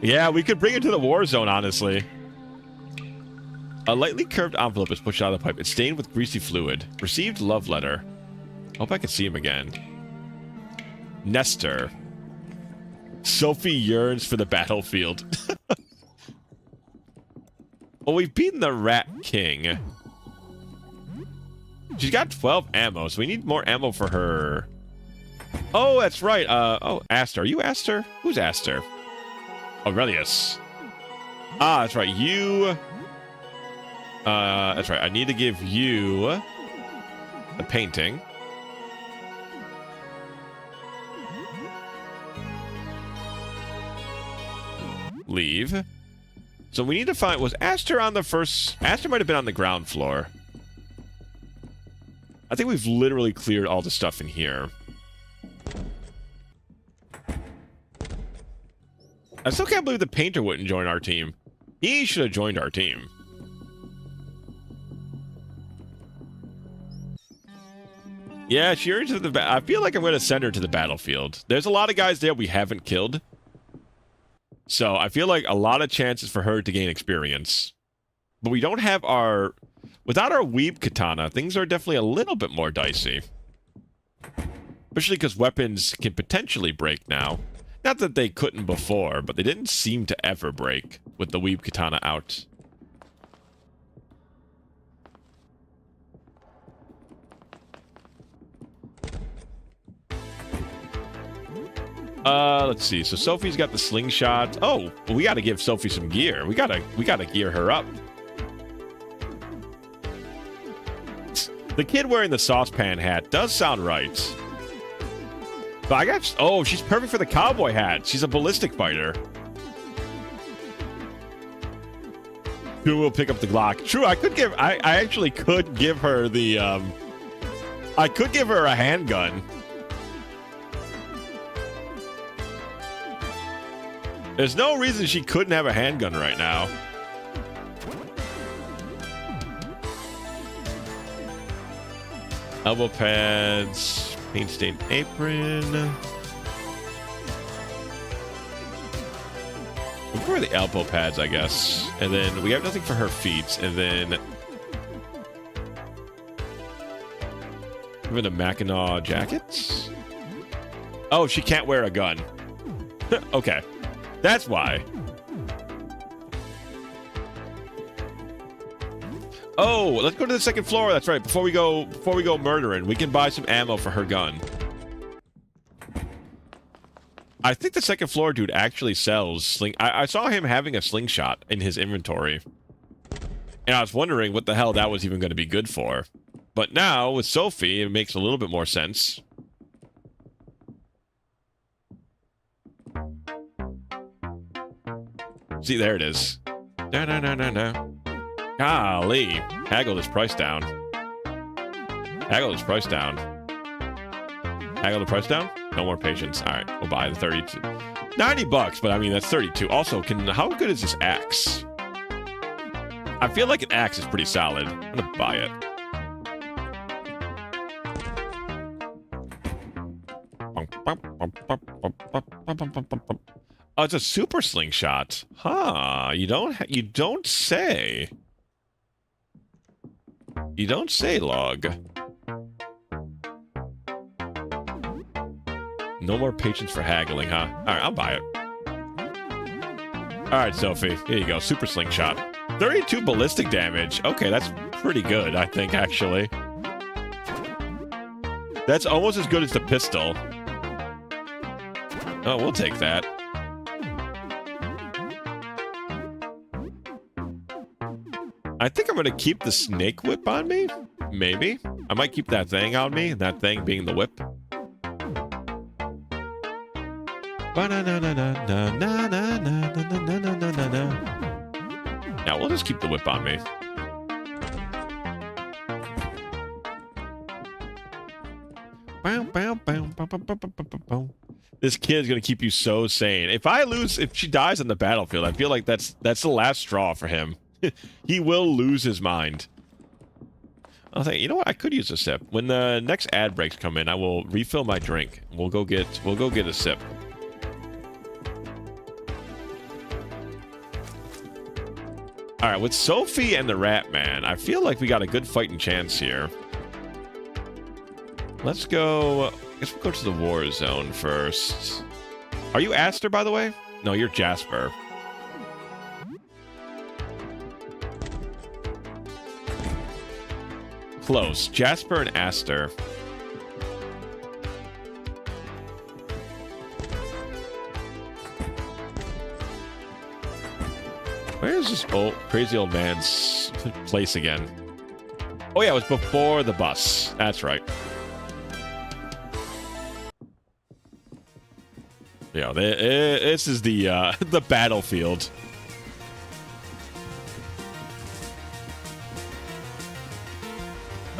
Yeah, we could bring it to the war zone, honestly. A lightly curved envelope is pushed out of the pipe. It's stained with greasy fluid. Received love letter. Hope I can see him again. Nestor. Sophie yearns for the battlefield. Well, we've beaten the Rat King. She's got 12 ammo, so we need more ammo for her. Oh, that's right. Oh, Aster. Are you Aster? Who's Aster? Aurelius. Ah, that's right. You... that's right. I need to give you the painting. Leave. So we need to find... Was Aster on the first... Aster might have been on the ground floor. I think we've literally cleared all the stuff in here. I still can't believe the painter wouldn't join our team. He should have joined our team. Yeah, she urged to the... I feel like I'm going to send her to the battlefield. There's a lot of guys there we haven't killed. So I feel like a lot of chances for her to gain experience. But we don't have our... Without our Weeb Katana, things are definitely a little bit more dicey. Especially because weapons can potentially break now. Not that they couldn't before, but they didn't seem to ever break with the Weeb Katana out. Let's see. So Sophie's got the slingshot. Oh, well, we got to give Sophie some gear. We gotta gear her up. The kid wearing the saucepan hat does sound right. But I got... Oh, she's perfect for the cowboy hat. She's a ballistic fighter. Who will pick up the Glock? True, I could give... I actually could give her the... I could give her a handgun. There's no reason she couldn't have a handgun right now. Elbow pads, paint stained apron. We'll wear the elbow pads, I guess. And then we have nothing for her feet. And then even a Mackinac jacket. Oh, she can't wear a gun. Okay. That's why. Oh, let's go to the second floor. That's right. Before we go murdering, we can buy some ammo for her gun. I think the second floor dude actually sells sling. I saw him having a slingshot in his inventory. And I was wondering what the hell that was even going to be good for. But now, with Sophie, it makes a little bit more sense. See, there it is. No. Golly. Haggle this price down. Haggle this price down. Haggle the price down? No more patience. All right, we'll buy the 32. 90 bucks, but I mean, that's 32. Also, how good is this axe? I feel like an axe is pretty solid. I'm gonna buy it. Oh, it's a super slingshot. Huh, you don't say. You don't say, Log. No more patience for haggling, huh? Alright, I'll buy it. Alright, Sophie. Here you go. Super slingshot. 32 ballistic damage. Okay, that's pretty good, I think, actually. That's almost as good as the pistol. Oh, we'll take that. I think I'm going to keep the snake whip on me. Maybe. I might keep that thing on me. That thing being the whip. Now, we'll just keep the whip on me. This kid's going to keep you so sane. If she dies on the battlefield, I feel like that's the last straw for him. He will lose his mind. I'll think, you know what? I could use a sip. When the next ad breaks come in, I will refill my drink. We'll go get a sip. All right, with Sophie and the Rat Man, I feel like we got a good fighting chance here. Let's go. I guess we'll go to the war zone first. Are you Aster, by the way? No, you're Jasper. Close. Jasper and Aster. Where is this crazy old man's place again? Oh yeah, it was before the bus. That's right. Yeah, this is the the battlefield.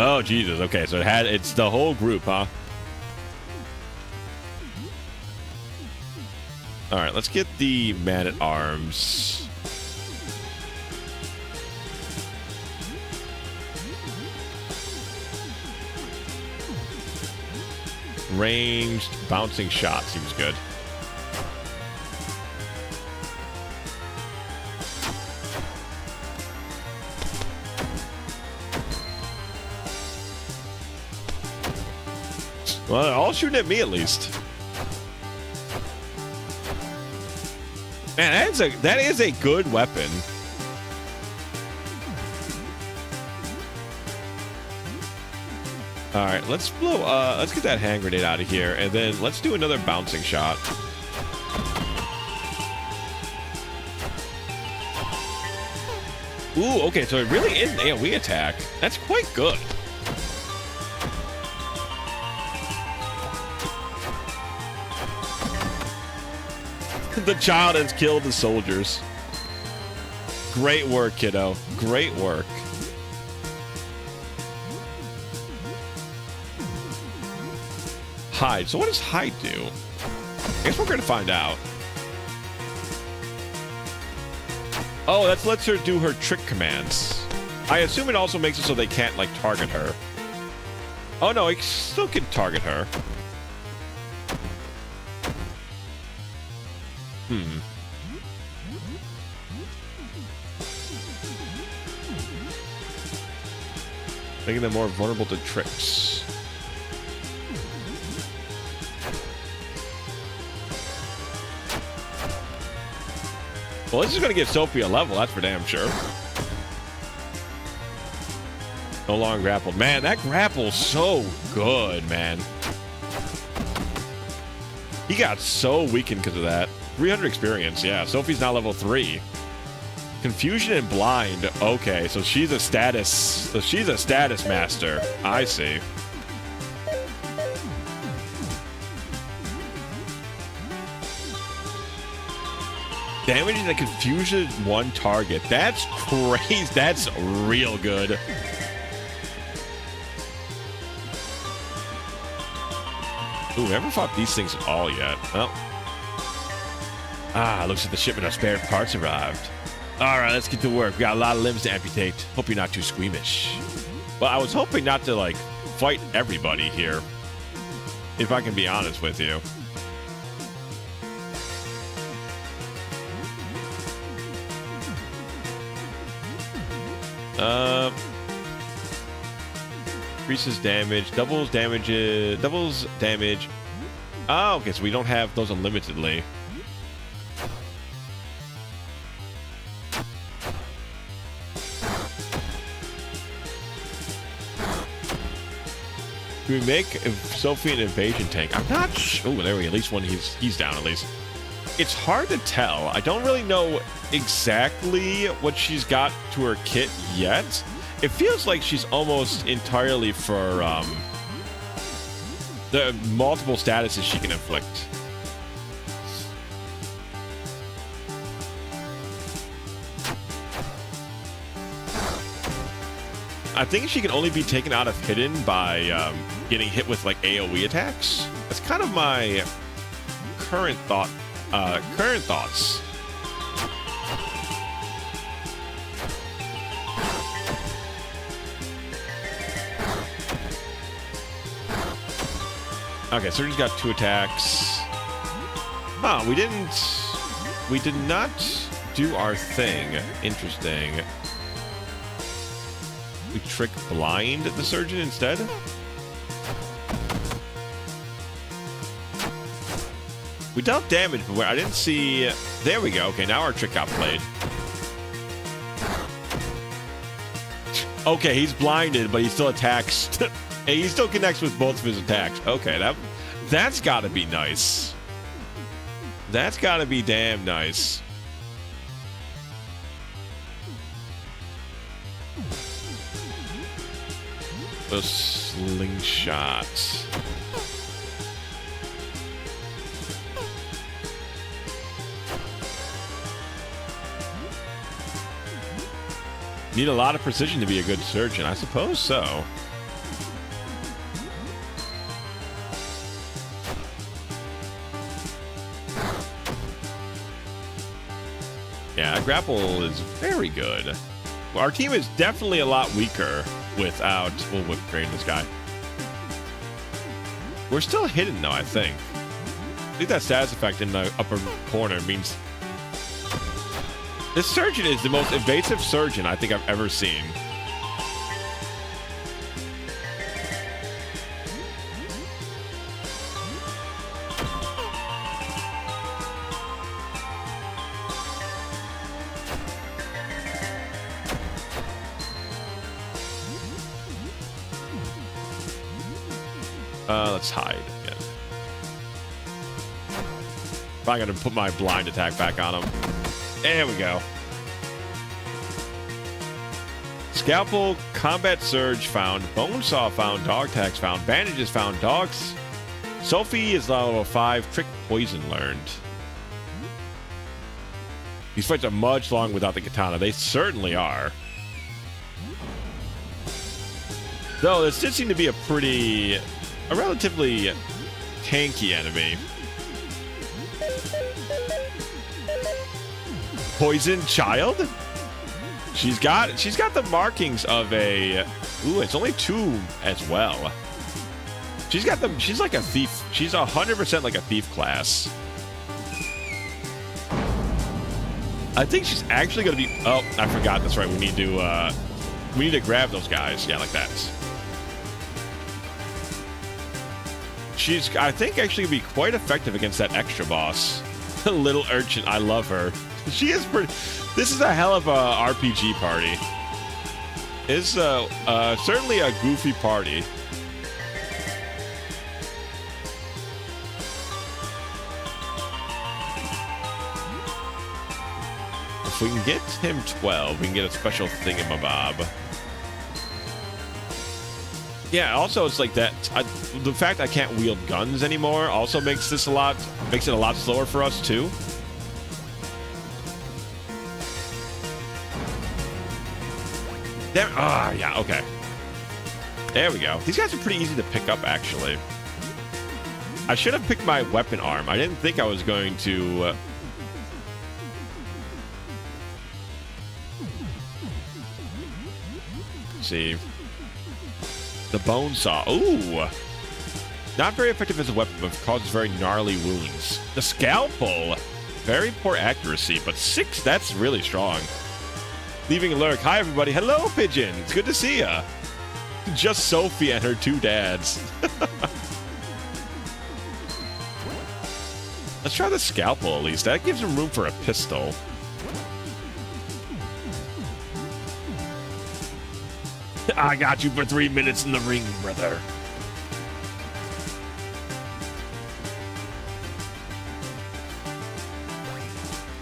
Oh Jesus! Okay, so it's the whole group, huh? All right, let's get the man-at-arms. Ranged bouncing shot seems good. Well, they're all shooting at me at least. Man, that is a good weapon. All right, let's get that hand grenade out of here, and then let's do another bouncing shot. Ooh, okay, so it really is an AoE attack. That's quite good. The child has killed the soldiers. Great work, kiddo. Great work. Hide. So what does hide do? I guess we're going to find out. Oh, that lets her do her trick commands. I assume it also makes it so they can't, like, target her. Oh, no, it still can target her. Making them more vulnerable to tricks. Well, this is going to give Sophie a level, that's for damn sure. No longer grappled. Man, that grapple's so good, man. He got so weakened because of that. 300 experience, yeah. Sophie's now level 3. Confusion and blind. Okay, so she's a status. So she's a status master. I see. Damaging the confusion one target. That's crazy. That's real good. Ooh, we haven't fought these things at all yet. Well. Looks like the shipment of spare parts arrived. All right, let's get to work. We got a lot of limbs to amputate. Hope you're not too squeamish. Well, I was hoping not to, like, fight everybody here. If I can be honest with you. Increases damage, doubles damage. Oh, okay, so we don't have those unlimitedly. Do we make Sophie an invasion tank? I'm not sure. Oh, there we go. At least one, he's down at least. It's hard to tell. I don't really know exactly what she's got to her kit yet. It feels like she's almost entirely for the multiple statuses she can inflict. I think she can only be taken out of hidden by getting hit with like AoE attacks. That's kind of my current thoughts. Okay, Surgeon's got 2 attacks. Huh, we did not do our thing. Interesting. We trick blind the Surgeon instead? We dealt damage, but I didn't see... There we go. Okay, now our trick got played. Okay, he's blinded, but he still attacks. And he still connects with both of his attacks. Okay, that's got to be nice. That's got to be damn nice. The slingshot. Need a lot of precision to be a good surgeon. I suppose so. Yeah, grapple is very good. Well, our team is definitely a lot weaker without... We'll whip train this guy. We're still hidden, though, I think. I think that status effect in the upper corner means... This surgeon is the most evasive surgeon I think I've ever seen. Let's hide again. Probably gonna put my blind attack back on him. There we go. Scalpel, Combat Surge found, Bonesaw found, Dog Tags found, Bandages found, Dogs. Sophie is level 5, Trick Poison learned. These fights are much longer without the katana. They certainly are. Though this did seem to be a relatively tanky enemy. Poison Child? She's got the markings of a... Ooh, it's only 2 as well. She's like a thief. She's 100% like a thief class. I think she's actually going to be... Oh, I forgot. That's right. We need to grab those guys. Yeah, like that. She's, I think, actually going to be quite effective against that extra boss. Little Urchin. I love her. She is pretty... This is a hell of a RPG party. It's certainly a goofy party. If we can get him 12, we can get a special thingamabob. Yeah, also it's like that. The fact I can't wield guns anymore also makes it a lot slower for us too. There, yeah, okay. There we go. These guys are pretty easy to pick up, actually. I should have picked my weapon arm. I didn't think I was going to... see. The Bonesaw. Ooh! Not very effective as a weapon, but causes very gnarly wounds. The Scalpel. Very poor accuracy, but 6, that's really strong. Leaving a lurk. Hi, everybody. Hello, Pigeon. It's good to see ya. Just Sophie and her 2 dads. Let's try the Scalpel, at least. That gives him room for a pistol. I got you for 3 minutes in the ring, brother.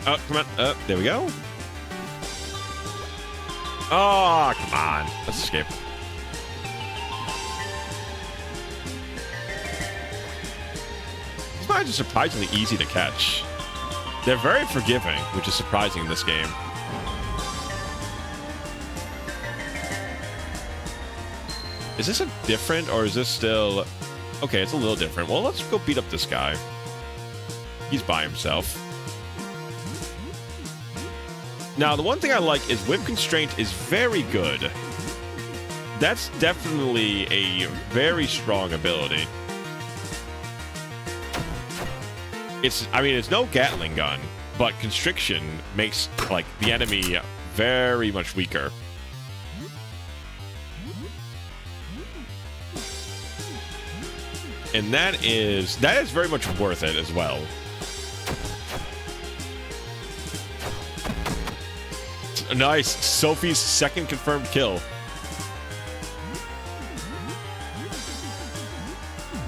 Oh, come on. There we go. Oh, come on. Let's escape. These mines are surprisingly easy to catch. They're very forgiving, which is surprising in this game. Is this a different, or is this still... Okay, it's a little different. Well, let's go beat up this guy. He's by himself. Now, the one thing I like is Whip Constraint is very good. That's definitely a very strong ability. It's no Gatling gun, but Constriction makes, like, the enemy very much weaker. And that is very much worth it as well. Nice. Sophie's 2nd confirmed kill.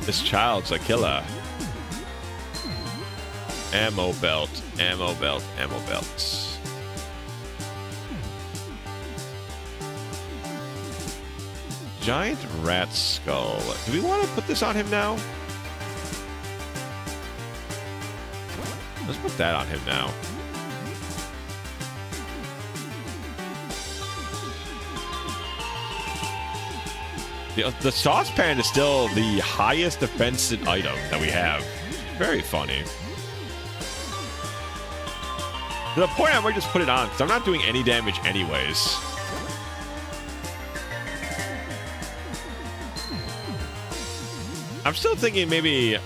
This child's a killer. Ammo belt, ammo belt, ammo belts. Giant rat skull. Do we want to put this on him now? Let's put that on him now. The saucepan is still the highest defensive item that we have. Very funny. To the point I might just put it on, because I'm not doing any damage anyways. I'm still thinking maybe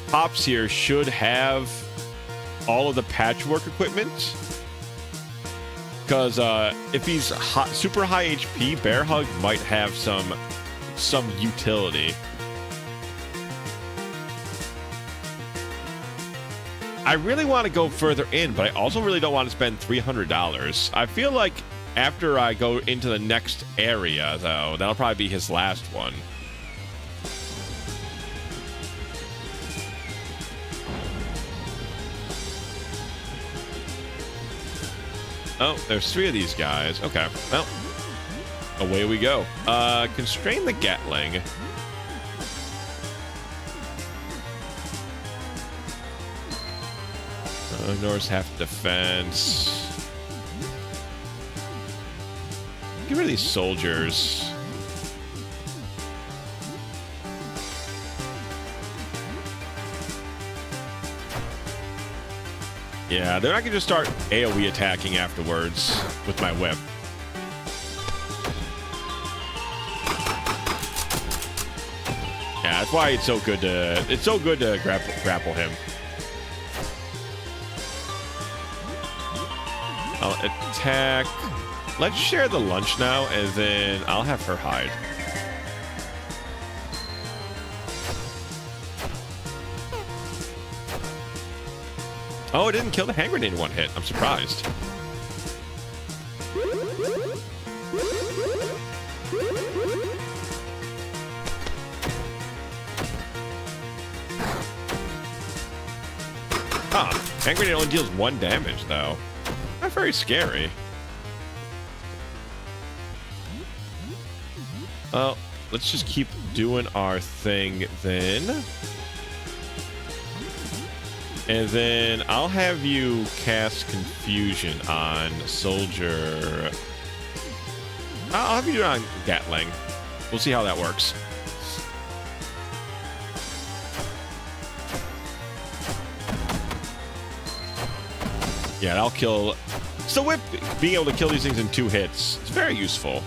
Pops here should have all of the patchwork equipment. Because if he's super high HP, Bear Hug might have some utility. I really want to go further in, but I also really don't want to spend $300. I feel like after I go into the next area, though, that'll probably be his last one. Oh, there's 3 of these guys. Okay, well, away we go. Constrain the Gatling. Ignores half defense. Get rid of these soldiers. Yeah, they're not gonna just start AoE attacking afterwards with my whip. Yeah, that's why it's so good to grapple him. I'll attack. Let's share the lunch now, and then I'll have her hide. Oh, it didn't kill the hand grenade in 1 hit. I'm surprised. Huh. Hand grenade only deals 1 damage, though. Not very scary. Well, let's just keep doing our thing then. And then I'll have you cast Confusion on Soldier. I'll have you do it on Gatling. We'll see how that works. Yeah, I'll kill. So whip being able to kill these things in 2 hits, it's very useful.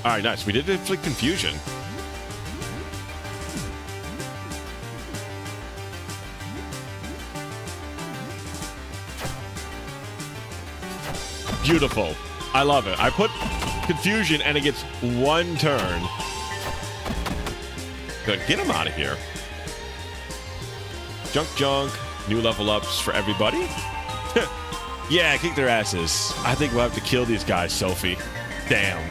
All right, nice. We did inflict confusion. Beautiful. I love it. I put confusion and it gets 1 turn. Good. Get him out of here. Junk. New level ups for everybody. Yeah, kick their asses. I think we'll have to kill these guys, Sophie. Damn.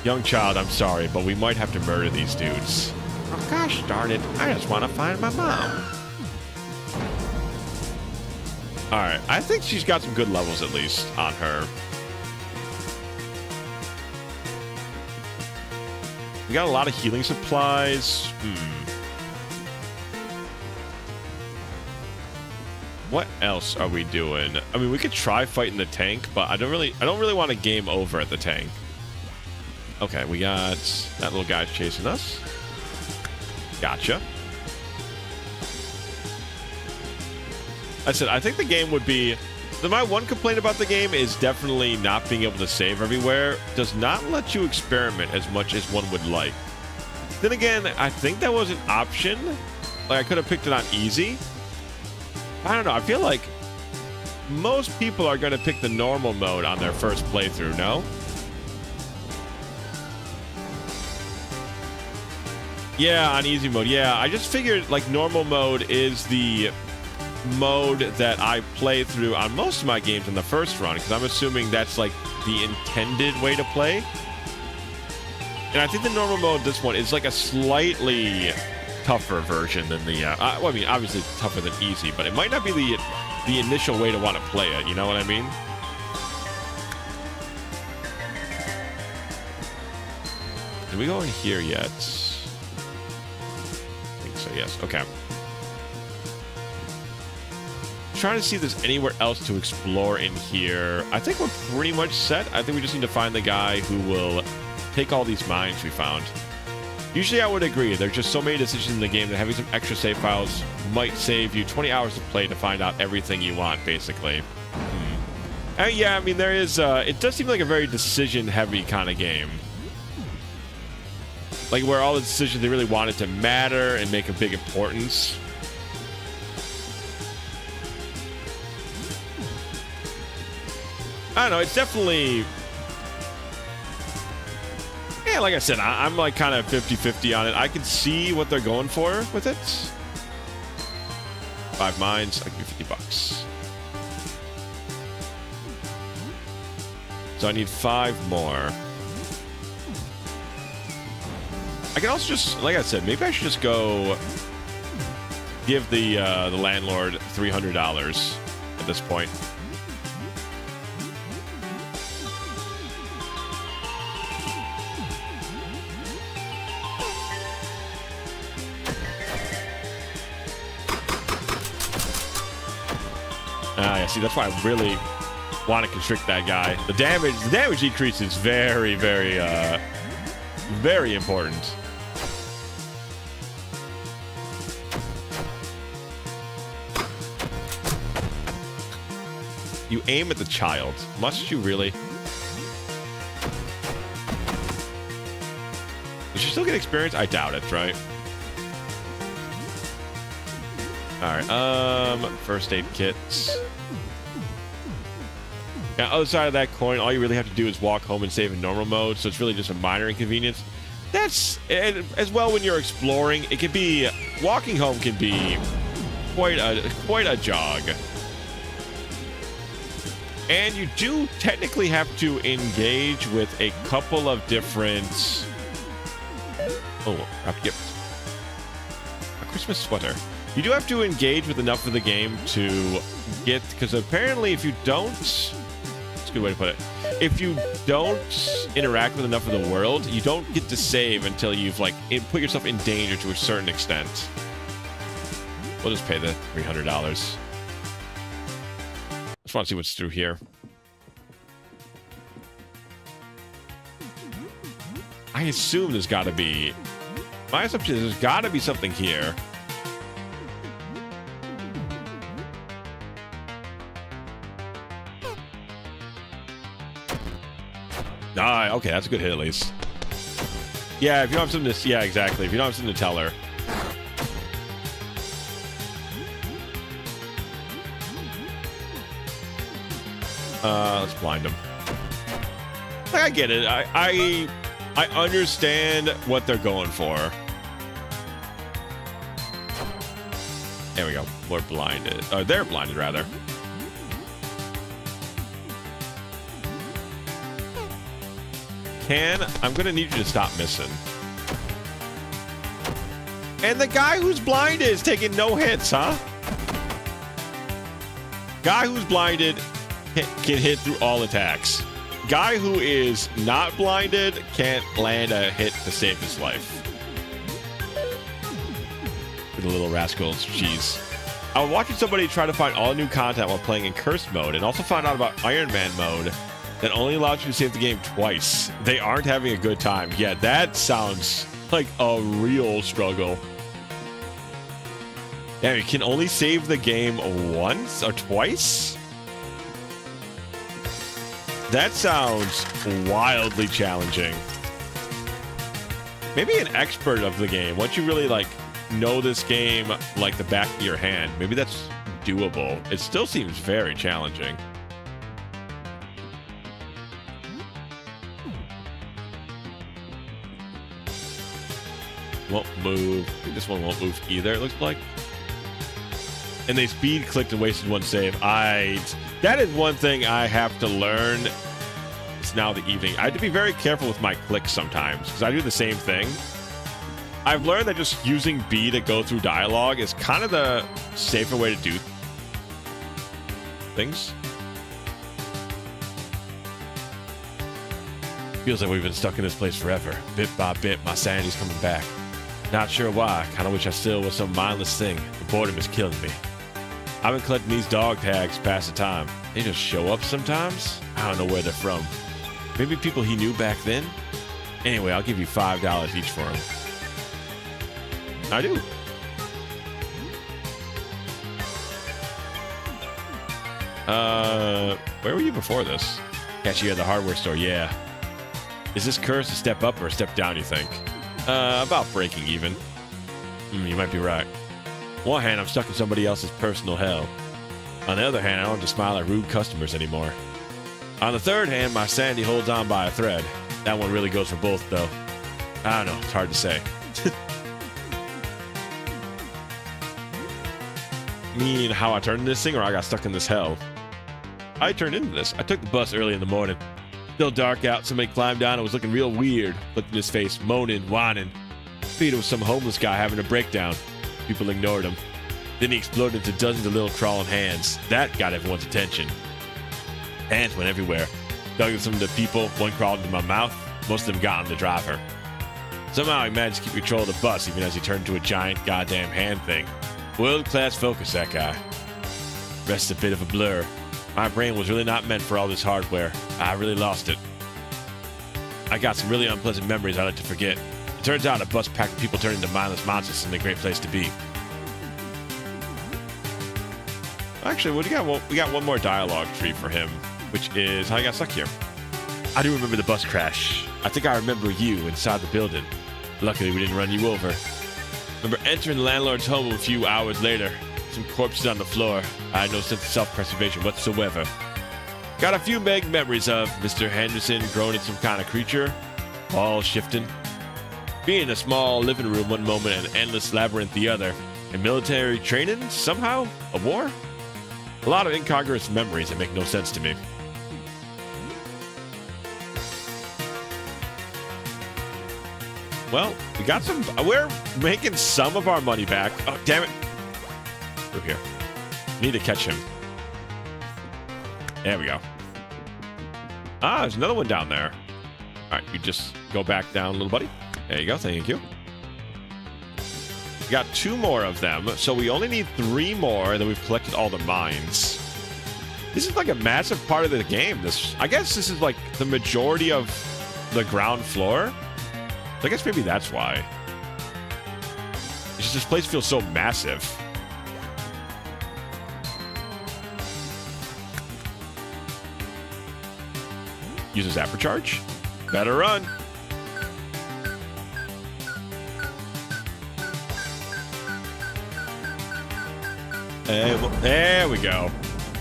Young child, I'm sorry, but we might have to murder these dudes. Oh, gosh darn it. I just want to find my mom. Alright, I think she's got some good levels at least on her. We got a lot of healing supplies. What else are we doing? I mean, we could try fighting the tank, but I don't really want to game over at the tank. Okay, we got that little guy chasing us. Gotcha. I said, I think the game would be... My one complaint about the game is definitely not being able to save everywhere. Does not let you experiment as much as one would like. Then again, I think that was an option. Like, I could have picked it on easy. I don't know. I feel like most people are going to pick the normal mode on their first playthrough, no? Yeah, on easy mode. Yeah, I just figured, like, normal mode is the mode that I play through on most of my games in the first run, because I'm assuming that's, like, the intended way to play. And I think the normal mode, this one, is, like, a slightly tougher version than the well, I mean, obviously tougher than easy, but it might not be the initial way to want to play it, you know what I mean? Did we go in here yet? I think so, yes. Okay. Trying to see if there's anywhere else to explore in here. I think we're pretty much set. I think we just need to find the guy who will take all these mines we found. Usually I would agree. There's just so many decisions in the game that having some extra save files might save you 20 hours of play to find out everything you want, basically. Yeah, I mean, there is... it does seem like a very decision-heavy kind of game. Like, where all the decisions, they really want it to matter and make a big importance. I don't know, it's definitely... Yeah, like I said, I'm like kind of 50-50 on it. I can see what they're going for with it. 5 mines, I'll give you $50. So I need 5 more. I can also just, like I said, maybe I should just go give the landlord $300 at this point. Yeah, see, that's why I really want to constrict that guy. The damage decrease is very, very, very important. You aim at the child. Must you really? Does she still get experience? I doubt it, right? Alright, first aid kits. Now, other side of that coin, all you really have to do is walk home and save in normal mode, so it's really just a minor inconvenience. That's, as well when you're exploring, it can be, walking home can be quite a jog. And you do technically have to engage with a couple of different... Oh, I have to get a Christmas sweater. You do have to engage with enough of the game to get... Because apparently if you don't... That's a good way to put it. If you don't interact with enough of the world, you don't get to save until you've, like, put yourself in danger to a certain extent. We'll just pay the $300. Just want to see what's through here. I assume there's got to be... My assumption is there's got to be something here. Ah, okay, that's a good hit at least. Yeah, if you don't have something to... Yeah, exactly. If you don't have something to tell her. Let's blind him. I get it. I understand what they're going for. There we go. We're blinded. They're blinded, rather. I'm gonna need you to stop missing. And the guy who's blinded is taking no hits, huh? Guy who's blinded can hit through all attacks. Guy who is not blinded can't land a hit to save his life. The little rascals, jeez. I was watching somebody try to find all new content while playing in Cursed mode, and also found out about Iron Man mode that only allows you to save the game twice. They aren't having a good time. Yeah, that sounds like a real struggle. Damn, you can only save the game once or twice? That sounds wildly challenging. Maybe an expert of the game, once you really like know this game like the back of your hand, maybe that's doable. It still seems very challenging. Won't move. I think this one won't move either, it looks like. And they speed clicked and wasted one save. That is one thing I have to learn. It's now the evening. I have to be very careful with my clicks sometimes, because I do the same thing. I've learned that just using B to go through dialogue is kind of the safer way to do things. Feels like we've been stuck in this place forever. Bit by bit, my sanity's coming back. Not sure why. Kind of wish I still was some mindless thing. The boredom is killing me. I've been collecting these dog tags to pass the time. They just show up sometimes. I don't know where they're from. Maybe people he knew back then? Anyway, I'll give you $5 each for them. I do. Where were you before this? Catch you at the hardware store, yeah. Is this curse a step up or a step down, you think? About breaking even. You might be right. On one hand, I'm stuck in somebody else's personal hell. On the other hand, I don't have to smile at rude customers anymore. On the third hand, my sanity holds on by a thread. That one really goes for both, though. I don't know, it's hard to say. Mean how I turned into this thing, or I got stuck in this hell? I turned into this. I took the bus early in the morning. Still dark out, somebody climbed down and was looking real weird. Looked in his face, moaning, whining. Figured it was some homeless guy having a breakdown. People ignored him. Then he exploded into dozens of little crawling hands. That got everyone's attention. Hands went everywhere. Dug at some of the people. One crawled into my mouth. Most of them got on the driver. Somehow he managed to keep control of the bus, even as he turned into a giant goddamn hand thing. World-class focus, that guy. Rest a bit of a blur. My brain was really not meant for all this hardware. I really lost it. I got some really unpleasant memories I like to forget. It turns out a bus packed with people turning into mindless monsters isn't a great place to be. Actually, what do you got? Well, we got one more dialogue tree for him, which is how I got stuck here. I do remember the bus crash. I think I remember you inside the building. Luckily, we didn't run you over. Remember entering the landlord's home a few hours later. Some corpses on the floor. I had no sense of self-preservation whatsoever. Got a few vague memories of Mr. Henderson growing into some kind of creature. Walls shifting. Being in a small living room one moment and an endless labyrinth the other. And military training somehow? A war? A lot of incongruous memories that make no sense to me. Well, we got some. We're making some of our money back. Oh, damn it. Through here. Need to catch him. There we go. Ah, there's another one down there. All right, you just go back down, little buddy. There you go. Thank you. We got 2 more of them, so we only need 3 more, and then we've collected all the mines. This is like a massive part of the game. I guess this is like the majority of the ground floor. I guess maybe that's why. It's just this place feels so massive. Use a zapper charge. Better run. There we go.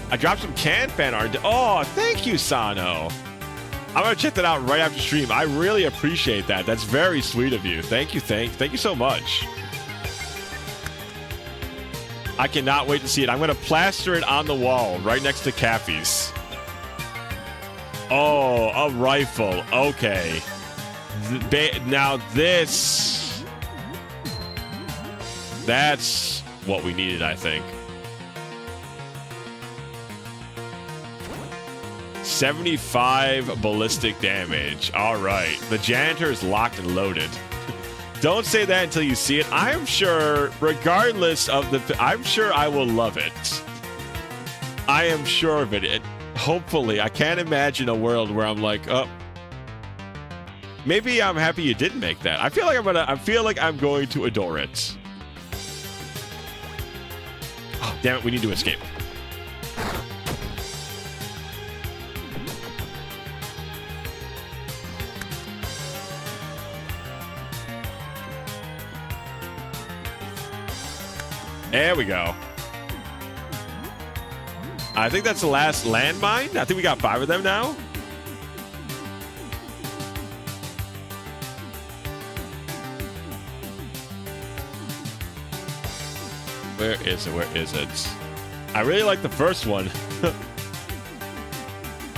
I dropped some can fan art. Oh, thank you, Sano. I'm gonna check that out right after stream. I really appreciate that. That's very sweet of you. Thank you, thank you so much. I cannot wait to see it. I'm gonna plaster it on the wall right next to Cappy's. Oh, a rifle. Okay. Now this... That's what we needed, I think. 75 ballistic damage. All right. The janitor is locked and loaded. Don't say that until you see it. I am sure, regardless of I'm sure I will love it. I am sure of it. Hopefully. I can't imagine a world where I'm like, oh, maybe I'm happy you didn't make that. I feel like I'm going to adore it. Oh, damn it. We need to escape. There we go. I think that's the last landmine. I think we got 5 of them now. Where is it? Where is it? I really like the first one.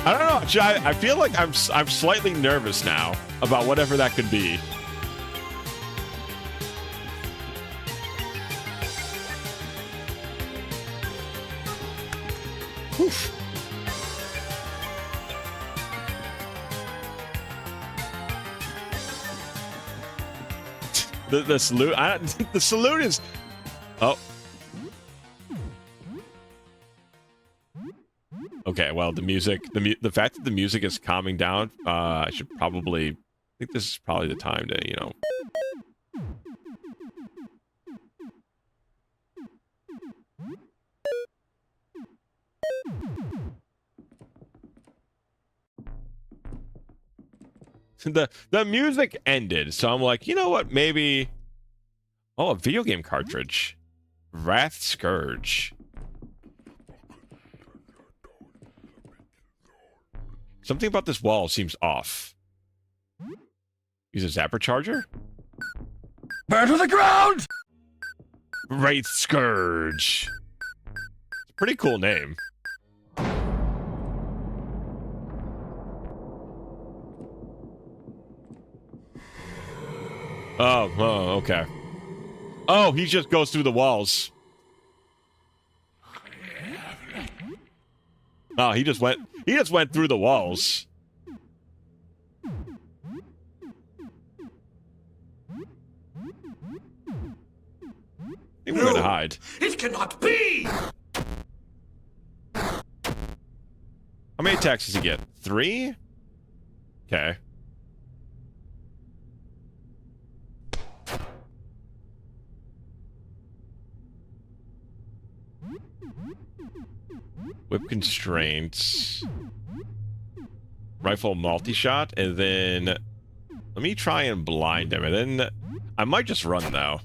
I don't know. I feel like I'm slightly nervous now about whatever that could be. Oof. The salute. The salute is. Oh. Okay. Well, the music. The fact that the music is calming down. I should probably. I think this is probably the time to, you know. The music ended, so I'm like, you know what? Maybe. Oh, a video game cartridge. Wrath Scourge. Something about this wall seems off. Use a zapper charger? Burn to the ground! Wrath Scourge. Pretty cool name. Oh, okay. Oh, he just goes through the walls. Oh, he just went through the walls. I think we're gonna hide. It cannot be! How many attacks does he get? 3? Okay. Whip constraints. Rifle multi-shot, and then let me try and blind him, and then I might just run though.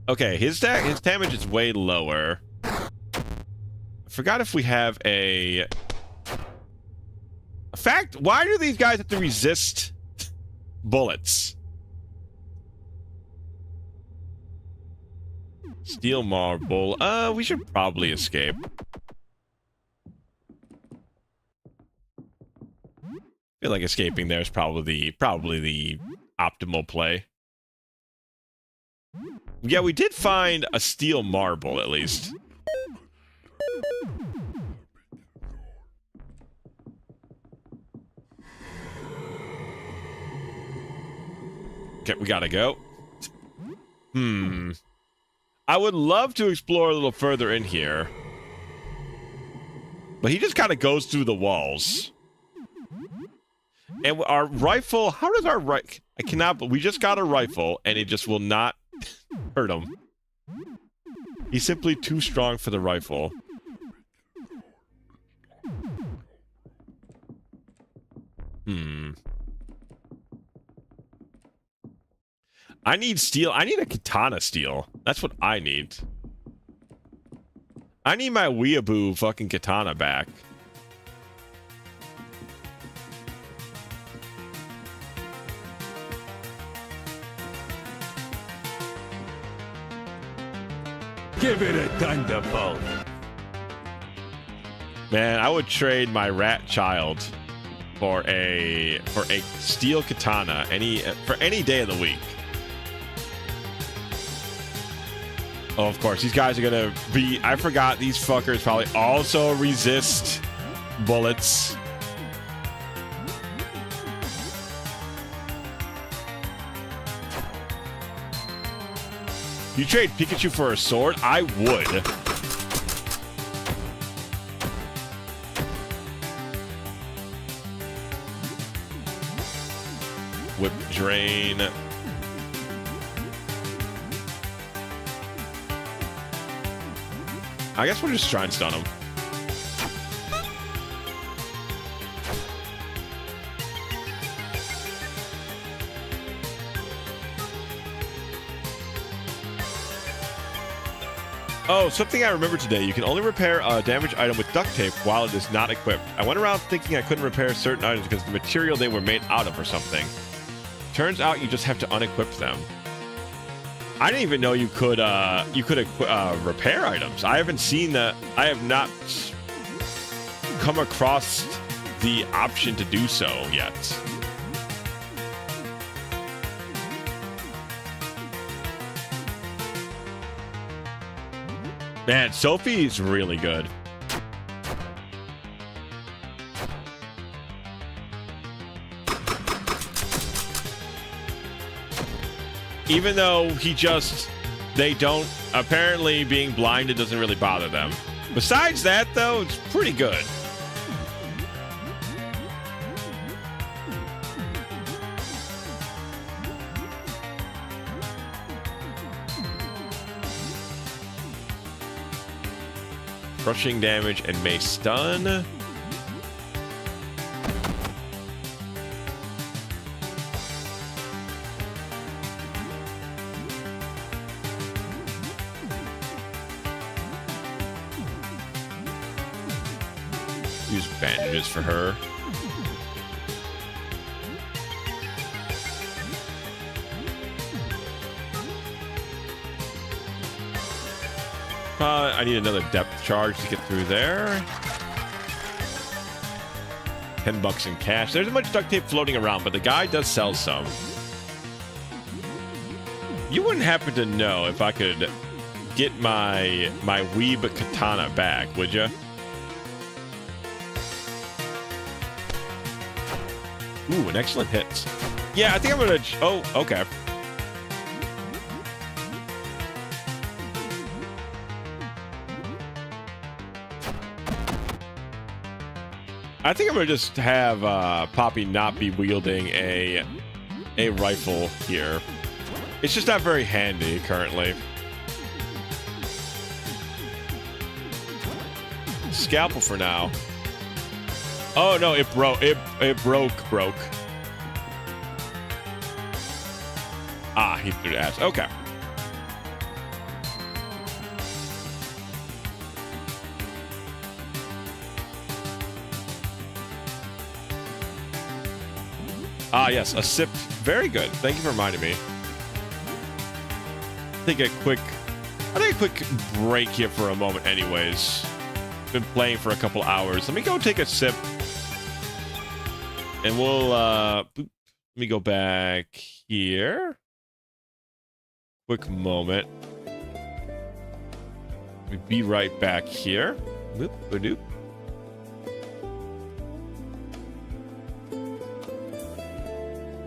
Okay, his damage is way lower. I forgot if we have a fact. Why do these guys have to resist bullets? Steel marble. We should probably escape. I feel like escaping there is probably the optimal play. Yeah, we did find a steel marble at least. Okay, we gotta go. I would love to explore a little further in here. But he just kind of goes through the walls. And our rifle, how does our I cannot, we just got a rifle and it just will not hurt him. He's simply too strong for the rifle. I need steel. I need a katana steel. That's what I need. I need my weeaboo fucking katana back. Give it a thunderbolt. Man, I would trade my rat child for a steel katana for any day of the week. Oh, of course, these guys are gonna be... I forgot these fuckers probably also resist bullets. You trade Pikachu for a sword? I would. Whip drain. I guess we'll just try and stun him. Oh, something I remember today. You can only repair a damaged item with duct tape while it is not equipped. I went around thinking I couldn't repair certain items because of the material they were made out of or something. Turns out you just have to unequip them. I didn't even know you could repair items. I haven't seen that. I have not come across the option to do so yet. Man, Sophie is really good. Even though they don't, apparently being blinded doesn't really bother them. Besides that, though, it's pretty good. Crushing damage and may stun. Use bandages for her. I need another depth charge to get through there. $10 in cash. There's a bunch of duct tape floating around, but the guy does sell some. You wouldn't happen to know if I could get my Weeb Katana back, would you? Ooh, an excellent hit. Yeah, I think I'm gonna... Oh, okay. I think I'm gonna just have Poppy not be wielding a rifle here. It's just not very handy currently. Scalpel for now. Oh no, it broke. It broke. Ah, he threw the ass. Okay. Ah, yes, a sip. Very good. Thank you for reminding me. I'll take a quick break here for a moment anyways. Been playing for a couple hours. Let me go take a sip. And we'll, let me go back here. Quick moment. We'll be right back here. Whoop, ba-doop.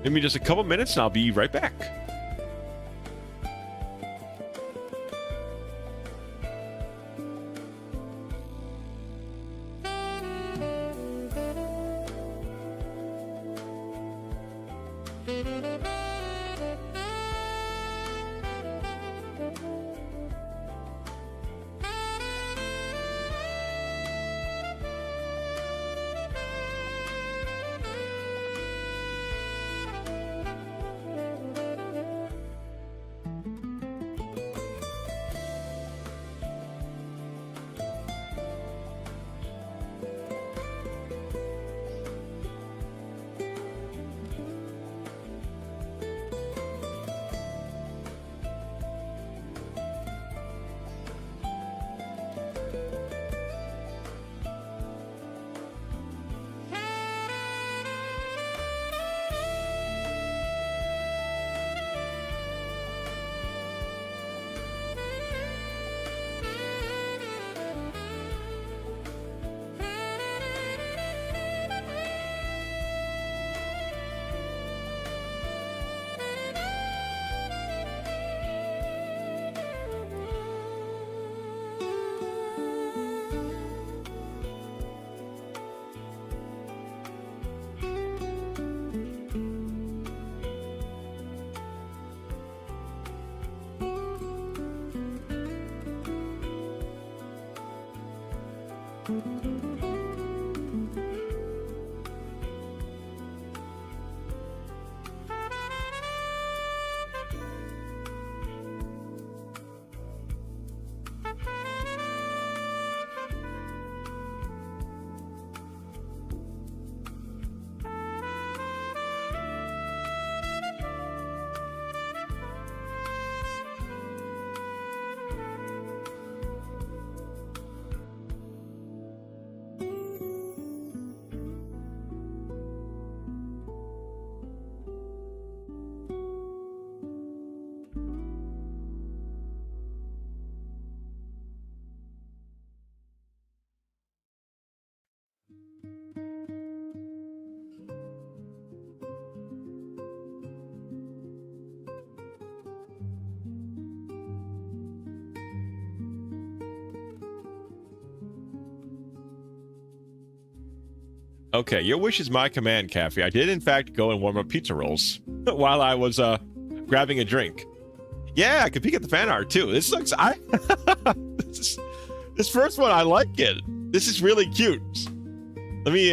Give me just a couple minutes and I'll be right back. Okay, your wish is my command, Caffey. I did, in fact, go and warm up pizza rolls while I was grabbing a drink. Yeah, I could peek at the fan art, too. This looks... this first one, I like it. This is really cute. Let me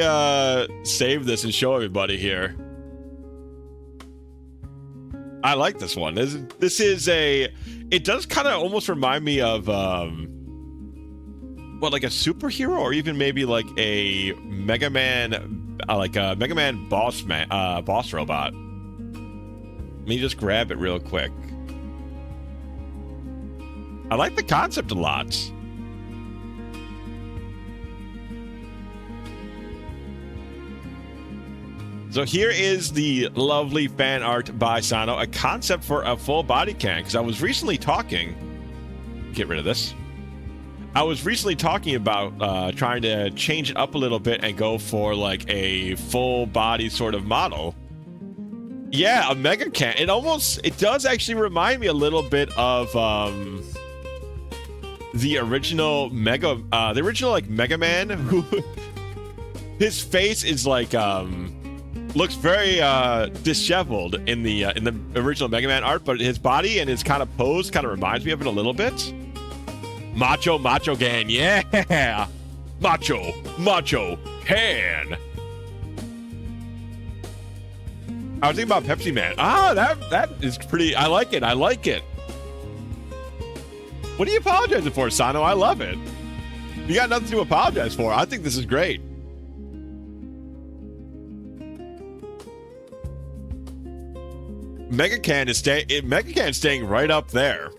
save this and show everybody here. I like this one. This is a... It does kind of almost remind me of... what, like a superhero, or even maybe like a Mega Man, like a Mega Man boss robot. Let me just grab it real quick. I like the concept a lot. So here is the lovely fan art by Sano, a concept for a full body can, because I was recently talking get rid of this. I was recently talking about trying to change it up a little bit and go for like a full body sort of model. Yeah, a Mega Can. It does actually remind me a little bit of the original Mega Man, who his face is like looks very disheveled in the original Mega Man art, but his body and his kind of pose kind of reminds me of it a little bit. Macho Gan, yeah, Macho Can. I was thinking about Pepsi Man. That is pretty. I like it. What are you apologizing for, Sano? I love it. You got nothing to apologize for. I think this is great. Mega Can is staying right up there.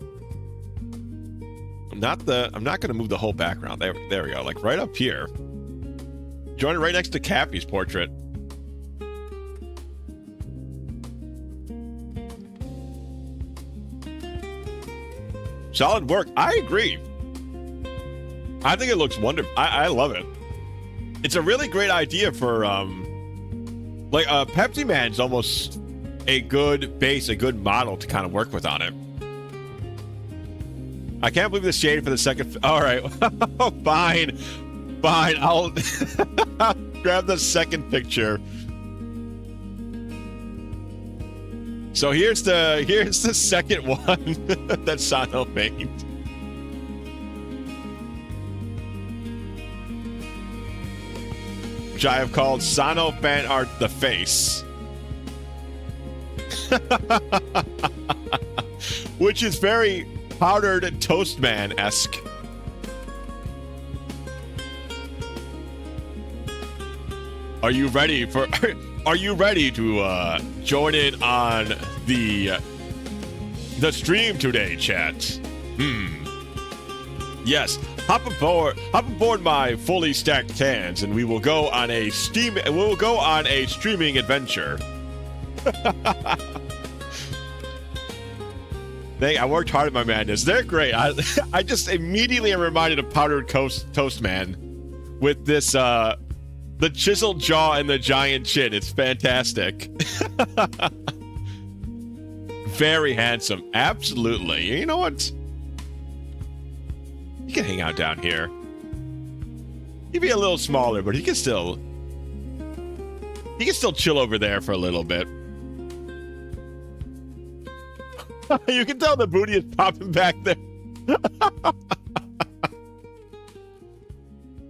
I'm not going to move the whole background. There we go. Like right up here. Join it right next to Cappy's portrait. Solid work. I agree. I think it looks wonderful. I love it. It's a really great idea for like Pepsi Man's almost a good base, a good model to kind of work with on it. I can't believe this shade for the second. All right, fine. I'll grab the second picture. So here's the second one that Sano made. Which I have called Sano Fan Art the Face. Which is very Powdered Toast Man-esque. Are you ready to join in on the stream today, chat? Yes. Hop aboard my fully stacked cans, and we will go on a streaming adventure. I worked hard at my madness. They're great. I just immediately am reminded of Powdered Toast Man with this the chiseled jaw and the giant chin. It's fantastic. Very handsome. Absolutely. You know what? He can hang out down here. He'd be a little smaller, but he can still chill over there for a little bit. You can tell the booty is popping back there.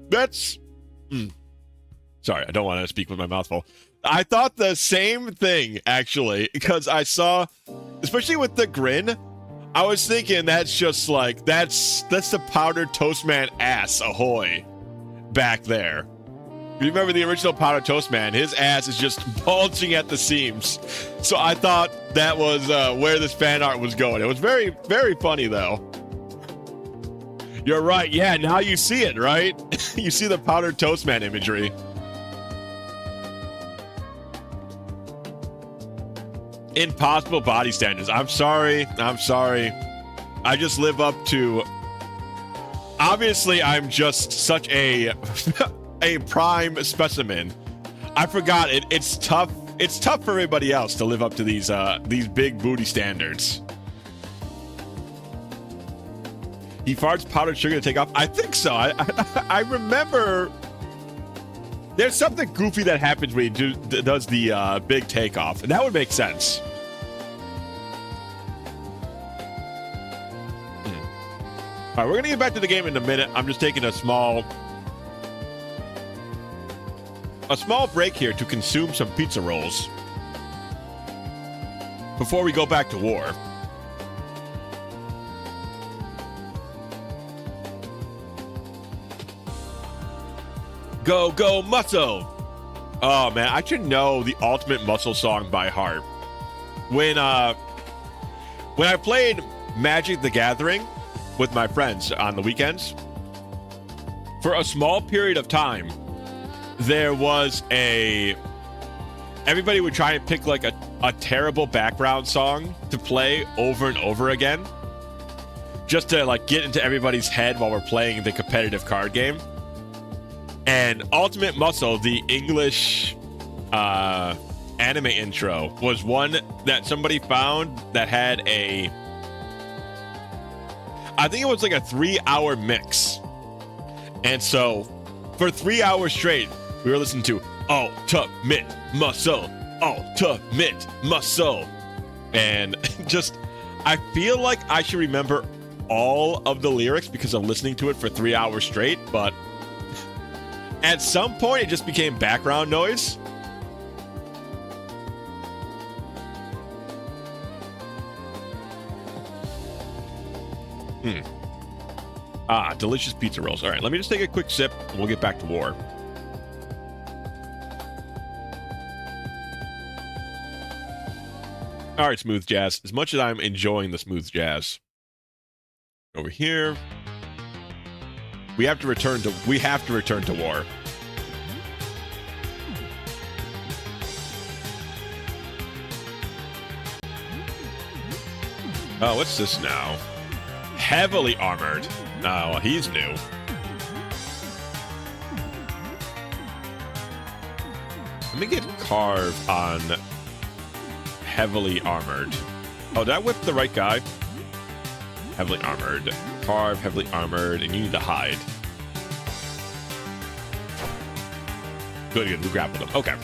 That's... Sorry, I don't want to speak with my mouth full. I thought the same thing, actually, because I saw, especially with the grin, I was thinking that's just like, that's the Powdered Toast Man ass ahoy back there. You remember the original Powdered Toast Man? His ass is just bulging at the seams. So I thought that was where this fan art was going. It was very, very funny, though. You're right. Yeah, now you see it, right? You see the Powdered Toast Man imagery. Impossible body standards. I'm sorry. I just live up to... Obviously, I'm just such a prime specimen. I forgot it. It's tough. It's tough for everybody else to live up to these big booty standards. He farts powdered sugar to take off. I think so. I remember there's something goofy that happens when he does the big takeoff, and that would make sense. All right, we're gonna get back to the game in a minute. I'm just taking a small break here to consume some pizza rolls before we go back to war. Go Muscle! Oh man, I should know the Ultimate Muscle song by heart. When I played Magic the Gathering with my friends on the weekends, for a small period of time, there was everybody would try and pick like a terrible background song to play over and over again, just to like get into everybody's head while we're playing the competitive card game. And Ultimate Muscle, the English anime intro, was one that somebody found that had a, I think it was like a 3-hour mix. And so for 3 hours straight, we were listening to Ultimate Muscle, Ultimate Muscle. And just, I feel like I should remember all of the lyrics because of listening to it for 3 hours straight, but at some point it just became background noise. Delicious pizza rolls. All right, let me just take a quick sip and we'll get back to war. All right, smooth jazz. As much as I'm enjoying the smooth jazz over here, we have to return to war. Oh, what's this now? Heavily armored. Oh, well, he's new. Let me get Carve on heavily armored. Oh, did I whip the right guy? Heavily armored. Carve, heavily armored, and you need to hide. Good, we grappled him. Okay.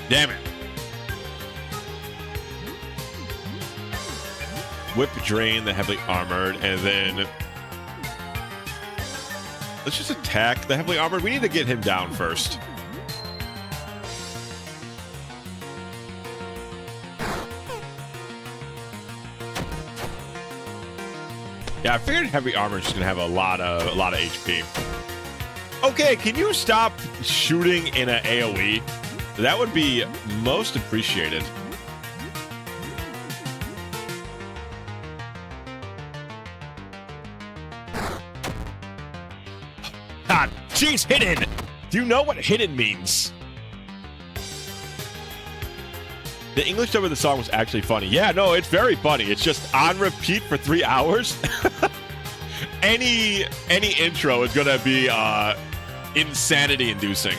Damn it. Whip drain the heavily armored, and then let's just attack the heavily armored. We need to get him down first. Yeah, I figured heavy armor is just gonna have a lot of HP. Okay, can you stop shooting in an AoE? That would be most appreciated. Ah, jeez, hidden! Do you know what hidden means? The English dub of the song was actually funny. Yeah, no, it's very funny. It's just on repeat for 3 hours. Any intro is gonna be insanity-inducing.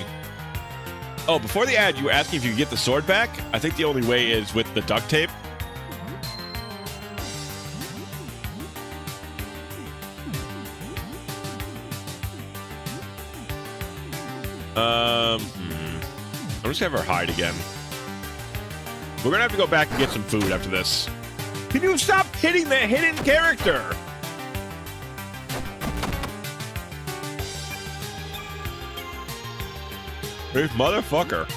Oh, before the ad, you were asking if you could get the sword back. I think the only way is with the duct tape. I'm just gonna have her hide again. We're gonna have to go back and get some food after this. Can you stop hitting the hidden character? This motherfucker.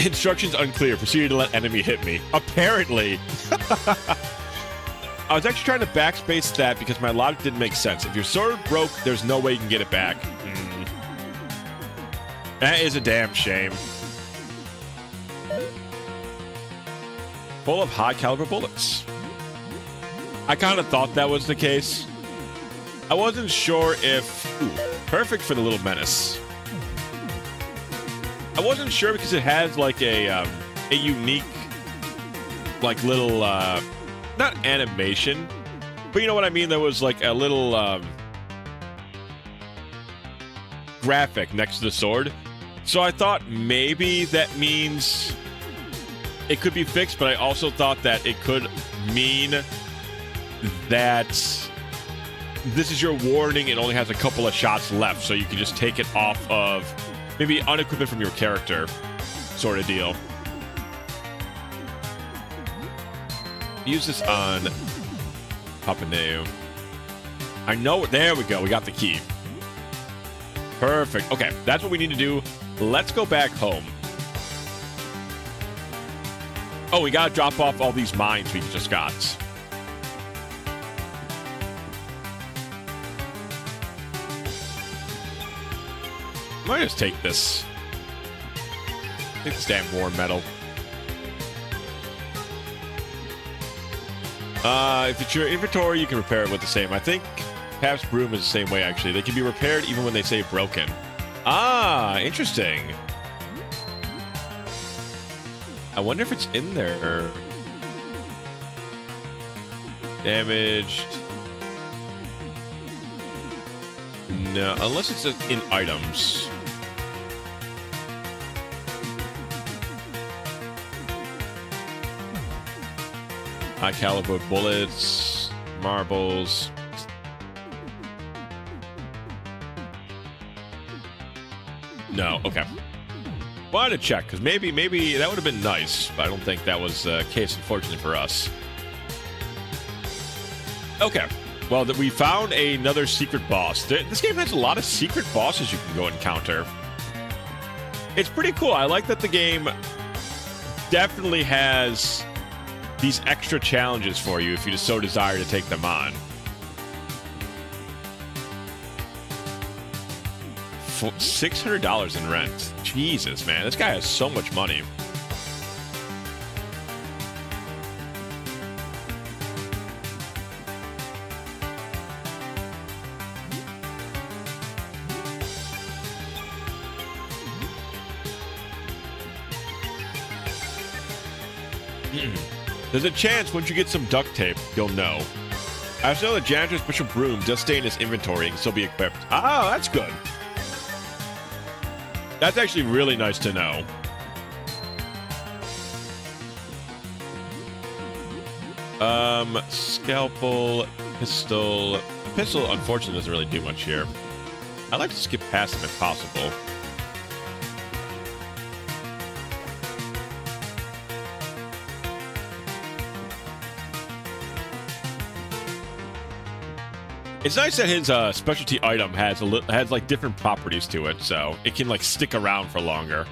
Instructions unclear. Proceed to let enemy hit me. Apparently. I was actually trying to backspace that because my logic didn't make sense. If your sword broke, there's no way you can get it back. That is a damn shame. Full of high caliber bullets. I kind of thought that was the case. I wasn't sure if... Ooh, perfect for the little menace. I wasn't sure because it has like a unique, like little, not animation, but you know what I mean? There was like a little graphic next to the sword. So I thought maybe that means it could be fixed, but I also thought that it could mean that this is your warning. It only has a couple of shots left, so you can just take it off of maybe unequipment from your character sort of deal. Use this on Papaneo. I know. There we go. We got the key. Perfect. Okay, that's what we need to do. Let's go back home. Oh, we gotta drop off all these mines we just got. I might just take this. Take this damn war metal. If it's your inventory, you can repair it with the same. I think Pabst Broom is the same way, actually. They can be repaired even when they say broken. Ah, interesting. I wonder if it's in there. Damaged. No, unless it's in items. High caliber bullets, marbles. No, okay. Wanted to check, because maybe that would have been nice, but I don't think that was the case, unfortunately for us. Okay. Well, we found another secret boss. This game has a lot of secret bosses you can go encounter. It's pretty cool. I like that the game definitely has these extra challenges for you if you just so desire to take them on. $600 in rent. Jesus, man. This guy has so much money. There's a chance once you get some duct tape, you'll know. I also know the janitor's special broom does stay in his inventory and can still be equipped. Oh, that's good. That's actually really nice to know. Scalpel, pistol. Pistol, unfortunately, doesn't really do much here. I like to skip past them if possible. It's nice that his specialty item has like different properties to it, so it can like stick around for longer.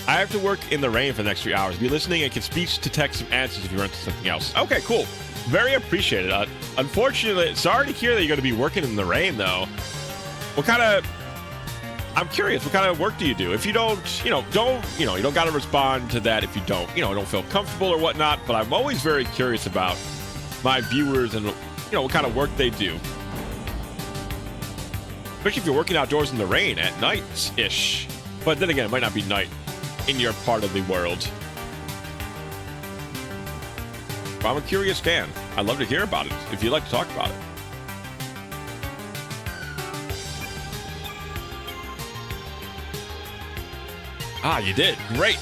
I have to work in the rain for the next 3 hours. Be listening and can speech to text some answers if you run into something else. Okay, cool. Very appreciated. Unfortunately, sorry to hear that you're going to be working in the rain, though. What kind of... I'm curious, what kind of work do you do? If you don't, you don't got to respond to that if you don't feel comfortable or whatnot, but I'm always very curious about my viewers and, what kind of work they do. Especially if you're working outdoors in the rain at night-ish. But then again, it might not be night in your part of the world. But I'm a curious fan. I'd love to hear about it, if you'd like to talk about it. Ah, you did. Great.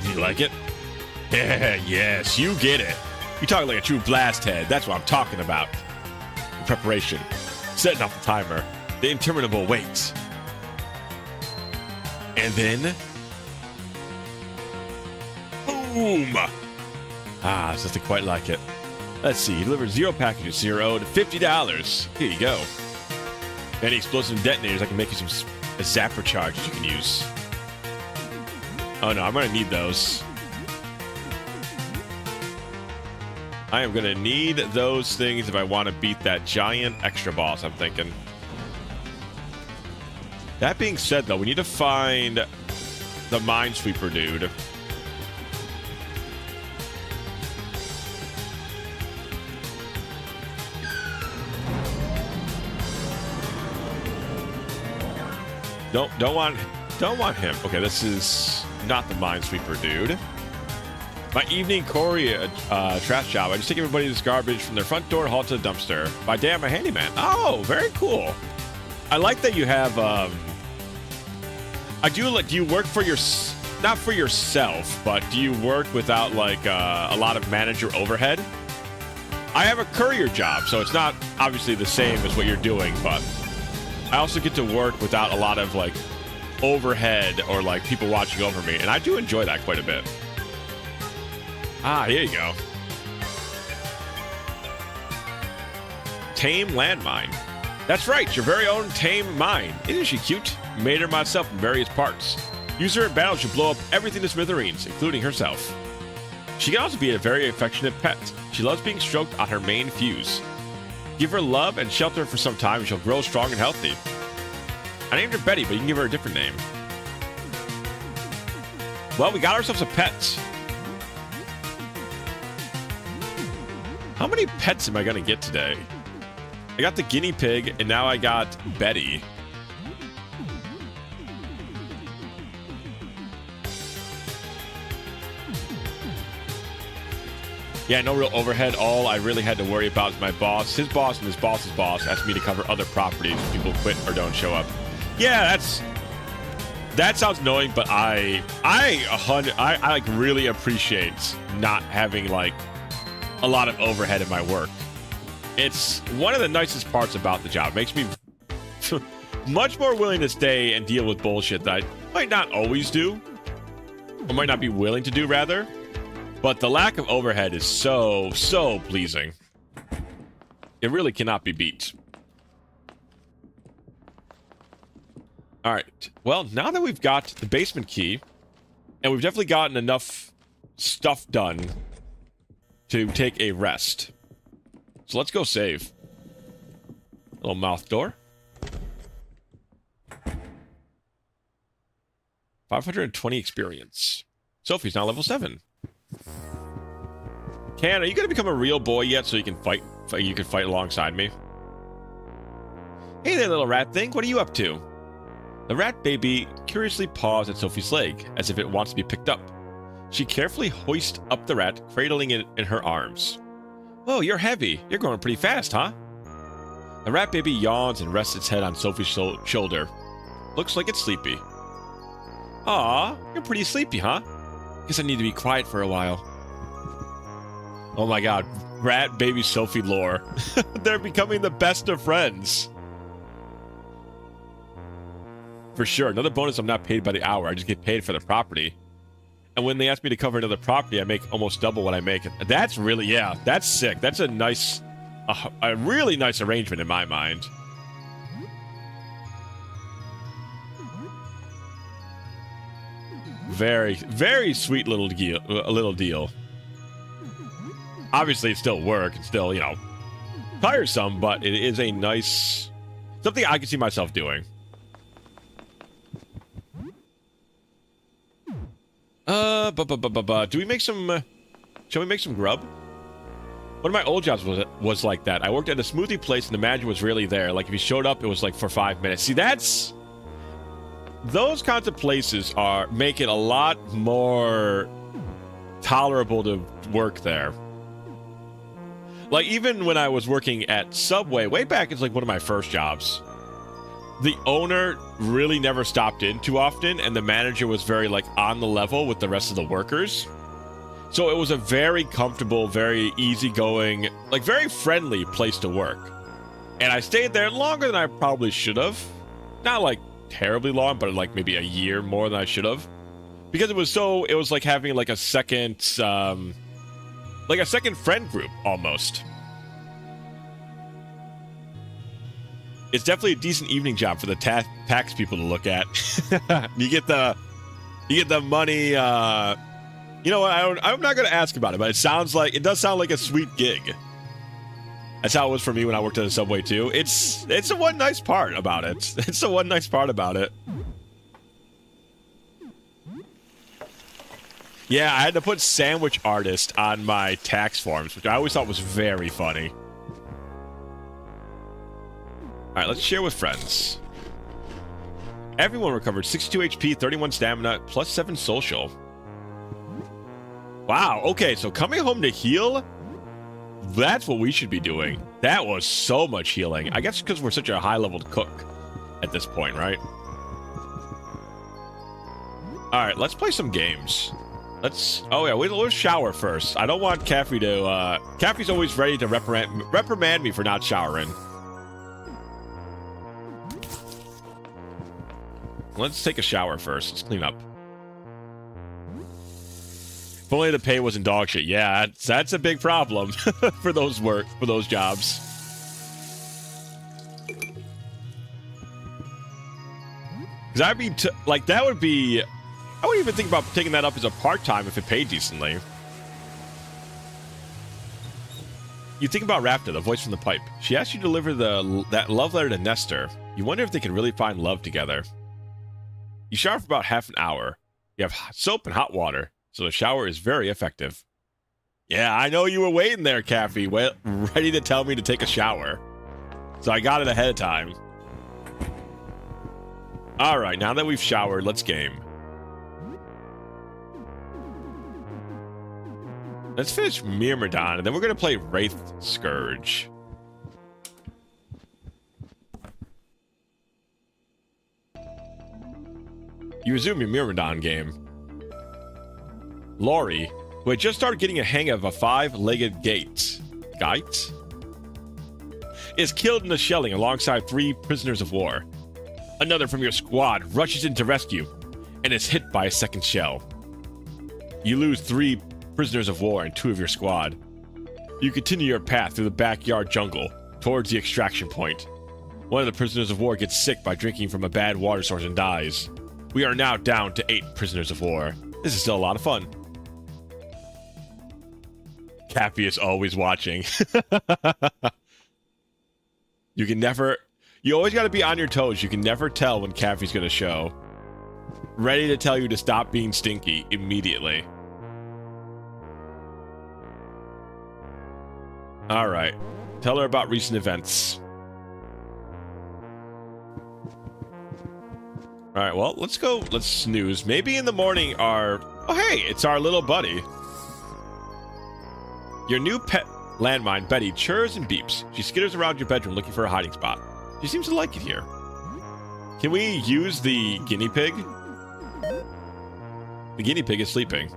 Do you like it? Yes, you get it. You talk like a true blast head. That's what I'm talking about. The preparation. Setting off the timer. The interminable wait. And then... boom! Ah, it's nothing quite like it. Let's see. You delivered 0 packages, 0 to $50. Here you go. Any explosive detonators, I can make you some zapper charges you can use. Oh no, I'm going to need those. I am going to need those things if I want to beat that giant extra boss, I'm thinking. That being said, though, we need to find the Minesweeper dude. Don't want him. Okay, this is not the Minesweeper dude. My evening Corey trash job. I just take everybody's garbage from their front door and haul it to the dumpster. By day, I'm a handyman. Oh, very cool. I like that you have. Do you work for not for yourself, but do you work without like a lot of manager overhead? I have a courier job, so it's not obviously the same as what you're doing, but I also get to work without a lot of like overhead or like people watching over me, and I do enjoy that quite a bit. Ah, here you go. Tame landmine. That's right, your very own tame mine. Isn't she cute? Made her myself in various parts. Use her in battle to blow up everything to smithereens, including herself. She can also be a very affectionate pet. She loves being stroked on her main fuse. Give her love and shelter for some time and she'll grow strong and healthy. I named her Betty, but you can give her a different name. Well, we got ourselves a pet. How many pets am I gonna get today? I got the guinea pig, and now I got Betty. Yeah, no real overhead. All I really had to worry about is my boss, his boss, and his boss's boss asked me to cover other properties if people quit or don't show up. Yeah, that sounds annoying, but I like really appreciate not having like a lot of overhead in my work. It's one of the nicest parts about the job. It makes me much more willing to stay and deal with bullshit that I might not always do, or might not be willing to do, rather. But the lack of overhead is so pleasing. It really cannot be beat. All right. Well, now that we've got the basement key, and we've definitely gotten enough stuff done to take a rest. So let's go save. Little mouth door. 520 experience. Sophie's now level 7. Ken, are you gonna become a real boy yet so you can fight? You can fight alongside me. Hey there, little rat thing. What are you up to? The rat baby curiously paws at Sophie's leg, as if it wants to be picked up. She carefully hoists up the rat, cradling it in her arms. Whoa, you're heavy. You're growing pretty fast, huh? The rat baby yawns and rests its head on Sophie's shoulder. Looks like it's sleepy. Aw, you're pretty sleepy, huh? Guess I need to be quiet for a while. Oh my god, rat baby Sophie lore. They're becoming the best of friends. For sure. Another bonus, I'm not paid by the hour. I just get paid for the property. And when they ask me to cover another property, I make almost double what I make. That's really, yeah, that's sick. That's a nice, a really nice arrangement in my mind. Very, very sweet little deal. Obviously, it's still work. It's still, you know, tiresome, but it is a nice, something I can see myself doing. Do we make some, shall we make some grub? One of my old jobs was like that. I worked at a smoothie place and the manager was really there. Like, if he showed up, it was like for 5 minutes. See, those kinds of places make it a lot more tolerable to work there. Like, even when I was working at Subway, way back, it's like one of my first jobs. The owner really never stopped in too often, and the manager was very, like, on the level with the rest of the workers. So it was a very comfortable, very easygoing, like, very friendly place to work. And I stayed there longer than I probably should have. Not, like, terribly long, but, like, maybe a year more than I should have. Because it was like having, like, a second friend group, almost. It's definitely a decent evening job for the tax people to look at. You get the money. You know what? I'm not gonna ask about it, but it does sound like a sweet gig. That's how it was for me when I worked at a Subway too. It's the one nice part about it. It's the one nice part about it. Yeah, I had to put sandwich artist on my tax forms, which I always thought was very funny. Alright, let's share with friends. Everyone recovered 62 HP, 31 stamina, plus 7 social. Wow, okay, so coming home to heal? That's what we should be doing. That was so much healing. I guess because we're such a high-leveled cook at this point, right? Alright, let's play some games. Oh yeah, let's shower first. I don't want Caffrey to, Caffrey's always ready to reprimand me for not showering. Let's take a shower first. Let's clean up. If only the pay wasn't dog shit. Yeah, that's a big problem for those jobs. Because I'd be like, that would be. I wouldn't even think about taking that up as a part-time if it paid decently. You think about Rafta, the voice from the pipe. She asked you to deliver that love letter to Nestor. You wonder if they can really find love together. You shower for about half an hour. You have soap and hot water, so the shower is very effective. Yeah, I know you were waiting there, Caffey, ready to tell me to take a shower. So I got it ahead of time. All right, now that we've showered, let's game. Let's finish Myrmidon, and then we're going to play Wraith Scourge. You resume your Myrmidon game. Laurie, who had just started getting a hang of a 5-legged gate, is killed in a shelling alongside 3 prisoners of war. Another from your squad rushes in to rescue and is hit by a second shell. You lose 3 prisoners of war and 2 of your squad. You continue your path through the backyard jungle towards the extraction point. One of the prisoners of war gets sick by drinking from a bad water source and dies. We are now down to 8 prisoners of war. This is still a lot of fun. Cappy is always watching. You always got to be on your toes. You can never tell when Caffey's going to show. Ready to tell you to stop being stinky immediately. All right. Tell her about recent events. All right, well, let's go. Let's snooze. Maybe in the morning Oh, hey, it's our little buddy. Your new pet landmine, Betty, churs and beeps. She skitters around your bedroom looking for a hiding spot. She seems to like it here. Can we use the guinea pig? The guinea pig is sleeping.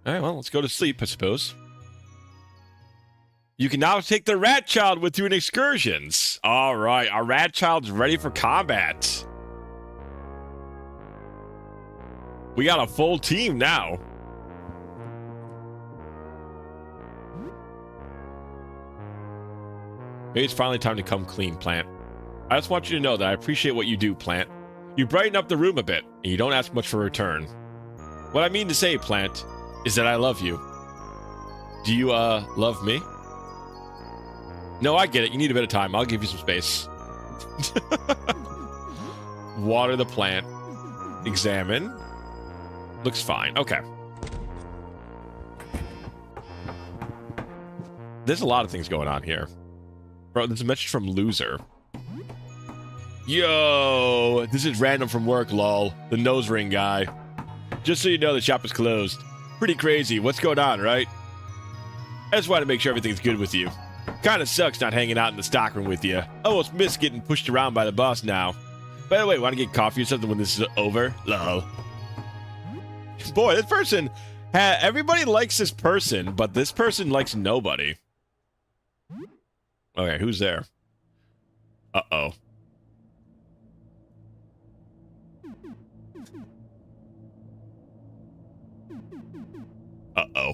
All right, well, let's go to sleep, I suppose. You can now take the rat child with you in excursions. All right, our rat child's ready for combat. We got a full team now. Maybe it's finally time to come clean, Plant. I just want you to know that I appreciate what you do, Plant. You brighten up the room a bit, and you don't ask much for return. What I mean to say, Plant, is that I love you. Do you, love me? No, I get it. You need a bit of time. I'll give you some space. Water the plant. Examine. Looks fine. Okay. There's a lot of things going on here. Bro, there's a message from Loser. Yo, this is random from work, lol. The nose ring guy. Just so you know, the shop is closed. Pretty crazy. What's going on, right? I just want to make sure everything's good with you. Kinda sucks not hanging out in the stockroom with you. Almost miss getting pushed around by the boss now. By the way, want to get coffee or something when this is over? Lol. Boy, this person... everybody likes this person, but this person likes nobody. Okay, who's there? Uh-oh. Uh-oh.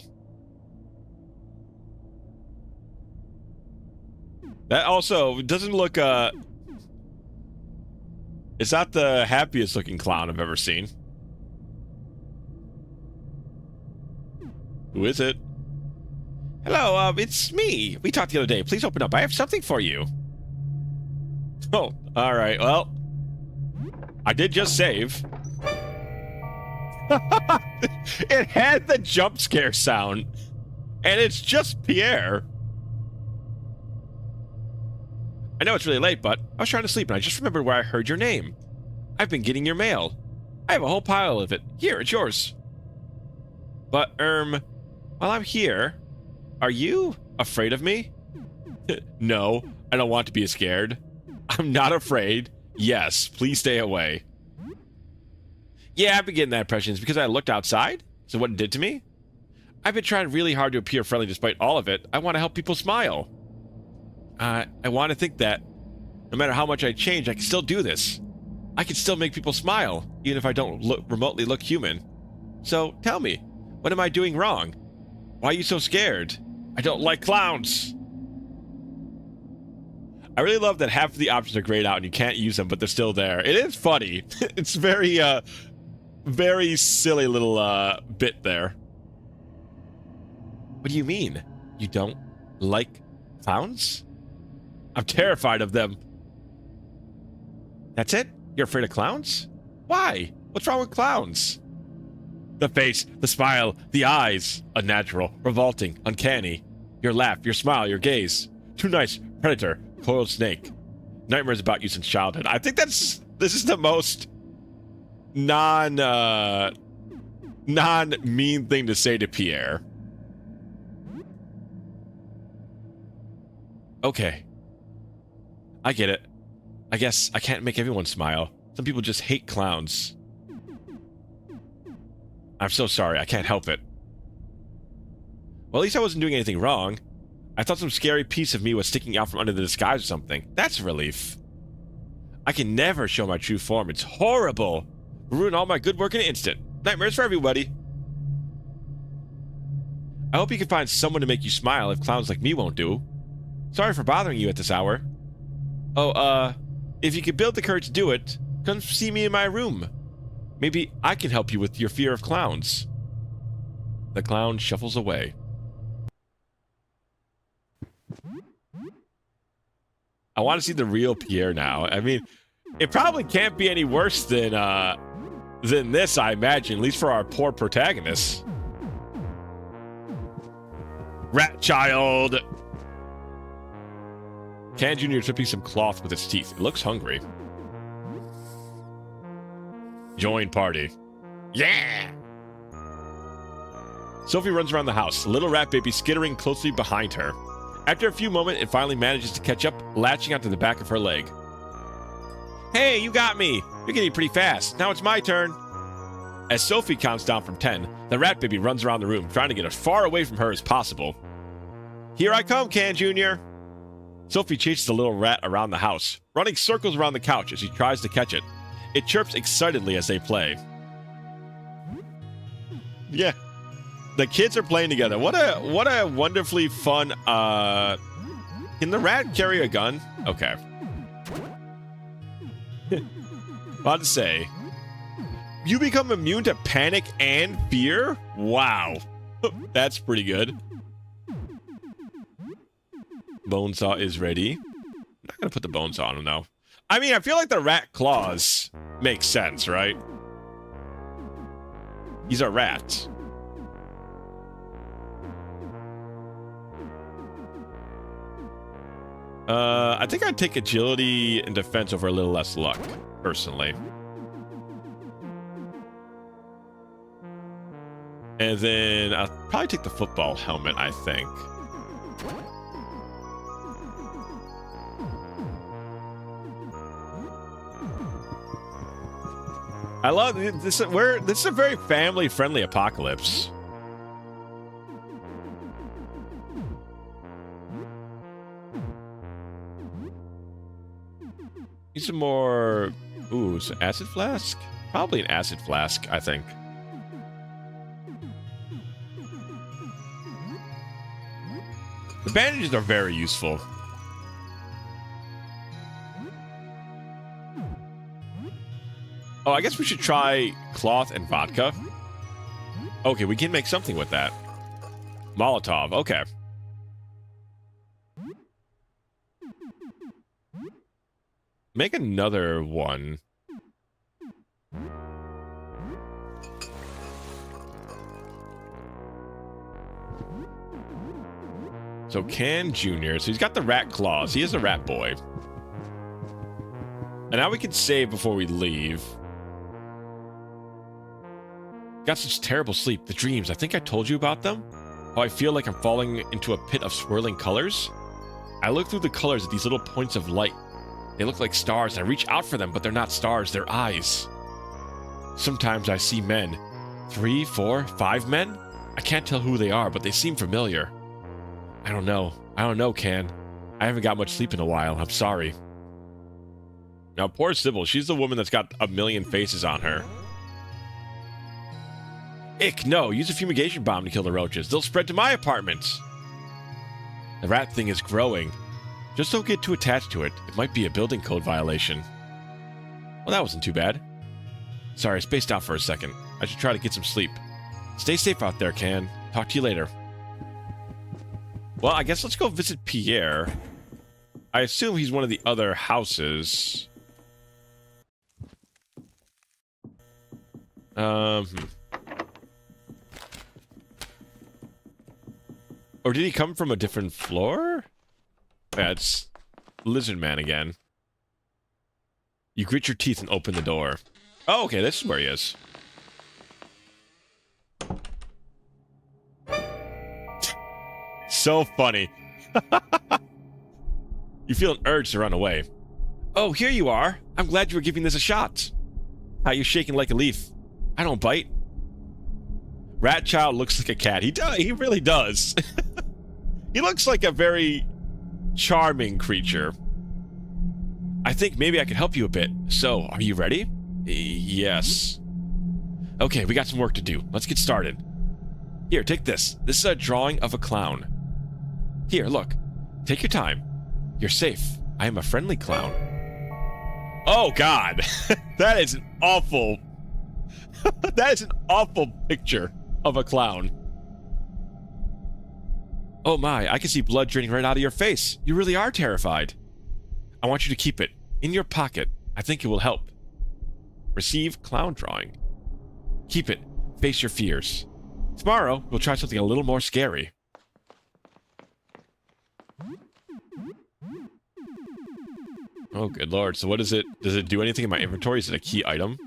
That also doesn't look, it's not the happiest looking clown I've ever seen. Who is it? Hello, it's me. We talked the other day. Please open up. I have something for you. Oh, alright, well. I did just save. It had the jump scare sound. And it's just Pierre. I know it's really late, but I was trying to sleep and I just remembered where I heard your name. I've been getting your mail. I have a whole pile of it. Here, it's yours. But, while I'm here, are you afraid of me? No, I don't want to be scared. I'm not afraid. Yes, please stay away. Yeah, I've been getting that impression. It's because I looked outside? So what it did to me? I've been trying really hard to appear friendly despite all of it. I want to help people smile. I want to think that no matter how much I change, I can still do this. I can still make people smile, even if I don't remotely look human. So, tell me, what am I doing wrong? Why are you so scared? I don't like clowns. I really love that half of the options are grayed out and you can't use them, but they're still there. It is funny. It's very, very silly little, bit there. What do you mean? You don't like clowns? I'm terrified of them. That's it? You're afraid of clowns? Why? What's wrong with clowns? The face, the smile, the eyes. Unnatural, revolting, uncanny. Your laugh, your smile, your gaze. Too nice, predator, coiled snake. Nightmares about you since childhood. I think this is the most non-mean thing to say to Pierre. Okay. I get it. I guess I can't make everyone smile. Some people just hate clowns. I'm so sorry, I can't help it. Well, at least I wasn't doing anything wrong. I thought some scary piece of me was sticking out from under the disguise or something. That's a relief. I can never show my true form. It's horrible. Ruin all my good work in an instant. Nightmares for everybody. I hope you can find someone to make you smile if clowns like me won't do. Sorry for bothering you at this hour. Oh, if you could build the courage to do it, come see me in my room. Maybe I can help you with your fear of clowns. The clown shuffles away. I want to see the real Pierre now. I mean, it probably can't be any worse than this, I imagine, at least for our poor protagonist. Rat child! Can Jr. tripping some cloth with its teeth. It looks hungry. Join party. Yeah! Sophie runs around the house, the little rat baby skittering closely behind her. After a few moments, it finally manages to catch up, latching onto the back of her leg. Hey, you got me! You're getting pretty fast. Now it's my turn. As Sophie counts down from 10, the rat baby runs around the room, trying to get as far away from her as possible. Here I come, Can Jr. Sophie chases the little rat around the house, running circles around the couch as she tries to catch it. It chirps excitedly as they play. Yeah. The kids are playing together. What a wonderfully fun, Can the rat carry a gun? Okay. About to say, you become immune to panic and fear? Wow. That's pretty good. Bonesaw is ready. I'm not gonna put the bonesaw on him, though. I mean, I feel like the rat claws make sense, right? He's a rat. I think I'd take agility and defense over a little less luck, personally. And then I'll probably take the football helmet, I think. I love this. This is a very family-friendly apocalypse. Need some more. Ooh, so acid flask? Probably an acid flask, I think. The bandages are very useful. Oh, I guess we should try cloth and vodka. Okay, we can make something with that. Molotov, okay. Make another one. So Can Jr. So he's got the rat claws. He is a rat boy. And now we can save before we leave. Got such terrible sleep. The dreams. I think I told you about them. How I feel like I'm falling into a pit of swirling colors. I look through the colors at these little points of light. They look like stars. I reach out for them, but they're not stars. They're eyes. Sometimes I see men. 3, 4, 5 men? I can't tell who they are, but they seem familiar. I don't know. I don't know, Can. I haven't got much sleep in a while. I'm sorry. Now, poor Sybil. She's the woman that's got a million faces on her. Ick, no. Use a fumigation bomb to kill the roaches. They'll spread to my apartment. The rat thing is growing. Just don't get too attached to it. It might be a building code violation. Well, that wasn't too bad. Sorry, I spaced out for a second. I should try to get some sleep. Stay safe out there, Can. Talk to you later. Well, I guess let's go visit Pierre. I assume he's one of the other houses. Or did he come from a different floor? Yeah, it's Lizard Man again. You grit your teeth and open the door. Oh, okay, this is where he is. So funny. You feel an urge to run away. Oh, here you are. I'm glad you were giving this a shot. How you shaking like a leaf? I don't bite. Rat Child looks like a cat. He really does. He looks like a very charming creature. I think maybe I could help you a bit. So, are you ready? Yes. Okay, we got some work to do. Let's get started. Here, take this. This is a drawing of a clown. Here, look. Take your time. You're safe. I am a friendly clown. Oh, God. That is an awful... that is an awful picture of a clown. Oh my, I can see blood draining right out of your face. You really are terrified. I want you to keep it in your pocket. I think it will help. Receive clown drawing. Keep it. Face your fears. Tomorrow, we'll try something a little more scary. Oh, good lord. So what is it? Does it do anything in my inventory? Is it a key item?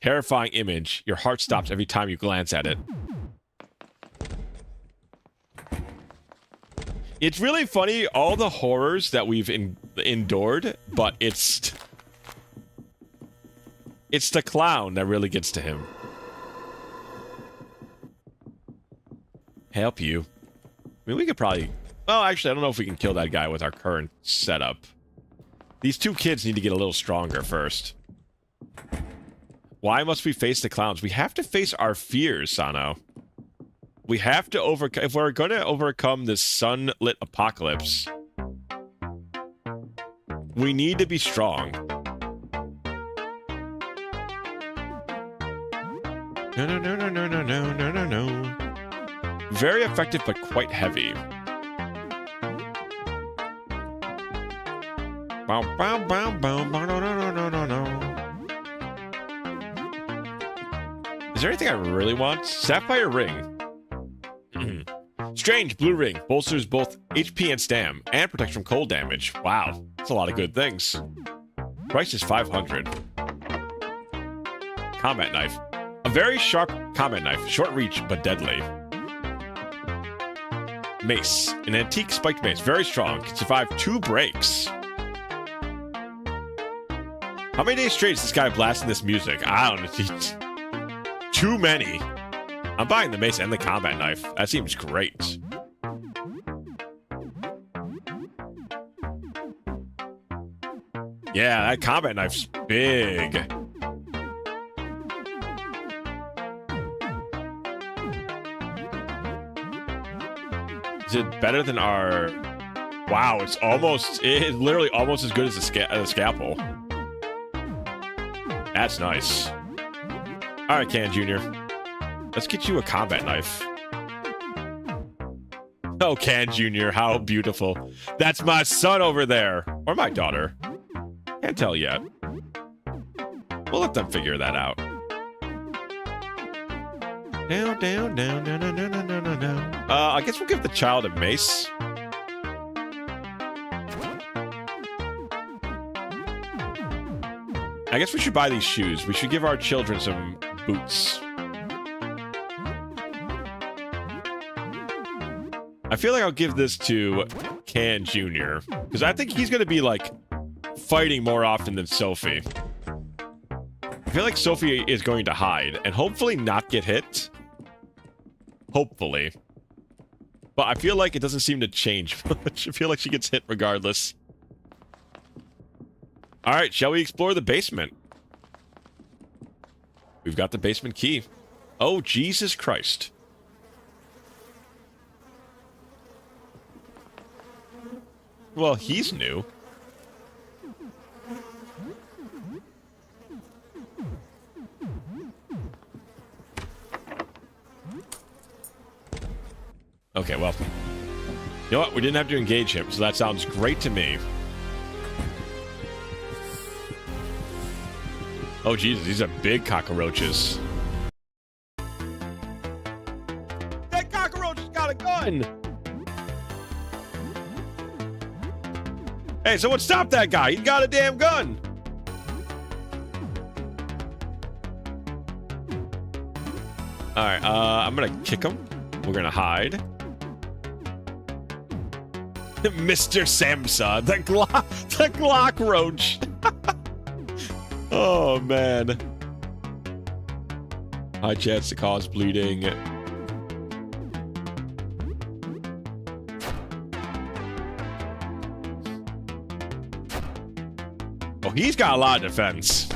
Terrifying image. Your heart stops every time you glance at it. It's really funny, all the horrors that we've endured, but it's the clown that really gets to him. Help you. I mean, we could probably... Well, actually, I don't know if we can kill that guy with our current setup. These two kids need to get a little stronger first. Why must we face the clowns? We have to face our fears, Sano. We have to overcome... If we're going to overcome this sunlit apocalypse, we need to be strong. No, no, no, no, no, no, no, no, no, no. Very effective, but quite heavy. Bow, bow, bow, bow, bow, no, no, no, no, no. Is there anything I really want? Sapphire ring. Strange blue ring bolsters both HP and stam and protects from cold damage. Wow, that's a lot of good things. Price is 500. Combat knife. A very sharp combat knife, short reach but deadly. Mace. An antique spiked mace, very strong. Can survive 2 breaks. How many days straight is this guy blasting this music? I don't know. Too many. I'm buying the mace and the combat knife. That seems great. Yeah, that combat knife's big. Is it better than our... Wow, it's literally almost as good as a scalpel. That's nice. Alright, Can Jr. Let's get you a combat knife. Oh, Can Jr., how beautiful. That's my son over there. Or my daughter. Can't tell yet. We'll let them figure that out. Down, down, down, down, down, down, down, down, down. I guess we'll give the child a mace. I guess we should buy these shoes. We should give our children some boots. I feel like I'll give this to Can Jr. Because I think he's going to be, like, fighting more often than Sophie. I feel like Sophie is going to hide and hopefully not get hit. Hopefully. But I feel like it doesn't seem to change much. I feel like she gets hit regardless. Alright, shall we explore the basement? We've got the basement key. Oh, Jesus Christ. Well, he's new. Okay, well. You know what? We didn't have to engage him, so that sounds great to me. Oh, Jesus, these are big cockroaches. That cockroach got a gun! Hey, someone stop that guy! He's got a damn gun! Alright, I'm gonna kick him. We're gonna hide. Mr. Samsa, the Glock roach. Oh, man. High chance to cause bleeding. Oh, he's got a lot of defense.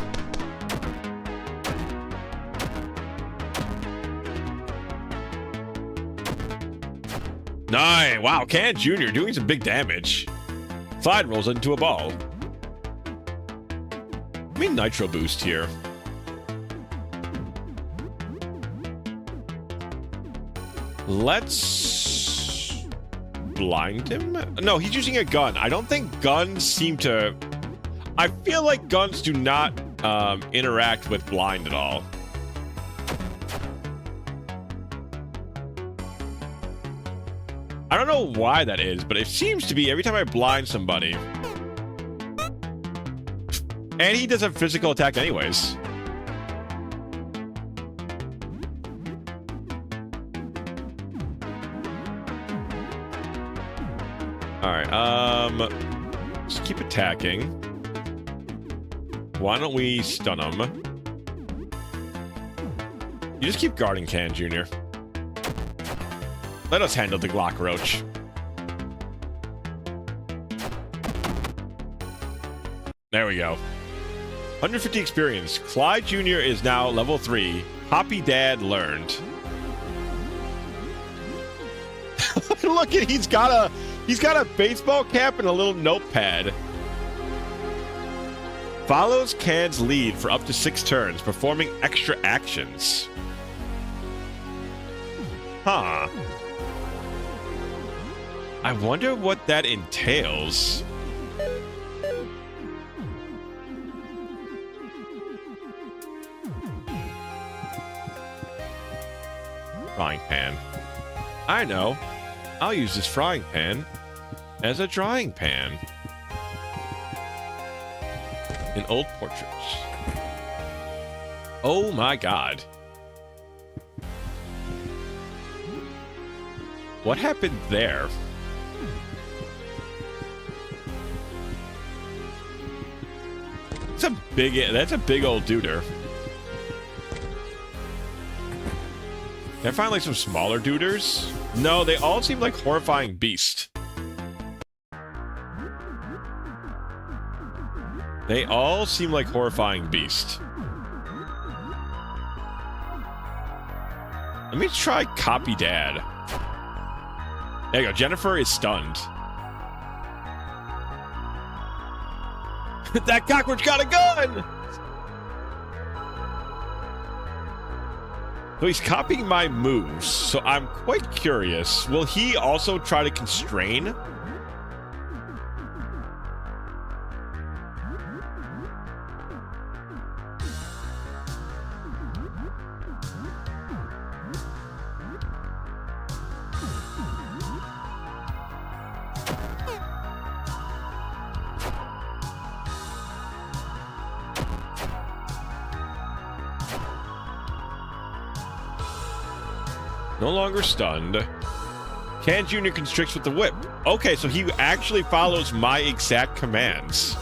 Nice. Wow, Can Jr. doing some big damage. Clyde rolls into a ball. I mean, Nitro Boost here. Let's blind him? No, he's using a gun. I don't think guns seem to... I feel like guns do not interact with blind at all. I don't know why that is, but it seems to be every time I blind somebody. And he does a physical attack anyways. Alright, let's keep attacking. Why don't we stun him? You just keep guarding Can Jr. Let us handle the Glock roach. There we go. 150 experience. Clyde Jr. is now level 3. Hoppy Dad learned. Look at he's got a baseball cap and a little notepad. Follows Can's lead for up to 6 turns, performing extra actions. Huh. I wonder what that entails. Frying pan. I know. I'll use this frying pan as a drying pan. In old portraits. Oh my god. What happened there? That's a big old duder. Can I find like some smaller duders? No, they all seem like horrifying beasts. They all seem like horrifying beasts. Let me try Copy Dad. There you go. Jennifer is stunned. That cockroach got a gun! So he's copying my moves, so I'm quite curious. Will he also try to constrain? No longer stunned. Can Jr. constricts with the whip. Okay, so he actually follows my exact commands.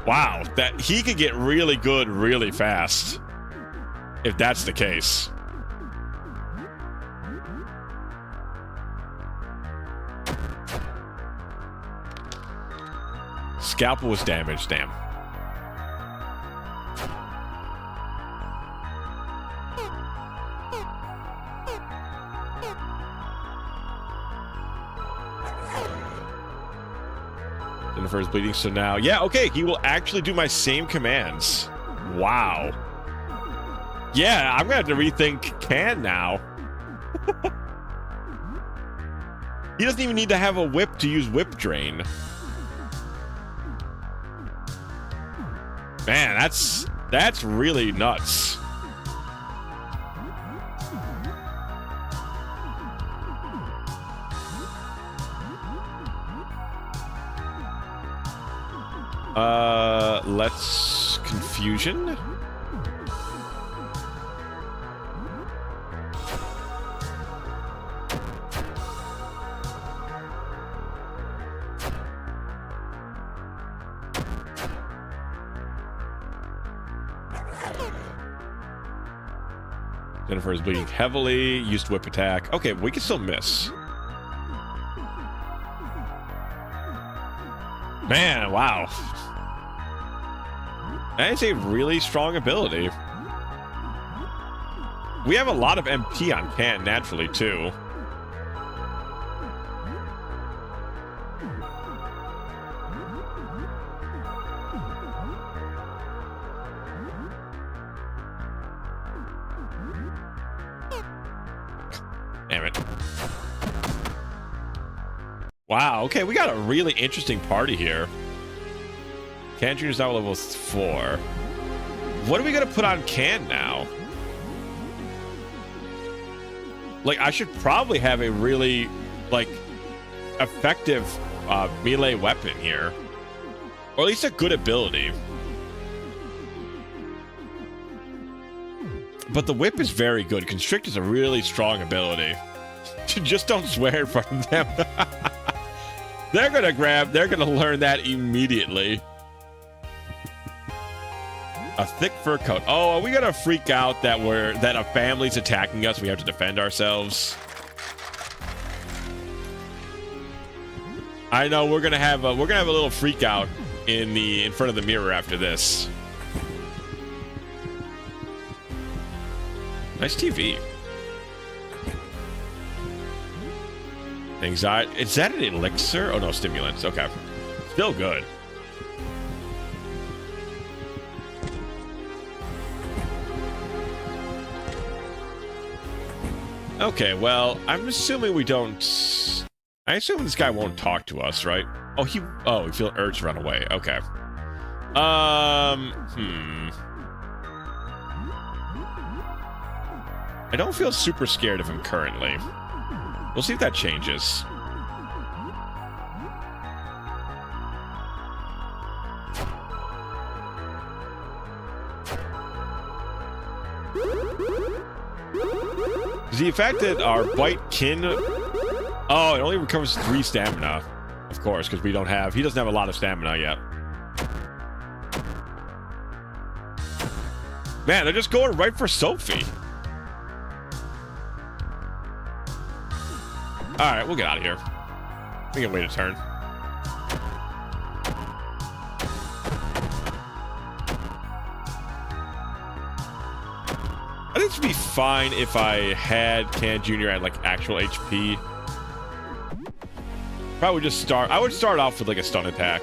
Wow, that he could get really good really fast. If that's the case. Scalpel was damaged, damn. Jennifer is bleeding, so now... Yeah, okay, he will actually do my same commands. Wow. Yeah, I'm gonna have to rethink Can now. He doesn't even need to have a whip to use Whip Drain. Man, that's really nuts. Let's confusion. Jennifer is bleeding heavily. Used whip attack. Okay, we can still miss. Man, wow. That is a really strong ability. We have a lot of MP on Can naturally, too. Damn it. Wow, okay, we got a really interesting party here. Can Jr.'s now level 4. What are we gonna put on Can now? Like, I should probably have a really, like, effective melee weapon here. Or at least a good ability. But the whip is very good. Constrict is a really strong ability. Just don't swear in front of them. They're gonna learn that immediately. A thick fur coat. Oh, are we gonna freak out that a family's attacking us? We have to defend ourselves. I know we're gonna have a little freak out in front of the mirror after this. Nice TV. Anxiety. Is that an elixir? Oh no, stimulants. Okay. Still good. Okay, well, I'm assuming we don't... I assume this guy won't talk to us, right? Oh, we feel urge to run away. Okay. I don't feel super scared of him currently. We'll see if that changes. The fact that our bite kin... Oh, it only recovers 3 stamina. Of course, because he doesn't have a lot of stamina yet. Man, they're just going right for Sophie. Alright, we'll get out of here. We can wait a turn. I think it'd be fine if I had Can Jr. at like actual HP. Probably just I would start off with like a stun attack.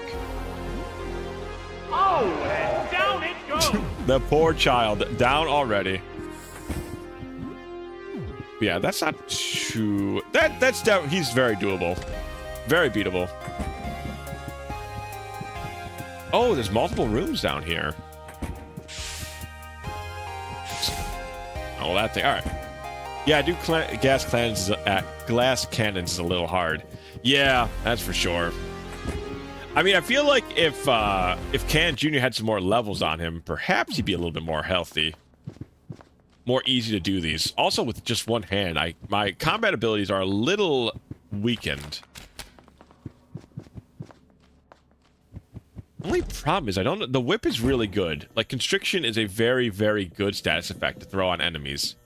Oh, and down it goes. The poor child, down already. Yeah, that's not too... He's very doable. Very beatable. Oh, there's multiple rooms down here. Oh, that thing. All right. Yeah, I do glass cannons is a little hard. Yeah, that's for sure. I mean, I feel like if Can Jr. had some more levels on him, perhaps he'd be a little bit more healthy. More easy to do these. Also, with just one hand, my combat abilities are a little weakened. Only problem is the whip is really good. Like, constriction is a very, very good status effect to throw on enemies.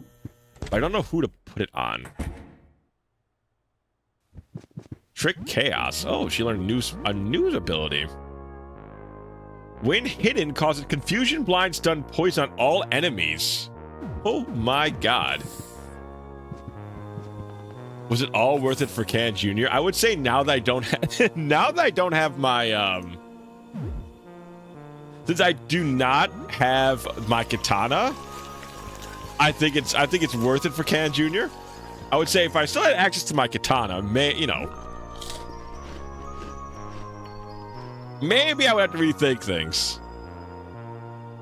But I don't know who to put it on. Trick Chaos. Oh, she learned a new ability. When hidden, causes confusion, blind, stun, poison on all enemies. Oh my god. Was it all worth it for Can Jr.? I would say now that I don't have my since I do not have my katana, I think it's worth it for Can Jr. I would say if I still had access to my katana, maybe I would have to rethink things.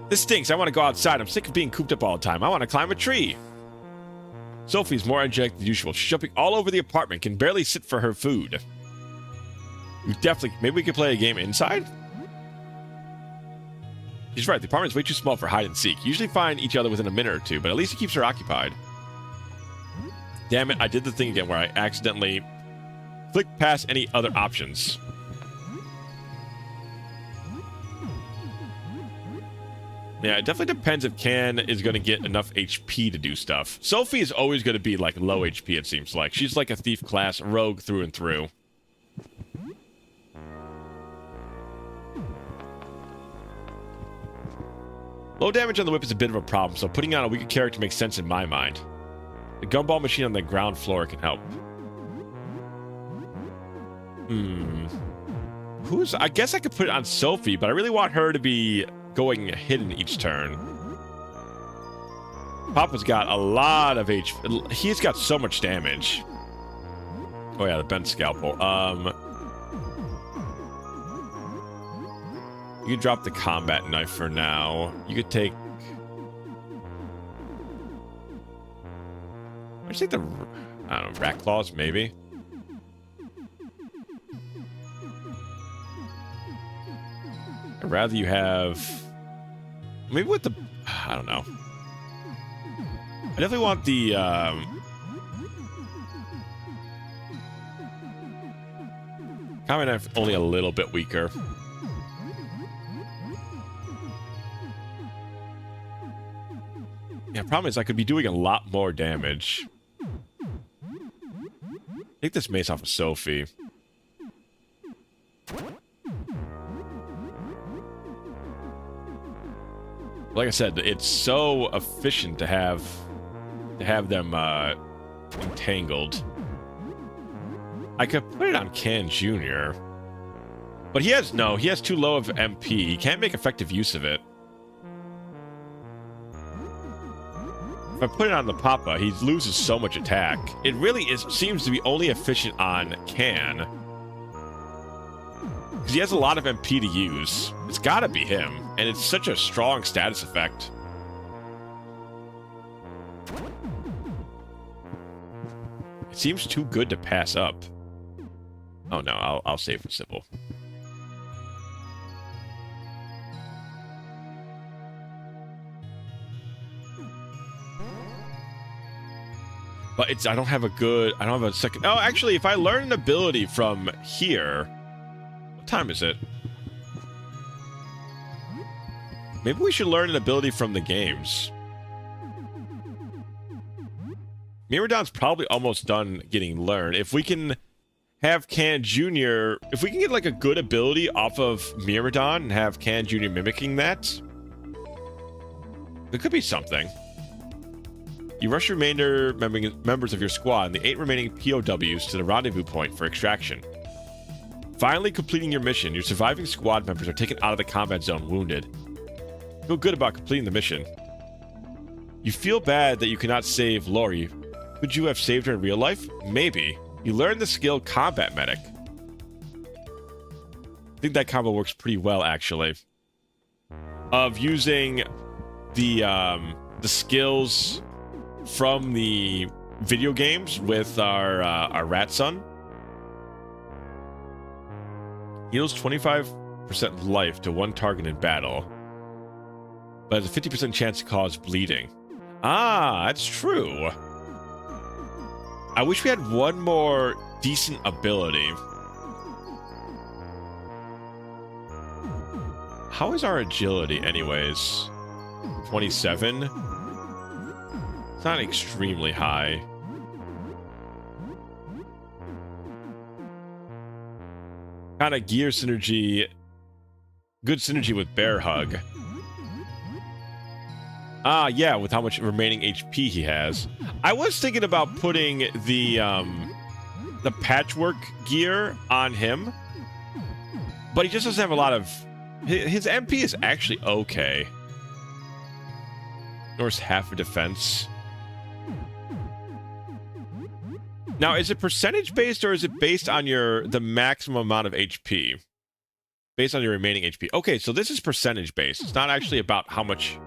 This stinks. I want to go outside. I'm sick of being cooped up all the time. I want to climb a tree. Sophie's more energetic than usual. She's jumping all over the apartment, can barely sit for her food. Maybe we could play a game inside? She's right, the apartment's way too small for hide and seek. You usually find each other within a minute or two, but at least it keeps her occupied. Damn it, I did the thing again where I accidentally flicked past any other options. Yeah, it definitely depends if Can is going to get enough HP to do stuff. Sophie is always going to be, like, low HP, it seems like. She's like a thief class rogue through and through. Low damage on the whip is a bit of a problem, so putting on a weaker character makes sense in my mind. The gumball machine on the ground floor can help. I guess I could put it on Sophie, but I really want her to be going hidden each turn. Papa's got a lot of HP. He's got so much damage. Oh yeah, the bent scalpel. You could drop the combat knife for now. You could take... I'd take the... I don't know, rat claws, maybe? I'd rather you have... Maybe with the... I don't know. I definitely want the... combat knife only a little bit weaker. Yeah, problem is I could be doing a lot more damage. Take this mace off of Sophie. Like I said, it's so efficient to have them entangled. I could put it on Can Jr. But he has too low of MP. He can't make effective use of it. If I put it on the Papa, he loses so much attack. It really seems to be only efficient on Can. Because he has a lot of MP to use. It's gotta be him. And it's such a strong status effect. It seems too good to pass up. Oh no, I'll save for Sybil. But I don't have a second. Oh, actually, if I learn an ability from here, what time is it? Maybe we should learn an ability from the games. Miraidon's probably almost done getting learned. If we can have Can Jr., if we can get like a good ability off of Miraidon and have Can Jr. mimicking that, there could be something. You rush remainder members of your squad and the 8 remaining POWs to the rendezvous point for extraction. Finally completing your mission, your surviving squad members are taken out of the combat zone wounded. Feel good about completing the mission. You feel bad that you cannot save Lori. Could you have saved her in real life? Maybe. You learn the skill Combat Medic. I think that combo works pretty well, actually. Of using the skills from the video games with our rat son. Heals 25% life to one target in battle, but has a 50% chance to cause bleeding. Ah, that's true. I wish we had one more decent ability. How is our agility, anyways? 27? It's not extremely high. Kind of gear synergy. Good synergy with Bear Hug. Ah, yeah, with how much remaining HP he has. I was thinking about putting the patchwork gear on him, but he just doesn't have a lot of... His MP is actually okay. Norse half a defense. Now, is it percentage based or is it based on the maximum amount of HP? based on your remaining HP. Okay, so this is percentage based. It's not actually about how much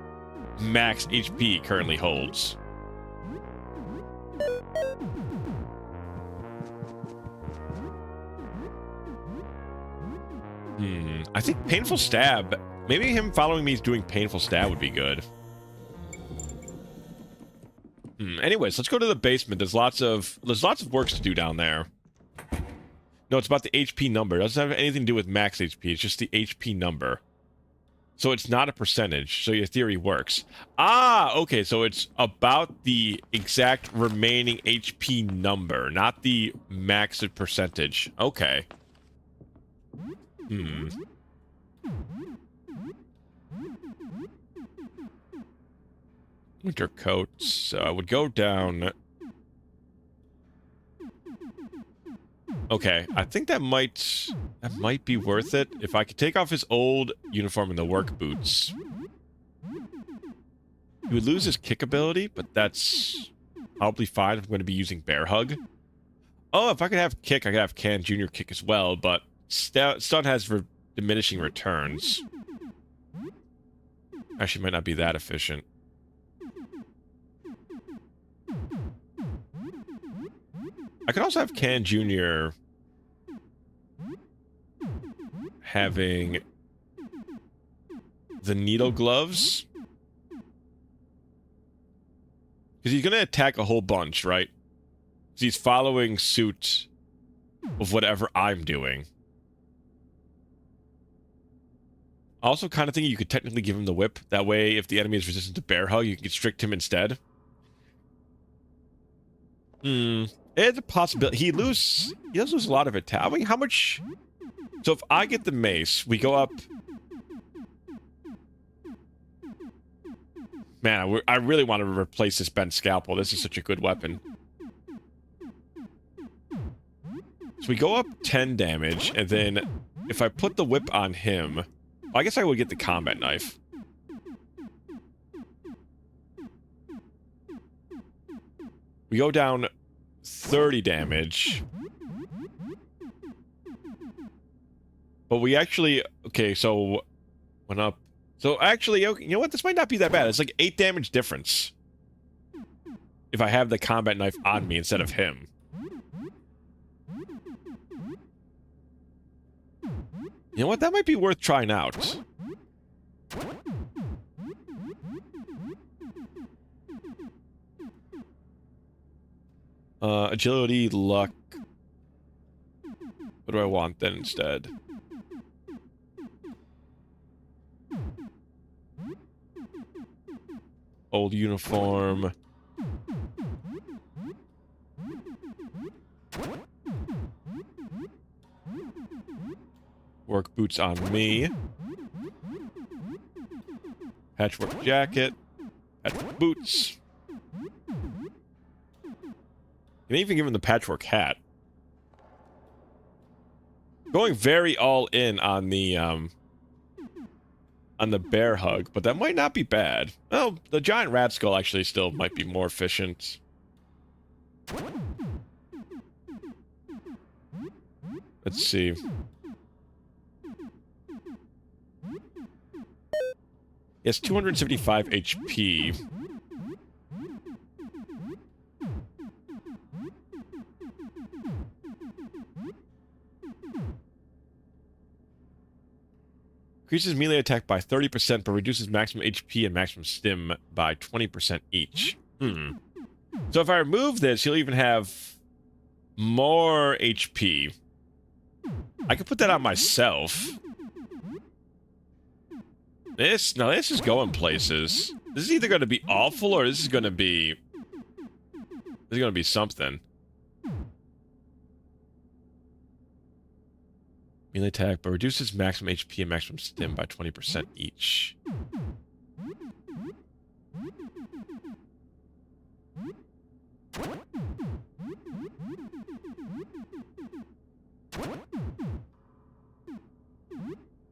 max HP currently holds. I think Painful Stab. Maybe him following me doing Painful Stab would be good. Anyways, let's go to the basement. There's lots of works to do down there. No, it's about the HP number. It doesn't have anything to do with max HP. It's just the HP number. So it's not a percentage. So your theory works. Ah, okay. So it's about the exact remaining HP number, not the maxed percentage. Okay. Winter coats. I would go down. Okay, I think that might be worth it. If I could take off his old uniform and the work boots. He would lose his kick ability, but that's probably fine if I'm going to be using Bear Hug. Oh, if I could have kick, I could have Can Jr. kick as well, but stun has diminishing returns. Actually, might not be that efficient. I could also have Can Jr. having the needle gloves. Because he's going to attack a whole bunch, right? Because he's following suit of whatever I'm doing. I also kind of think you could technically give him the whip. That way, if the enemy is resistant to Bear Hug, you can constrict him instead. It's a possibility. He does lose a lot of attack. I mean, how much? So if I get the mace, we go up. Man, I really want to replace this bent scalpel. This is such a good weapon. So we go up 10 damage, and then if I put the whip on him, well, I guess I would get the combat knife. We go down 30 damage. But we actually... Okay, so... Went up... So actually, you know what? This might not be that bad. It's like 8 damage difference. If I have the combat knife on me instead of him. You know what? That might be worth trying out. Agility, luck. What do I want then instead? Old uniform. Work boots on me. Patchwork jacket. Patchwork boots. And even give him the patchwork hat. Going very all in on the Bear Hug, but that might not be bad. Well, the giant rat skull actually still might be more efficient. Let's see. He has 275 HP. Increases melee attack by 30%, but reduces maximum HP and maximum stim by 20% each. So if I remove this, he'll even have more HP. I could put that on myself. This is going places. This is either going to be awful or this is going to be something. Melee attack, but reduces maximum HP and maximum stim by 20% each.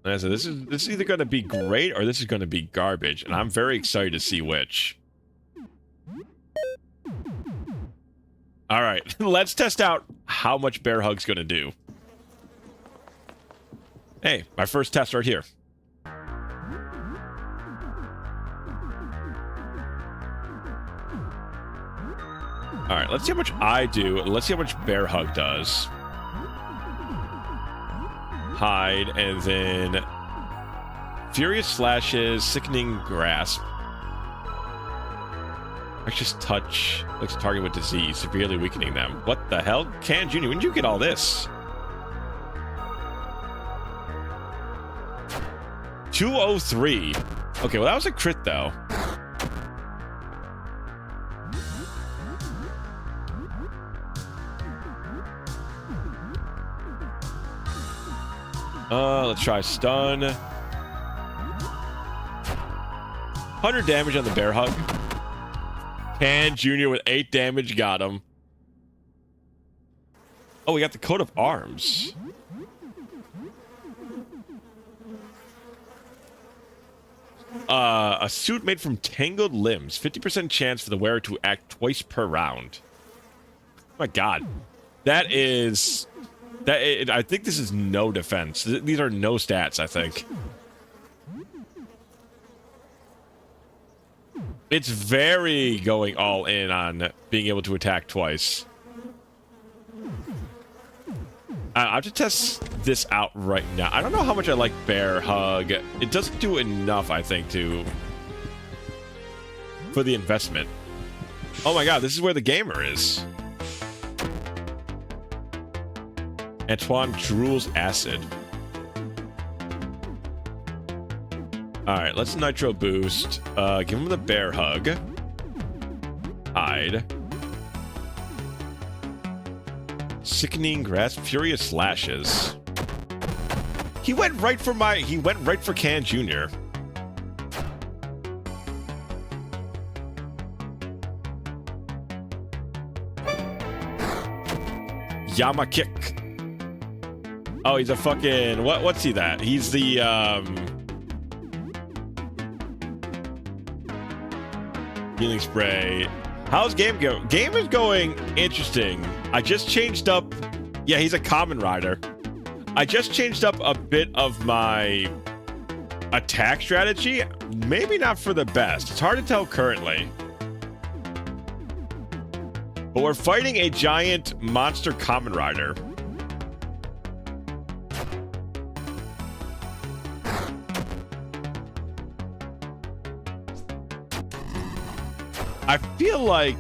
So this is either going to be great or this is going to be garbage, and I'm very excited to see which. All right, let's test out how much Bear Hug's going to do. Hey, my first test right here. All right, let's see how much I do. Let's see how much Bear Hug does. Hide, and then Furious Slashes, Sickening Grasp. Anxious Touch, likes target with disease, severely weakening them. What the hell? Can Jr., when did you get all this? 203. Okay, well, that was a crit, though. Let's try stun. 100 damage on the Bear Hug. Can Jr. with 8 damage got him. Oh, we got the coat of arms. A suit made from tangled limbs. 50% chance for the wearer to act twice per round. Oh my god. That is... I think this is no defense. These are no stats, I think. It's very going all in on being able to attack twice. I have to test this out right now. I don't know how much I like Bear Hug. It doesn't do enough, I think, for the investment. Oh my god, this is where the gamer is. Antoine drools acid. Alright, let's Nitro boost. Give him the Bear Hug. Hide. Sickening Grasp, Furious Slashes. He went right for Can Jr. Yama Kick. Oh, he's a fucking... What's he that? He's the, Healing Spray. How's game go? Game is going interesting. I just changed up... Yeah, he's a Common Rider. I just changed up a bit of my attack strategy. Maybe not for the best. It's hard to tell currently. But we're fighting a giant monster Common Rider. I feel like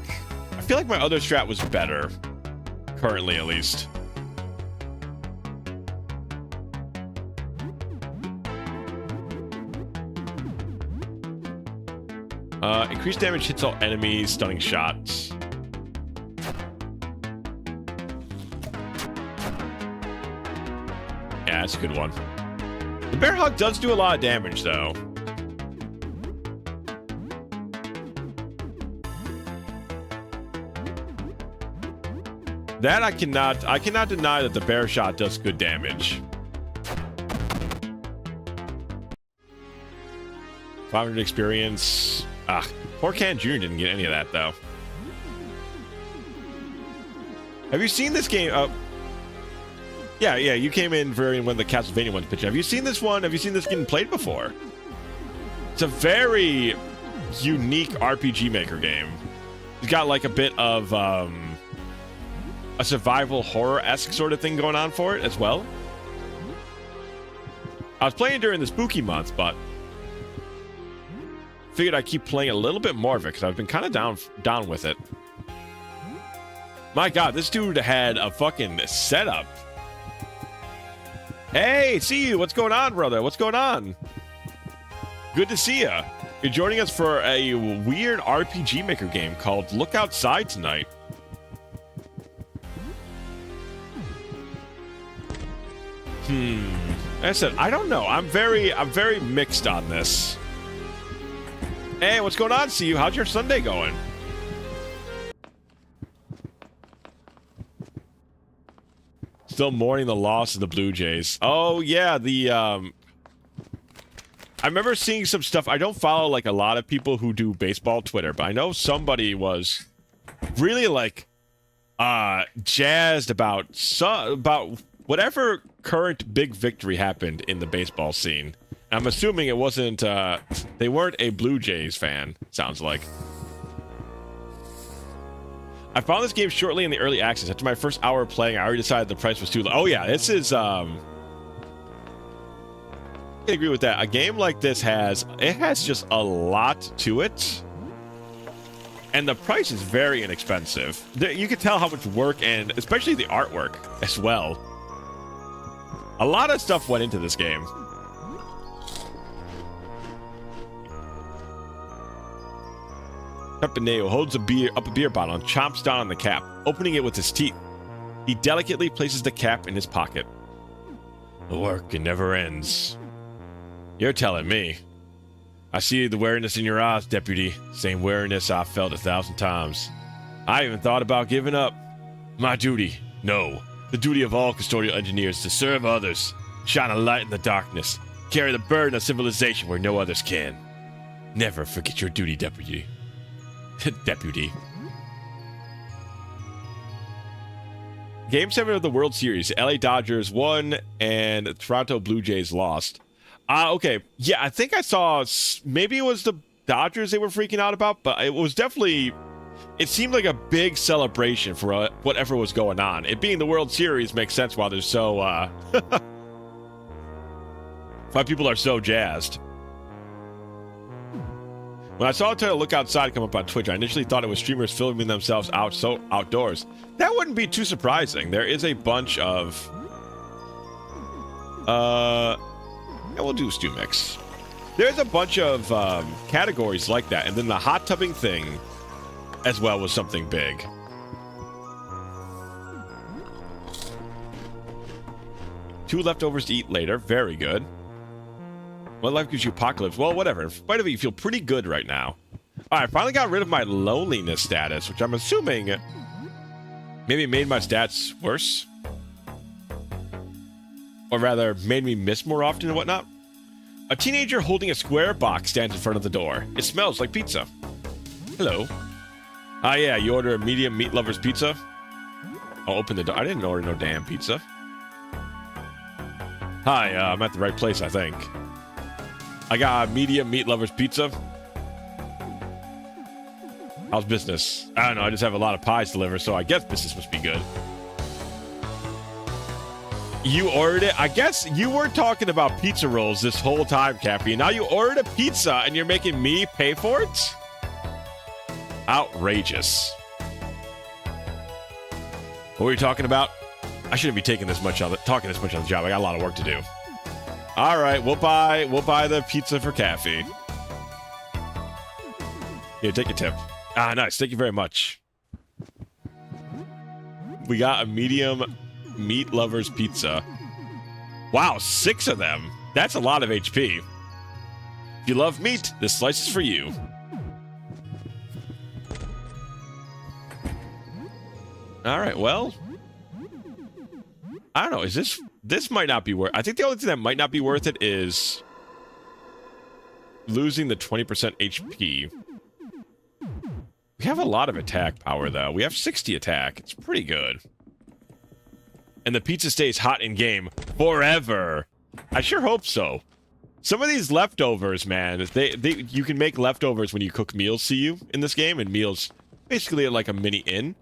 my other strat was better. Currently, at least. Increased damage hits all enemies, stunning shots. Yeah, that's a good one. The Bear Hug does do a lot of damage, though. That I cannot deny that the Bear Shot does good damage. 500 experience. Ah, poor Can Jr. didn't get any of that, though. Have you seen this game? Yeah, you came in for when the Castlevania one's pitching. Have you seen this one? Have you seen this getting played before? It's a very unique RPG Maker game. It's got like a bit of a survival horror-esque sort of thing going on for it as well. I was playing during the spooky month, but figured I'd keep playing a little bit more of it because I've been kind of down with it. My god, this dude had a fucking setup. Hey, see you. What's going on, brother? What's going on? Good to see ya. You're joining us for a weird RPG Maker game called Look Outside tonight. Like I said, I don't know. I'm very mixed on this. Hey, what's going on, see you? How's your Sunday going? Still mourning the loss of the Blue Jays. Oh yeah, I remember seeing some stuff. I don't follow like a lot of people who do baseball Twitter, but I know somebody was really like jazzed about whatever current big victory happened in the baseball scene. I'm assuming it wasn't, they weren't a Blue Jays fan, sounds like. I found this game shortly in the early access. After my first hour of playing, I already decided the price was too low. Oh yeah, this is, I agree with that. A game like this has just a lot to it. And the price is very inexpensive. You can tell how much work and especially the artwork as well. A lot of stuff went into this game. Pepineo holds up a beer bottle and chomps down on the cap, opening it with his teeth. He delicately places the cap in his pocket. The work, it never ends. You're telling me. I see the wariness in your eyes, Deputy. Same wariness I've felt 1,000 times. I even thought about giving up. My duty? No. The duty of all custodial engineers is to serve others, shine a light in the darkness, carry the burden of civilization where no others can. Never forget your duty, Deputy. Deputy. Game 7 of the World Series. LA Dodgers won and Toronto Blue Jays lost. Okay. Yeah, I think I saw, maybe it was the Dodgers they were freaking out about, but it was definitely, it seemed like a big celebration for whatever was going on. It being the World Series makes sense why they're so, why people are so jazzed. When I saw a title Look Outside come up on Twitch, I initially thought it was streamers filming themselves outdoors. That wouldn't be too surprising. There is a bunch of... yeah, we'll do Stew Mix. There's a bunch of categories like that, and then the hot tubbing thing as well was something big. Two leftovers to eat later. Very good. What life gives you apocalypse? Well, whatever. In spite of it, you feel pretty good right now. All right, I finally got rid of my loneliness status, which I'm assuming maybe made my stats worse. Or rather, made me miss more often and whatnot. A teenager holding a square box stands in front of the door. It smells like pizza. Hello. Ah, yeah, you order a medium meat lover's pizza? I'll open the door. I didn't order no damn pizza. Hi, I'm at the right place, I think. I got a medium meat lover's pizza. How's business? I don't know, I just have a lot of pies to deliver, so I guess business must be good. You ordered it? I guess you were talking about pizza rolls this whole time, Cappy. Now you ordered a pizza and you're making me pay for it? Outrageous. What were you talking about? I shouldn't be talking this much on the job. I got a lot of work to do. All right, we'll buy the pizza for Cappy. Here, take your tip. Ah, nice. Thank you very much. We got a medium meat lover's pizza. Wow, 6 of them. That's a lot of HP. If you love meat, this slice is for you. All right, well, I don't know. Is this might not be worth... I think the only thing that might not be worth it is losing the 20% HP. We have a lot of attack power, though. We have 60 attack. It's pretty good. And the pizza stays hot in game forever. I sure hope so. Some of these leftovers, man, you can make leftovers when you cook meals, see you, in this game, and meals basically are like a mini inn.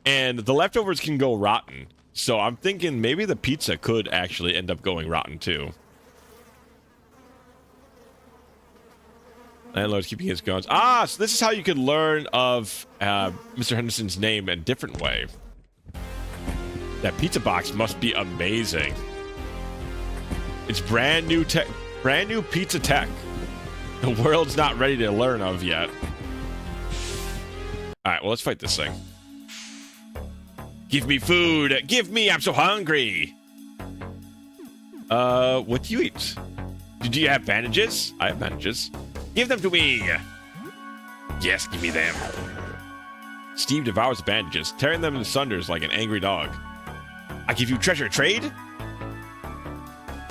And the leftovers can go rotten. So I'm thinking maybe the pizza could actually end up going rotten, too. Landlord's keeping his guns. Ah, so this is how you can learn of Mr. Henderson's name in a different way. That pizza box must be amazing. It's brand new pizza tech. The world's not ready to learn of yet. All right, well, let's fight this thing. Give me food. Give me, I'm so hungry. What do you eat? Do you have bandages? I have bandages. Give them to me. Yes, give me them. Steve devours the bandages, tearing them into sunders like an angry dog. I give you treasure. Trade?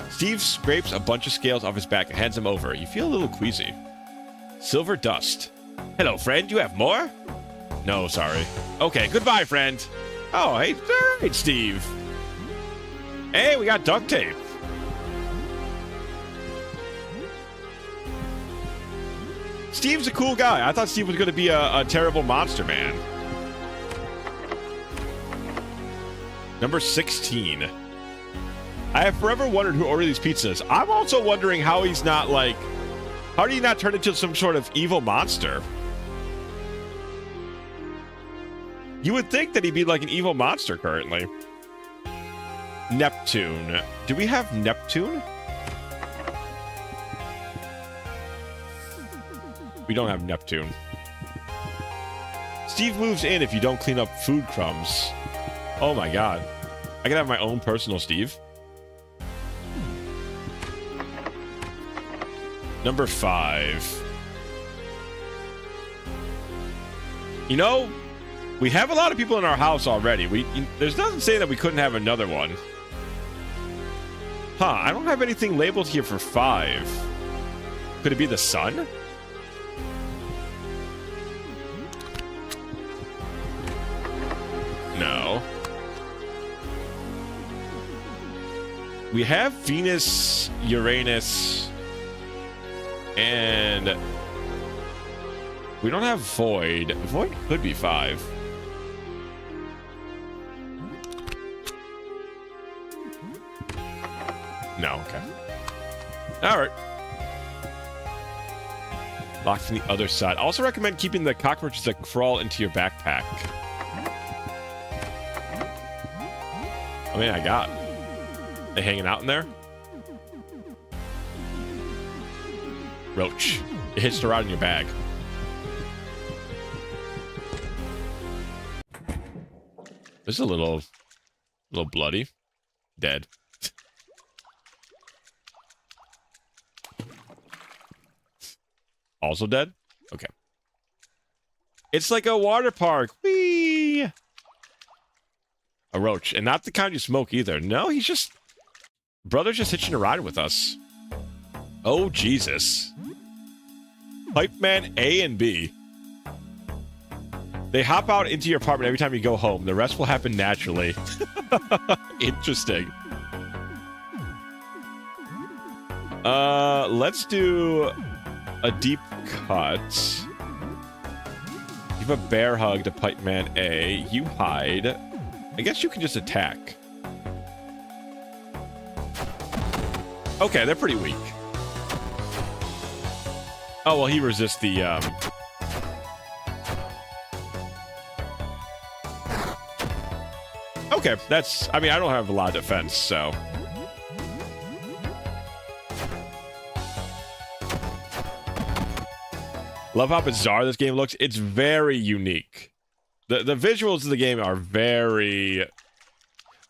Steve scrapes a bunch of scales off his back and hands them over. You feel a little queasy. Silver dust. Hello, friend. You have more? No, sorry. Okay, goodbye, friend. Oh, hey, all right, Steve. Hey, we got duct tape. Steve's a cool guy. I thought Steve was going to be a terrible monster man. Number 16. I have forever wondered who ordered these pizzas. I'm also wondering how he's not like... How did he not turn into some sort of evil monster? You would think that he'd be like an evil monster currently. Neptune. Do we have Neptune? We don't have Neptune. Steve moves in if you don't clean up food crumbs. Oh my god. I can have my own personal Steve. Number 5. You know, we have a lot of people in our house already. There's nothing saying that we couldn't have another one. Huh, I don't have anything labeled here for 5. Could it be the sun? No. We have Venus, Uranus, and we don't have Void. Void could be 5. No, okay. Alright. Locked from the other side. I also recommend keeping the cockroaches that crawl into your backpack. I mean, I got. They hanging out in there? Roach. It hitched a ride in your bag. This is a little bloody. Dead. Also dead? Okay. It's like a water park. Whee! A roach. And not the kind you smoke either. No, he's just... Brother's just hitching a ride with us. Oh, Jesus. Pipe Man A and B. They hop out into your apartment every time you go home. The rest will happen naturally. Interesting. Let's do a deep cut. Give a bear hug to Pipe Man A. You hide. I guess you can just attack. Okay, they're pretty weak. Oh, well, he resists the, Okay, that's... I mean, I don't have a lot of defense, so... Love how bizarre this game looks. It's very unique. The visuals of the game are very,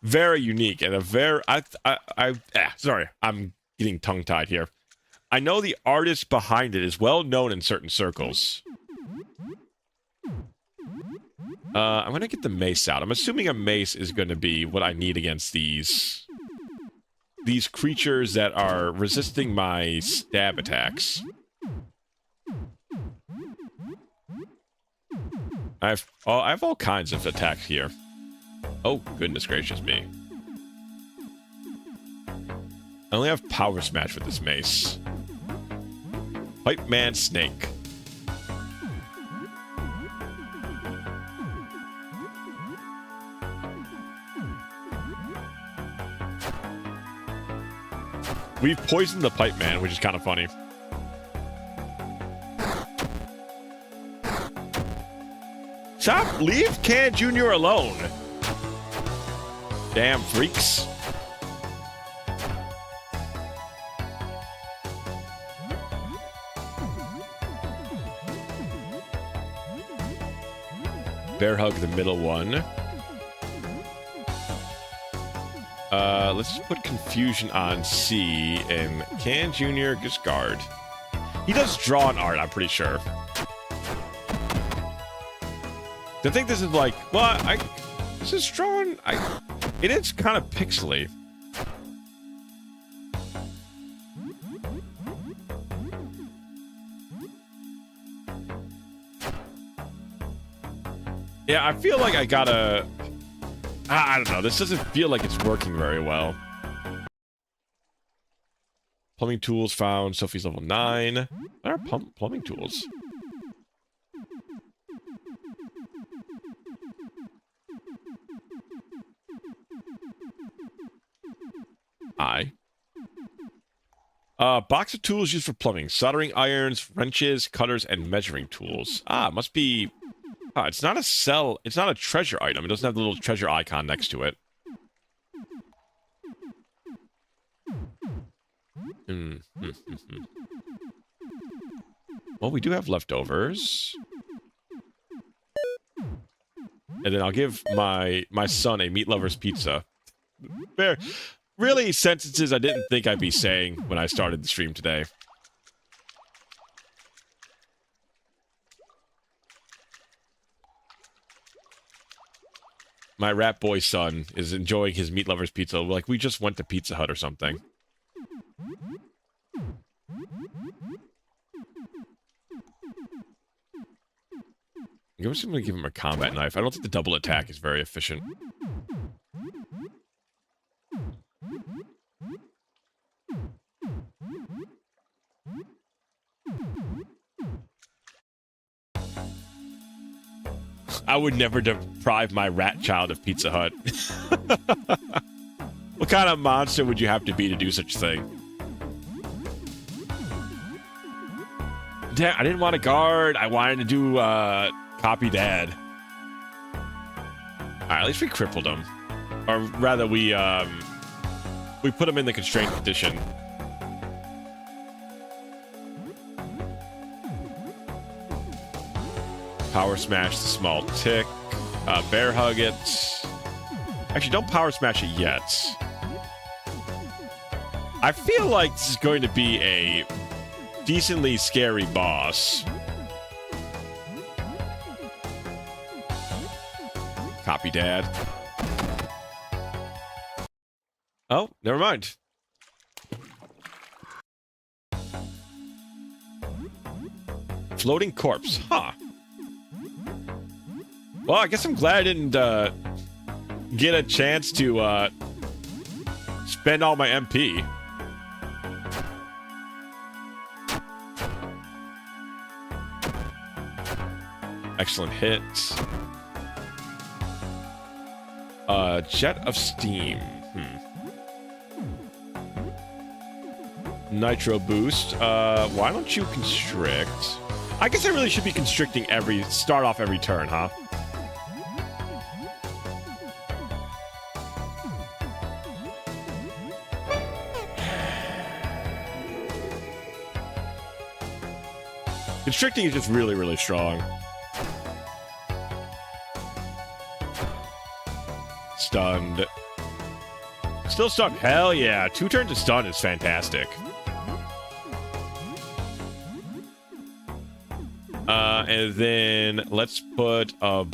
very unique and a very... sorry, I'm getting tongue-tied here. I know the artist behind it is well known in certain circles. I'm going to get the mace out. I'm assuming a mace is going to be what I need against these creatures that are resisting my stab attacks. I have all kinds of attacks here. Oh, goodness gracious me. I only have Power Smash with this mace. Pipe Man Snake. We've poisoned the Pipe Man, which is kind of funny. Stop! Leave Can Jr. alone! Damn freaks. Bear hug the middle one. Let's just put confusion on C and Can Jr. just guard. He does draw an art, I'm pretty sure. I think this is like, well, this is drawn. It is kind of pixely. Yeah, I feel like I gotta... I don't know. This doesn't feel like it's working very well. Plumbing tools found. Sophie's level 9. What are plumbing tools? Box of tools used for plumbing. Soldering irons, wrenches, cutters, and measuring tools. Ah, it must be... it's not a sell... It's not a treasure item. It doesn't have the little treasure icon next to it. Well, we do have leftovers. And then I'll give my son a meat lover's pizza. Really sentences I didn't think I'd be saying when I started the stream today. My rat boy son is enjoying his meat lover's pizza like we just went to Pizza Hut or something. I'm just going to give him a combat knife. I don't think the double attack is very efficient. I would never deprive my rat child of Pizza Hut. What kind of monster would you have to be to do such a thing? Damn, I didn't want to guard. I wanted to do copy dad. Alright, at least we crippled him. Or rather, we put him in the constrained condition. Power smash the small tick. Bear hug it. Actually, don't power smash it yet. I feel like this is going to be a decently scary boss. Copy dad. Oh, never mind. Floating corpse. Huh. Well, I guess I'm glad I didn't get a chance to spend all my MP. Excellent hit. Jet of steam. Nitro boost. Why don't you constrict? I guess I really should be constricting start off every turn, huh? Constricting is just really, really strong. Stunned. Still stunned. Hell yeah. 2 turns of stun is fantastic. And then let's put a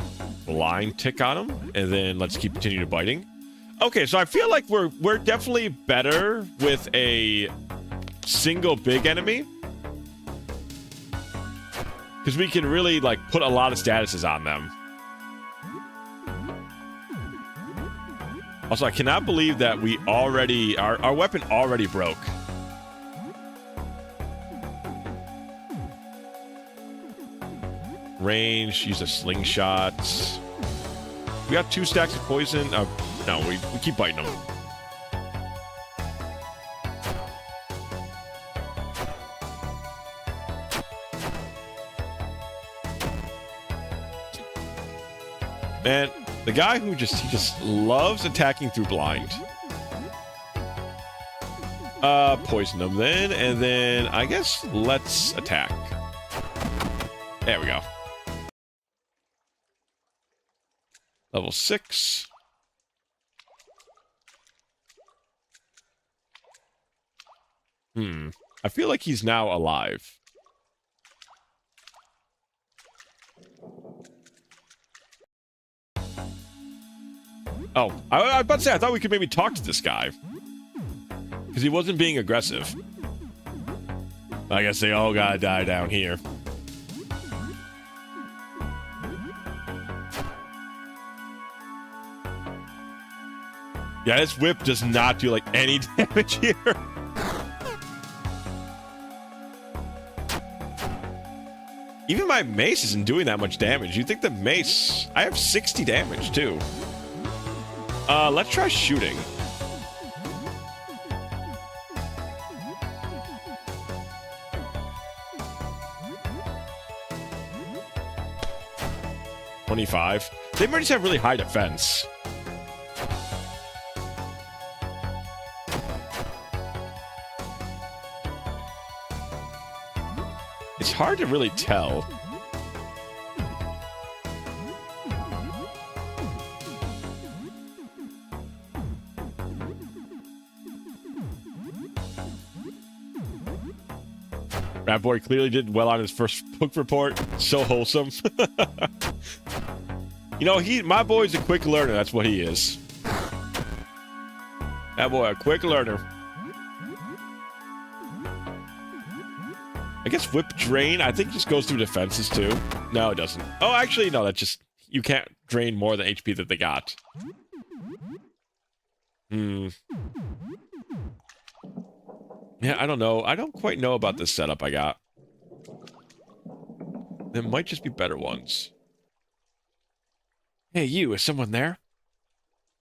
blind tick on him. And then let's continue biting. Okay, so I feel like we're definitely better with a single big enemy. Because we can really, like, put a lot of statuses on them. Also, I cannot believe that we already... Our weapon already broke. Range, use a slingshot. We got 2 stacks of poison. No, we keep biting them. Man, the guy who he just loves attacking through blind. Poison him then, and then I guess let's attack. There we go. Level 6. I feel like he's now alive. Oh, I was about to say, I thought we could maybe talk to this guy. Because he wasn't being aggressive. I guess they all gotta die down here. Yeah, this whip does not do, like, any damage here. my mace isn't doing that much damage. You think the mace... I have 60 damage, too. Let's try shooting. $25. They might just have really high defense. It's hard to really tell. Rat Boy clearly did well on his first book report. So wholesome. You know, my boy's a quick learner. That's what he is. That boy, a quick learner. I guess Whip Drain, I think, just goes through defenses, too. No, it doesn't. Oh, actually, no, that just... You can't drain more than HP that they got. Yeah, I don't know. I don't quite know about this setup I got. There might just be better ones. Hey, you, is someone there?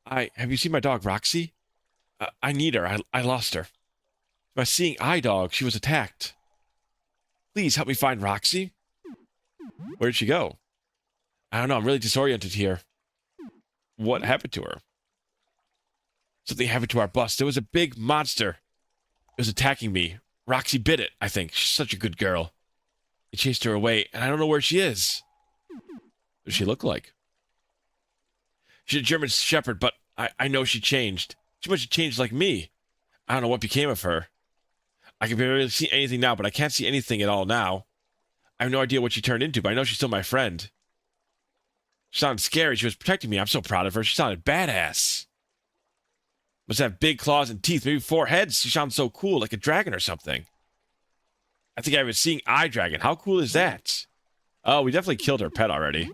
Have you seen my dog, Roxy? I need her. I lost her. My seeing eye dog, she was attacked. Please help me find Roxy. Where did she go? I don't know. I'm really disoriented here. What happened to her? Something happened to our bus. There was a big monster. It was attacking me. Roxy bit it, I think. She's such a good girl. It chased her away, and I don't know where she is. What does she look like? She's a German Shepherd, but I know she changed. She must have changed like me. I don't know what became of her. I can barely see anything now, but I can't see anything at all now. I have no idea what she turned into, but I know she's still my friend. She sounded scary. She was protecting me. I'm so proud of her. She sounded badass. Must have big claws and teeth, maybe 4 heads. She sounds so cool, like a dragon or something. I think I have a seeing eye dragon. How cool is that? Oh, we definitely killed her pet already.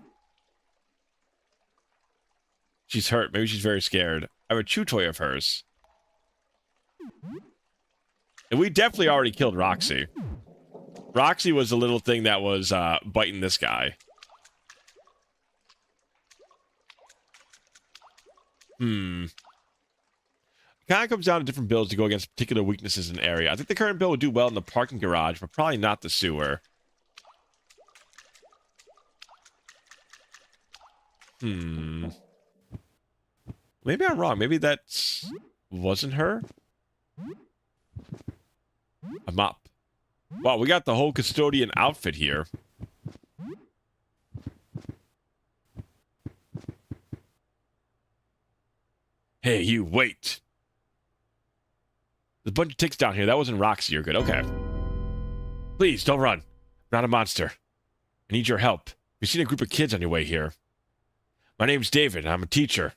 She's hurt. Maybe she's very scared. I have a chew toy of hers. And we definitely already killed Roxy. Roxy was the little thing that was biting this guy. It kind of comes down to different builds to go against particular weaknesses in the area. I think the current build would do well in the parking garage, but probably not the sewer. Maybe I'm wrong. Maybe that wasn't her? A mop. Wow, we got the whole custodian outfit here. Hey, you, wait. There's a bunch of ticks down here. That wasn't Roxy. You're good. Okay. Please, don't run. I'm not a monster. I need your help. You've seen a group of kids on your way here. My name's David, and I'm a teacher.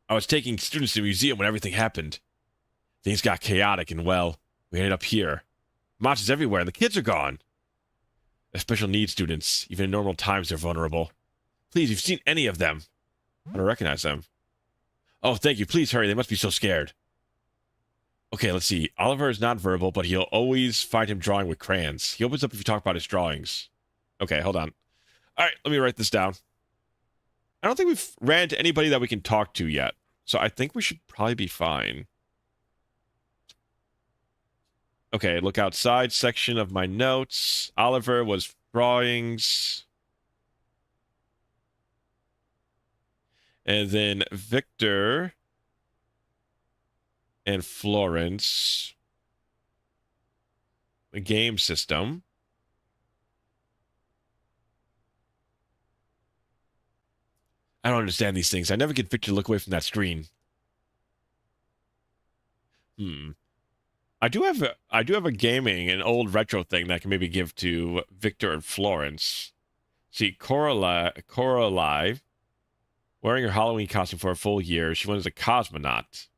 I was taking students to the museum when everything happened. Things got chaotic, and, well, we ended up here. Monsters everywhere, and the kids are gone. They're special needs students. Even in normal times, they're vulnerable. Please, if you've seen any of them, I don't recognize them. Oh, thank you. Please hurry. They must be so scared. Okay, let's see. Oliver is not verbal, but he'll always find him drawing with crayons. He opens up if you talk about his drawings. Okay, hold on. All right, let me write this down. I don't think we've ran into anybody that we can talk to yet, so I think we should probably be fine. Okay, look outside section of my notes. Oliver was drawings. And then Victor and Florence. The game system. I don't understand these things. I never get Victor to look away from that screen. I do have a gaming, an old retro thing that I can maybe give to Victor and Florence. See, Coralie, wearing her Halloween costume for a full year. She went as a cosmonaut.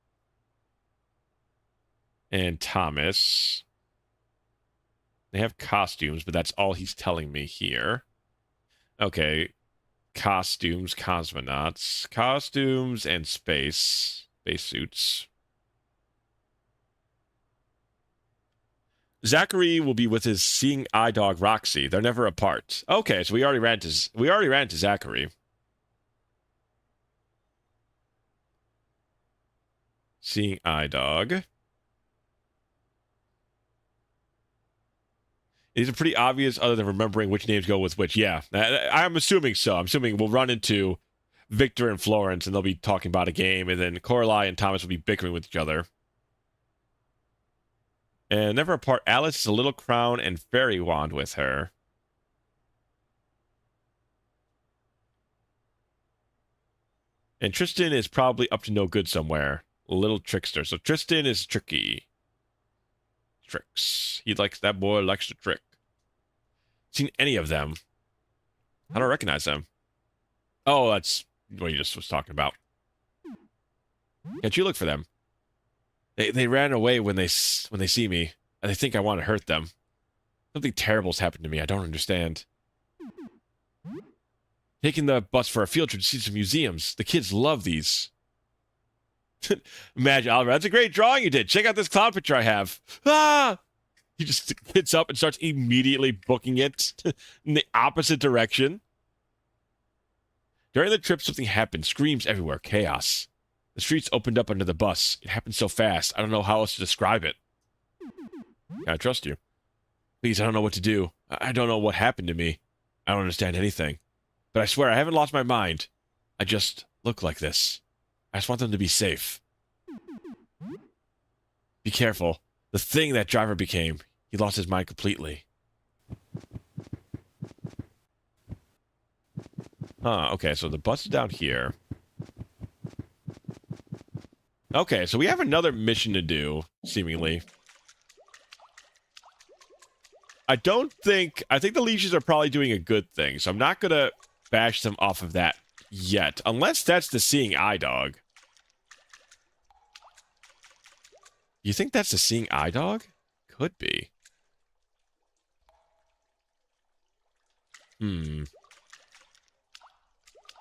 And Thomas. They have costumes, but that's all he's telling me here. Okay. Costumes, cosmonauts. Costumes and spacesuits. Zachary will be with his seeing eye dog Roxy. They're never apart. Okay, so we already ran to Zachary. Seeing eye dog. These are pretty obvious, other than remembering which names go with which. Yeah, I'm assuming so. I'm assuming we'll run into Victor and Florence, and they'll be talking about a game, and then Coralie and Thomas will be bickering with each other. And never apart, Alice is a little crown and fairy wand with her. And Tristan is probably up to no good somewhere. A little trickster. So Tristan is tricky. Tricks. That boy likes to trick. Seen any of them? I don't recognize them. Oh, that's what you just was talking about. Can't you look for them? They ran away when they see me, and they think I want to hurt them. Something terrible's happened to me. I don't understand. Taking the bus for a field trip to see some museums. The kids love these. Imagine, Oliver, that's a great drawing you did. Check out this clown picture I have. Ah! He just gets up and starts immediately booking it in the opposite direction. During the trip, something happened. Screams everywhere. Chaos. The streets opened up under the bus. It happened so fast. I don't know how else to describe it. I trust you. Please, I don't know what to do. I don't know what happened to me. I don't understand anything. But I swear, I haven't lost my mind. I just look like this. I just want them to be safe. Be careful. The thing that driver became, he lost his mind completely. Huh, okay, so the bus is down here. Okay, so we have another mission to do, seemingly. I think the leashes are probably doing a good thing, so I'm not gonna bash them off of that yet. Unless that's the seeing eye dog. You think that's the seeing eye dog? Could be.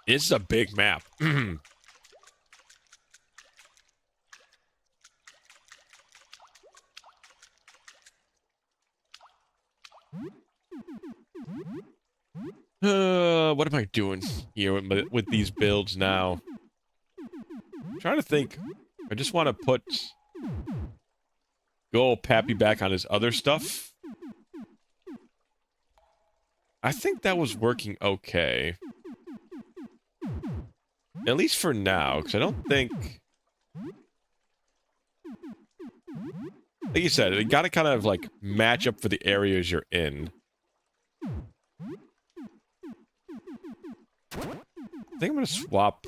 This is a big map. What am I doing here with these builds now? I'm trying to think. I just want to put good old Pappy back on his other stuff. I think that was working okay. At least for now, because I don't think... Like you said, you gotta kind of, like, match up for the areas you're in. I think I'm gonna swap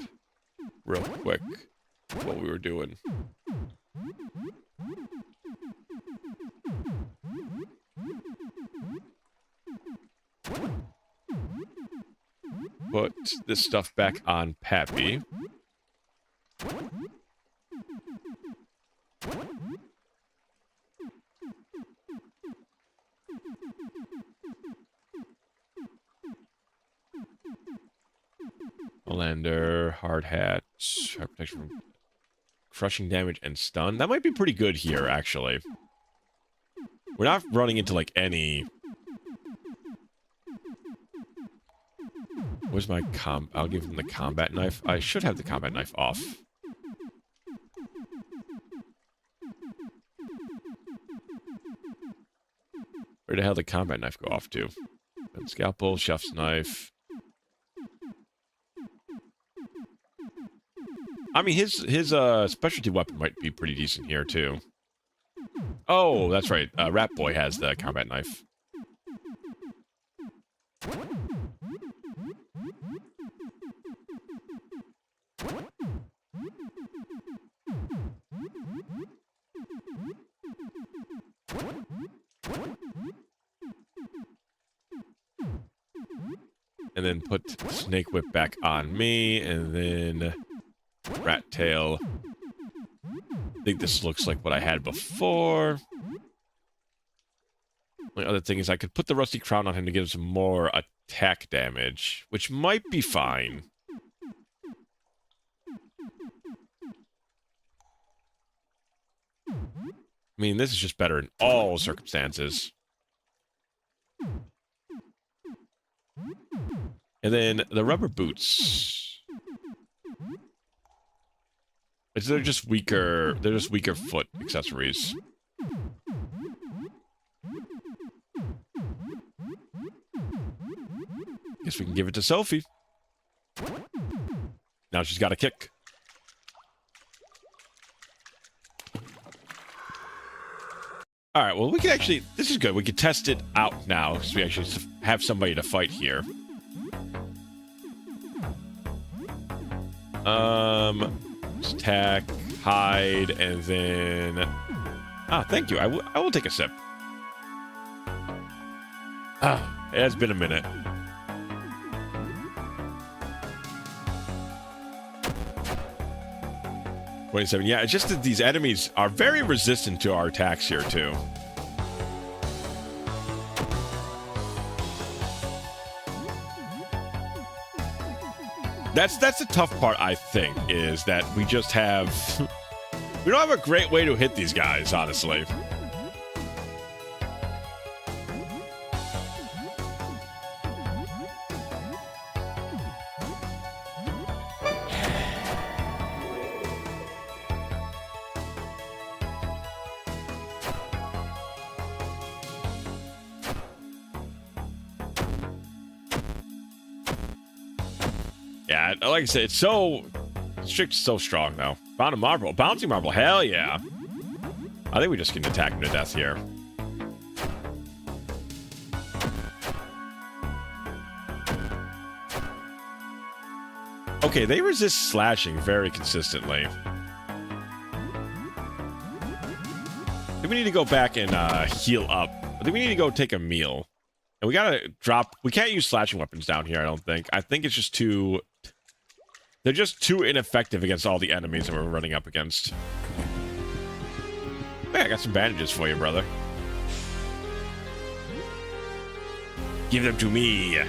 real quick what we were doing. Put this stuff back on Pappy. Olander, hard hat, hard protection from crushing damage and stun. That might be pretty good here, actually. We're not running into, like, any... Where's my I'll give him the combat knife. I should have the combat knife off. Where the hell did the combat knife go off to? Scalpel, chef's knife. I mean, his specialty weapon might be pretty decent here, too. Oh, that's right. Rat Boy has the combat knife. And then put Snake Whip back on me, and then Rat Tail. I think this looks like what I had before. The other thing is I could put the Rusty Crown on him to give him some more attack damage, which might be fine. I mean, this is just better in all circumstances. And then the rubber boots. They're just weaker foot accessories. Guess we can give it to Sophie. Now she's got a kick. All right, well, we can actually... This is good. We can test it out now, because we actually have somebody to fight here. Attack, hide, and then... Ah, thank you. I will take a sip. Ah, it has been a minute. Yeah, it's just that these enemies are very resistant to our attacks here, too. That's the tough part, I think, is that we just have... we don't have a great way to hit these guys, honestly. Yeah, like I said, it's so... Strict's so strong, though. Found a marble. Bouncing marble. Hell yeah. I think we just can attack him to death here. Okay, they resist slashing very consistently. I think we need to go back and heal up. I think we need to go take a meal. And we gotta drop... We can't use slashing weapons down here, I don't think. I think it's just too... They're just too ineffective against all the enemies that we're running up against. Hey, I got some bandages for you, brother. Give them to me.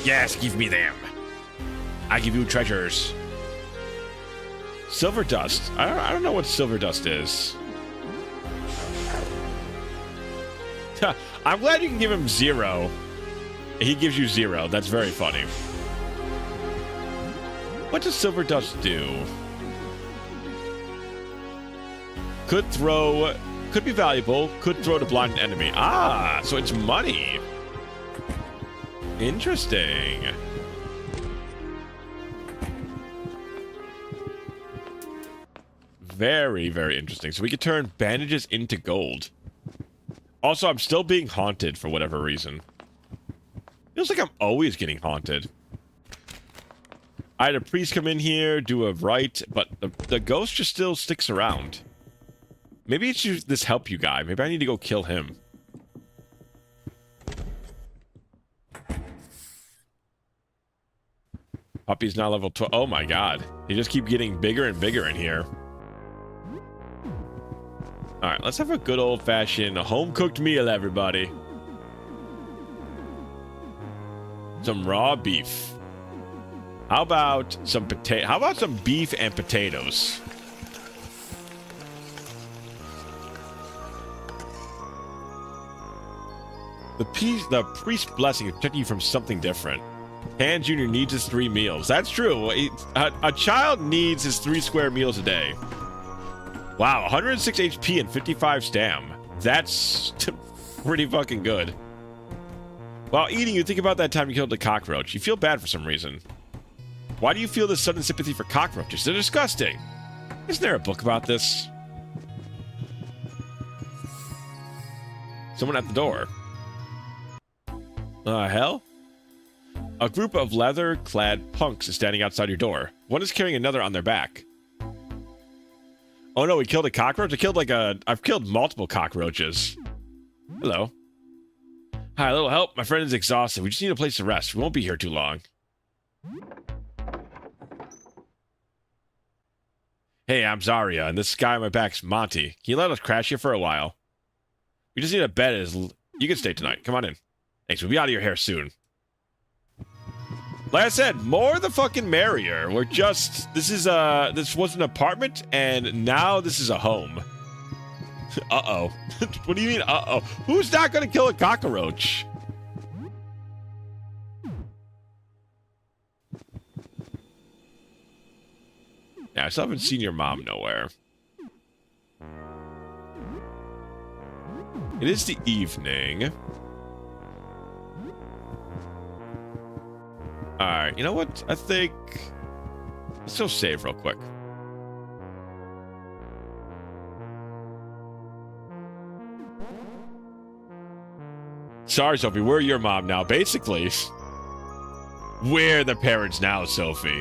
Yes, give me them. I give you treasures. Silver dust. I don't know what silver dust is. I'm glad you can give him 0. He gives you 0. That's very funny. What does silver dust do? Could throw... Could be valuable. Could throw to blind an enemy. Ah, so it's money. Interesting. Very, very interesting. So we could turn bandages into gold. Also, I'm still being haunted for whatever reason. Feels like I'm always getting haunted. I had a priest come in here, do a rite, but the ghost just still sticks around. Maybe it's just this help you guy. Maybe I need to go kill him. Puppy's now level 12. Oh my god. They just keep getting bigger and bigger in here. Alright, let's have a good old-fashioned home-cooked meal, everybody. Some raw beef. How about some beef and potatoes? The priest's blessing is protecting you from something different. Pan Jr. needs his 3 meals. That's true. A child needs his 3 square meals a day. Wow, 106 HP and 55 stam. That's pretty fucking good. While eating, you think about that time you killed a cockroach. You feel bad for some reason. Why do you feel this sudden sympathy for cockroaches? They're disgusting. Isn't there a book about this? Someone at the door. Hell? A group of leather-clad punks is standing outside your door. One is carrying another on their back. Oh no, we killed a cockroach? I've killed multiple cockroaches. Hello. Hi, a little help. My friend is exhausted. We just need a place to rest. We won't be here too long. Hey, I'm Zarya, and this guy on my back's Monty. Can you let us crash here for a while? We just need a bed. You can stay tonight. Come on in. Thanks, we'll be out of your hair soon. Like I said, more the fucking merrier. We're just... This was an apartment, and now this is a home. Uh-oh. What do you mean, uh-oh? Who's not gonna kill a cockroach? Yeah, I still haven't seen your mom nowhere. It is the evening. Alright, you know what? I think... Let's go save real quick. Sorry, Sophie, we're your mom now. Basically, we're the parents now, Sophie.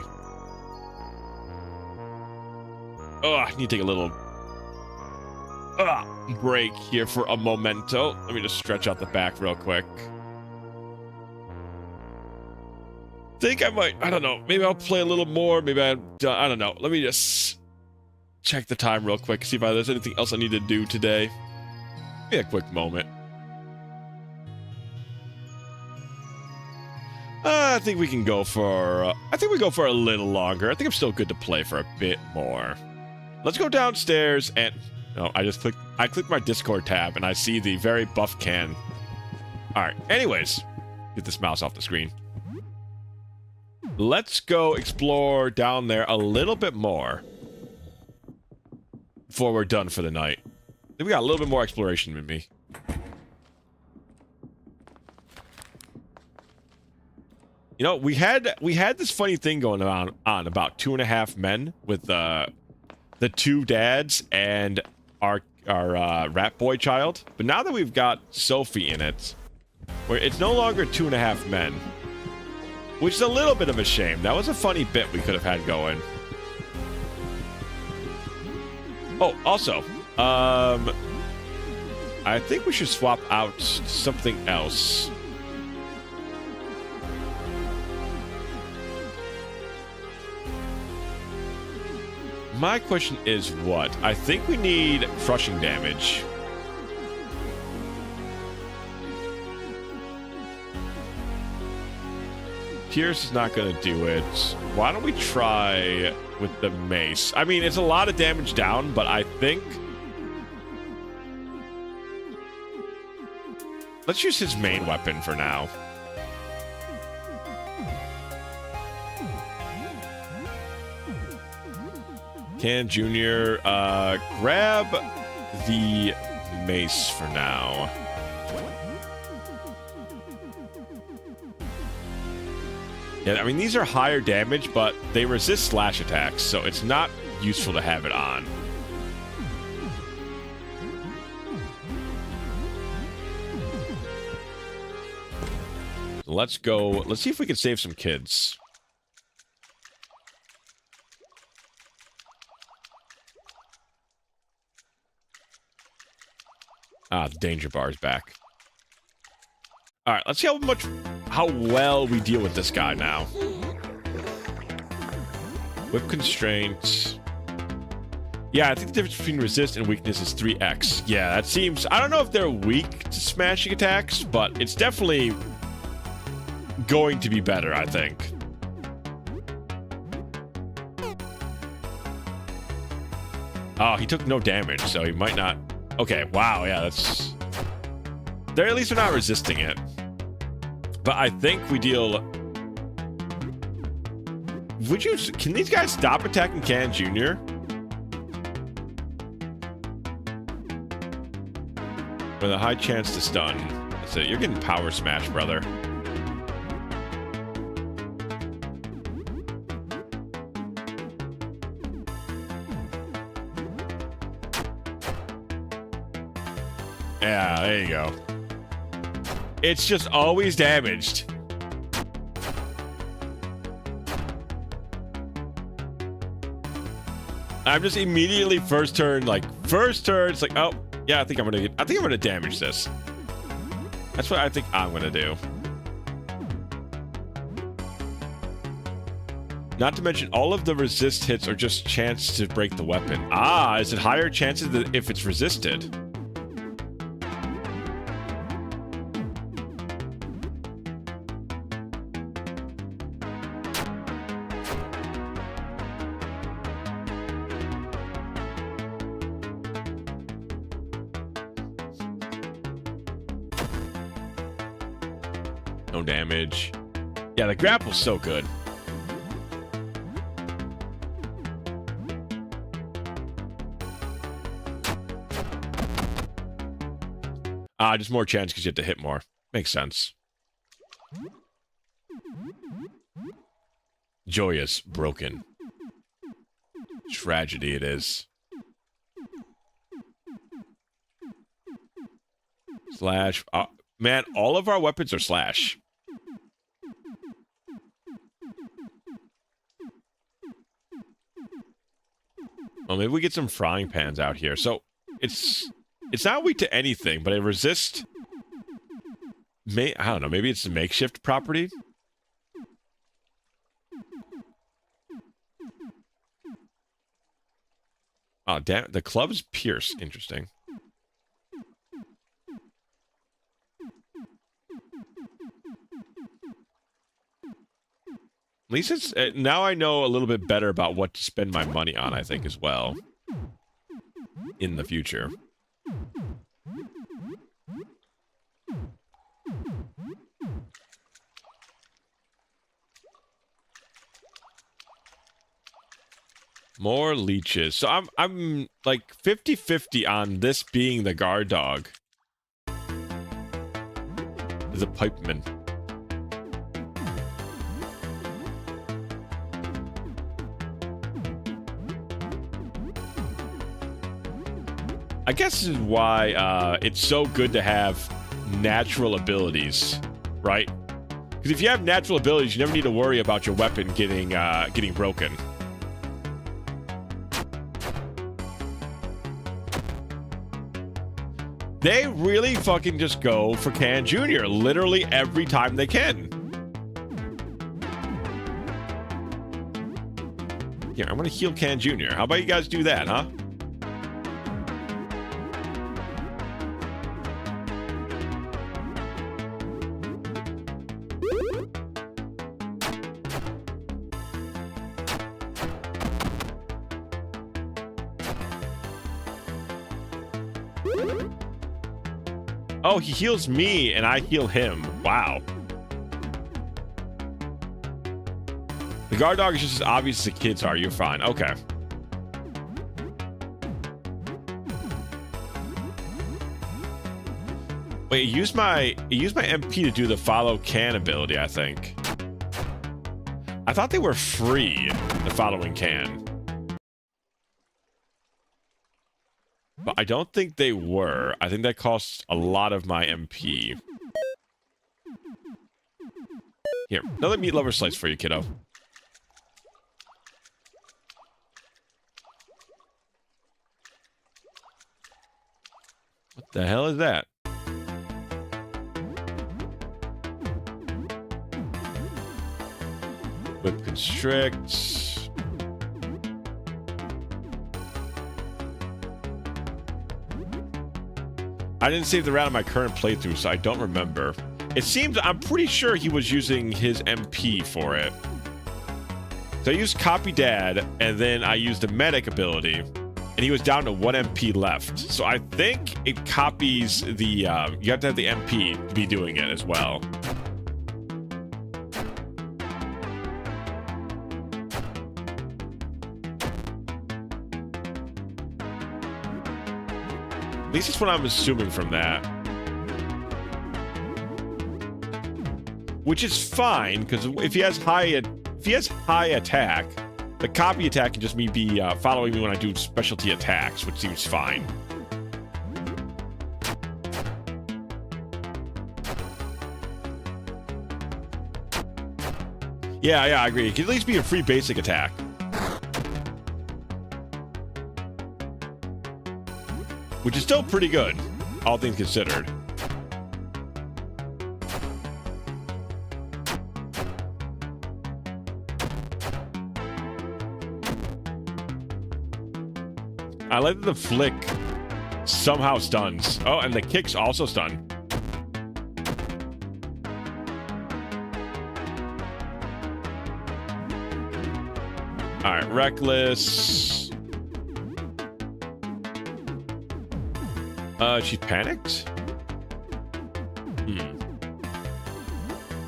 Oh, I need to take a little break here for a momento. Let me just stretch out the back real quick. Think I might, I don't know, maybe I'll play a little more, maybe I'm done, I don't know. Let me just check the time real quick, see if there's anything else I need to do today. Give me a quick moment. I think we can go for, I think we go for a little longer. I think I'm still good to play for a bit more. Let's go downstairs and, no, I clicked my Discord tab and I see the very buff can. All right, anyways, get this mouse off the screen. Let's go explore down there a little bit more before we're done for the night. I think we got a little bit more exploration in me. You know, we had this funny thing going on about 2.5 Men with the two dads and our rat boy child. But now that we've got Sophie in it, where it's no longer 2.5 Men, which is a little bit of a shame. That was a funny bit we could have had going. Oh, also, I think we should swap out something else. My question is what? I think we need crushing damage. Pierce is not going to do it. Why don't we try with the mace? I mean, it's a lot of damage down, but I think... Let's use his main weapon for now. Can Junior grab the mace for now? Yeah, I mean, these are higher damage, but they resist slash attacks, so it's not useful to have it on. Let's go. Let's see if we can save some kids. Ah, the danger bar is back. All right, let's see how well we deal with this guy now. Whip constraint. Yeah, I think the difference between resist and weakness is 3x. Yeah, that seems... I don't know if they're weak to smashing attacks, but it's definitely going to be better, I think. Oh, he took no damage, so he might not... Okay, wow, yeah, that's... They're at least they're not resisting it. But I think we deal... Would you... Can these guys stop attacking Can Jr.? With a high chance to stun. That's it. You're getting power smash, brother. Yeah, there you go. It's just always damaged. I'm just immediately first turn, it's like, oh, yeah, I think I'm gonna damage this. That's what I think I'm gonna do. Not to mention, all of the resist hits are just chance to break the weapon. Ah, is it higher chances that if it's resisted? No damage. Yeah, the grapple's so good. Just more chance because you have to hit more. Makes sense. Joyous broken. Tragedy it is. Slash. Man, all of our weapons are slash. Well, maybe we get some frying pans out here. So it's not weak to anything, but it resists. I don't know. Maybe it's a makeshift property. Oh, damn. The club's pierce. Interesting. At least it's... now I know a little bit better about what to spend my money on, I think, as well. In the future. More leeches. So I'm like 50-50 on this being the guard dog. The pipeman. I guess this is why it's so good to have natural abilities, right? Because if you have natural abilities, you never need to worry about your weapon getting broken. They really fucking just go for Can Jr. literally every time they can. Here, I'm gonna heal Can Jr. How about you guys do that, huh? Oh, he heals me and I heal him. Wow. The guard dog is just as obvious as the kids are. You're fine. Okay. Wait, use my MP to do the follow can ability, I think. I thought they were free, the following can. But I don't think they were. I think that costs a lot of my MP. Here, another meat lover slice for you, kiddo. What the hell is that? Whip constricts. I didn't save the route on my current playthrough, so I don't remember. It seems, I'm pretty sure he was using his MP for it. So I used Copy Dad, and then I used the medic ability, and he was down to 1 MP left. So I think it copies the, you have to have the MP to be doing it as well. At least that's what I'm assuming from that. Which is fine, because if he has high attack, the copy attack can just be following me when I do specialty attacks, which seems fine. Yeah, I agree. It can at least be a free basic attack. Which is still pretty good, all things considered. I like that the flick somehow stuns. Oh, and the kicks also stun. All right, reckless. She's panicked?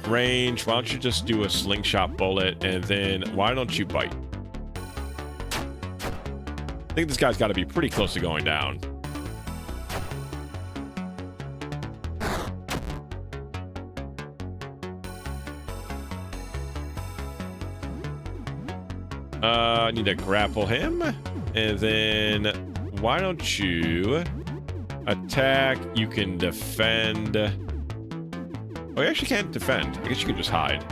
range. Why don't you just do a slingshot bullet, and then why don't you bite? I think this guy's got to be pretty close to going down. I need to grapple him, and then why don't you attack? You can defend. Oh, you actually can't defend. I guess you can just hide.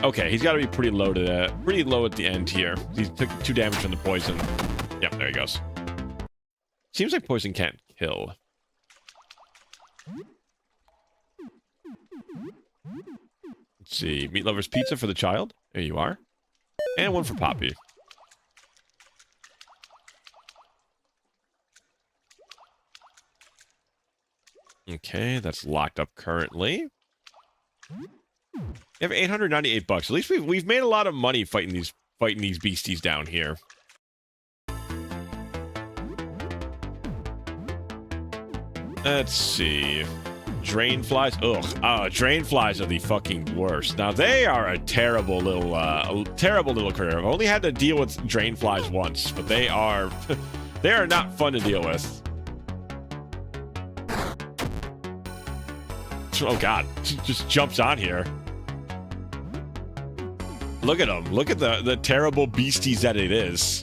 Okay, he's got to be pretty low at the end here. He took 2 damage from the poison. Yep, there he goes. Seems like poison can't kill. Let's see. Meat Lover's Pizza for the child. There you are. And 1 for Poppy. Okay, that's locked up currently. You have $898. At least we've made a lot of money fighting these beasties down here. Let's see. Drain flies. Ugh. Drain flies are the fucking worst. Now they are a terrible little critter. I've only had to deal with drain flies once, but they are they are not fun to deal with. Oh god, just jumps on here. Look at him. Look at the terrible beasties that it is.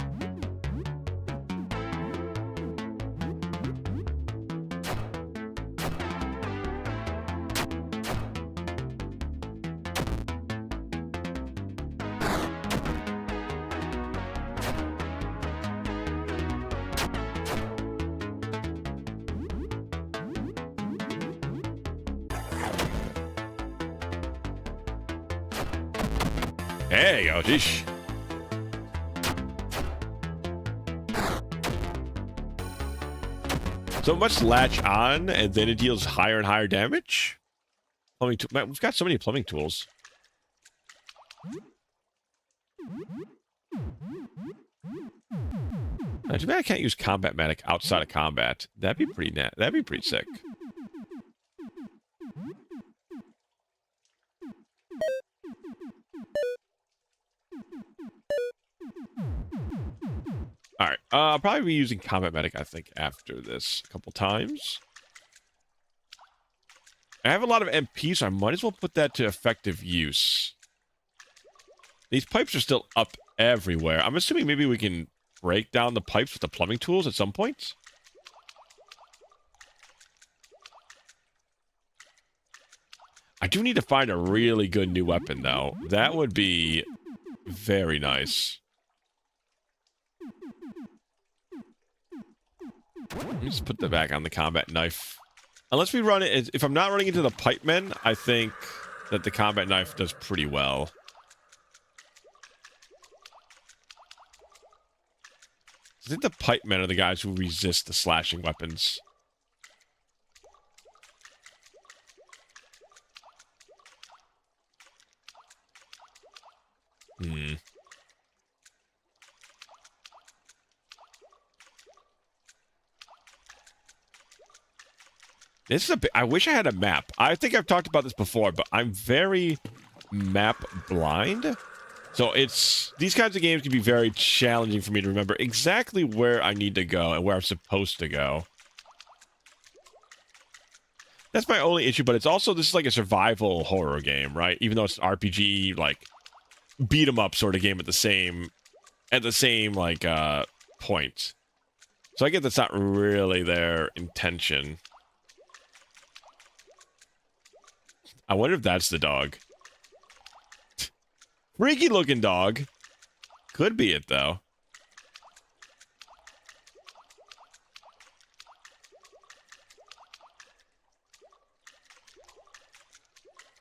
There you go, jeez. So much latch on, and then it deals higher and higher damage? Plumbing man, we've got so many plumbing tools. Too bad I can't use Combat Medic outside of combat. That'd be pretty sick. Alright, I'll probably be using Combat Medic, I think, after this a couple times. I have a lot of MP, so I might as well put that to effective use. These pipes are still up everywhere. I'm assuming maybe we can break down the pipes with the plumbing tools at some point. I do need to find a really good new weapon, though. That would be very nice. Let me just put that back on the combat knife. Unless we run it, if I'm not running into the pipe men, I think that the combat knife does pretty well. I think the pipe men are the guys who resist the slashing weapons. This is a bit, I wish I had a map. I think I've talked about this before, but I'm very map blind. So these kinds of games can be very challenging for me to remember exactly where I need to go and where I'm supposed to go. That's my only issue, but it's also, this is like a survival horror game, right? Even though it's an RPG, like, beat 'em up sort of game at the same like point. So I get that's not really their intention. I wonder if that's the dog. Freaky looking dog. Could be it though.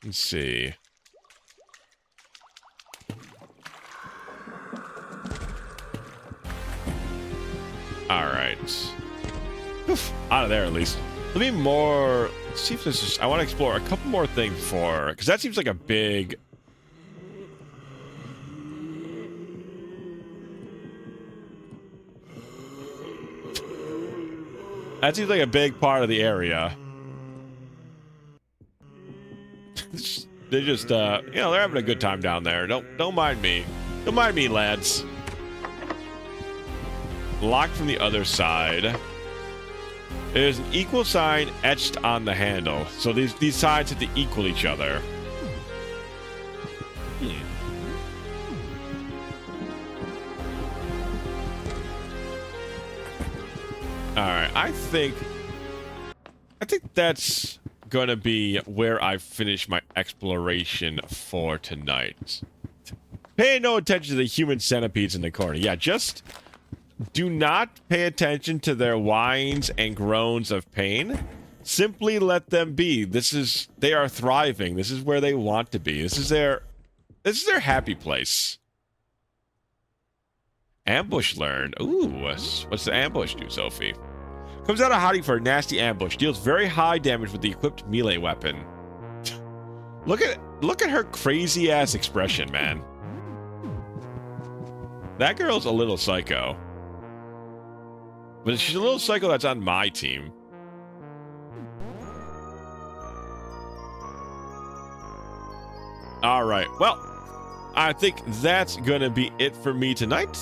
Let's see. All right. Oof, out of there at least. Let me more Let's see if this is... I want to explore a couple more things for... Because that seems like a big... That seems like a big part of the area. They're just, you know, they're having a good time down there. Don't mind me. Don't mind me, lads. Locked from the other side. There's an equal sign etched on the handle. So these sides have to equal each other. Alright, I think that's gonna be where I finish my exploration for tonight. Pay no attention to the human centipedes in the corner. Yeah, just do not pay attention to their whines and groans of pain. Simply let them be. They are thriving. This is where they want to be. This is their happy place. Ambush learned. Ooh, what's the ambush do, Sophie? Comes out of hiding for a nasty ambush. Deals very high damage with the equipped melee weapon. Look at her crazy ass expression, man. That girl's a little psycho. But she's a little psycho that's on my team. All right. Well, I think that's gonna be it for me tonight.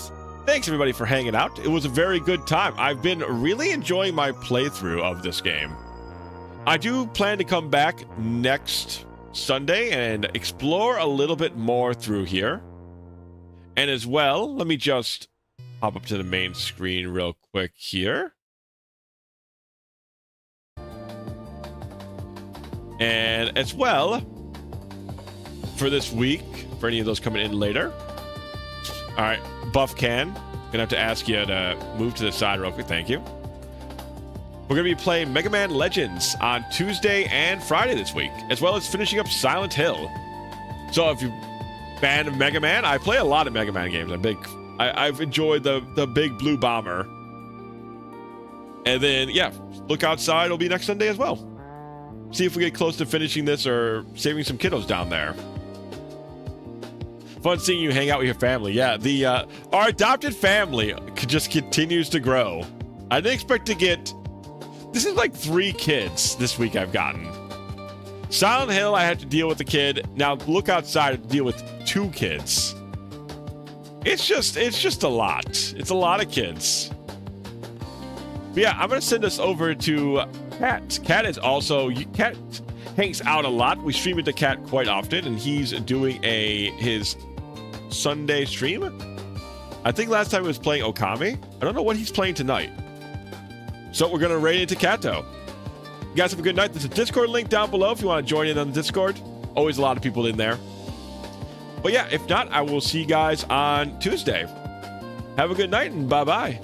Thanks everybody for hanging out. It was a very good time. I've been really enjoying my playthrough of this game. I do plan to come back next Sunday and explore a little bit more through here. And as well, let me just hop up to the main screen real quick here. And as well, for this week, for any of those coming in later. All right, Buff Can, gonna have to ask you to move to the side real quick. Thank you. We're gonna be playing Mega Man Legends on Tuesday and Friday this week, as well as finishing up Silent Hill. So if you're a fan of Mega Man, I play a lot of Mega Man games. I've enjoyed the big blue bomber. And then, yeah, look outside. It'll be next Sunday as well. See if we get close to finishing this or saving some kiddos down there. Fun seeing you hang out with your family. Yeah, our adopted family just continues to grow. I didn't expect to get... This is like 3 kids this week I've gotten. Silent Hill, I had to deal with a kid. Now look outside, I have to deal with 2 kids. It's just a lot. It's a lot of kids. But yeah, I'm gonna send this over to Cat. Cat is also... Cat hangs out a lot. We stream into Cat quite often, and he's doing his Sunday stream. I think last time he was playing Okami. I don't know what he's playing tonight. So we're gonna raid into Kato. You guys have a good night. There's a Discord link down below if you want to join in on the Discord. Always a lot of people in there. But yeah, if not, I will see you guys on Tuesday. Have a good night and bye-bye.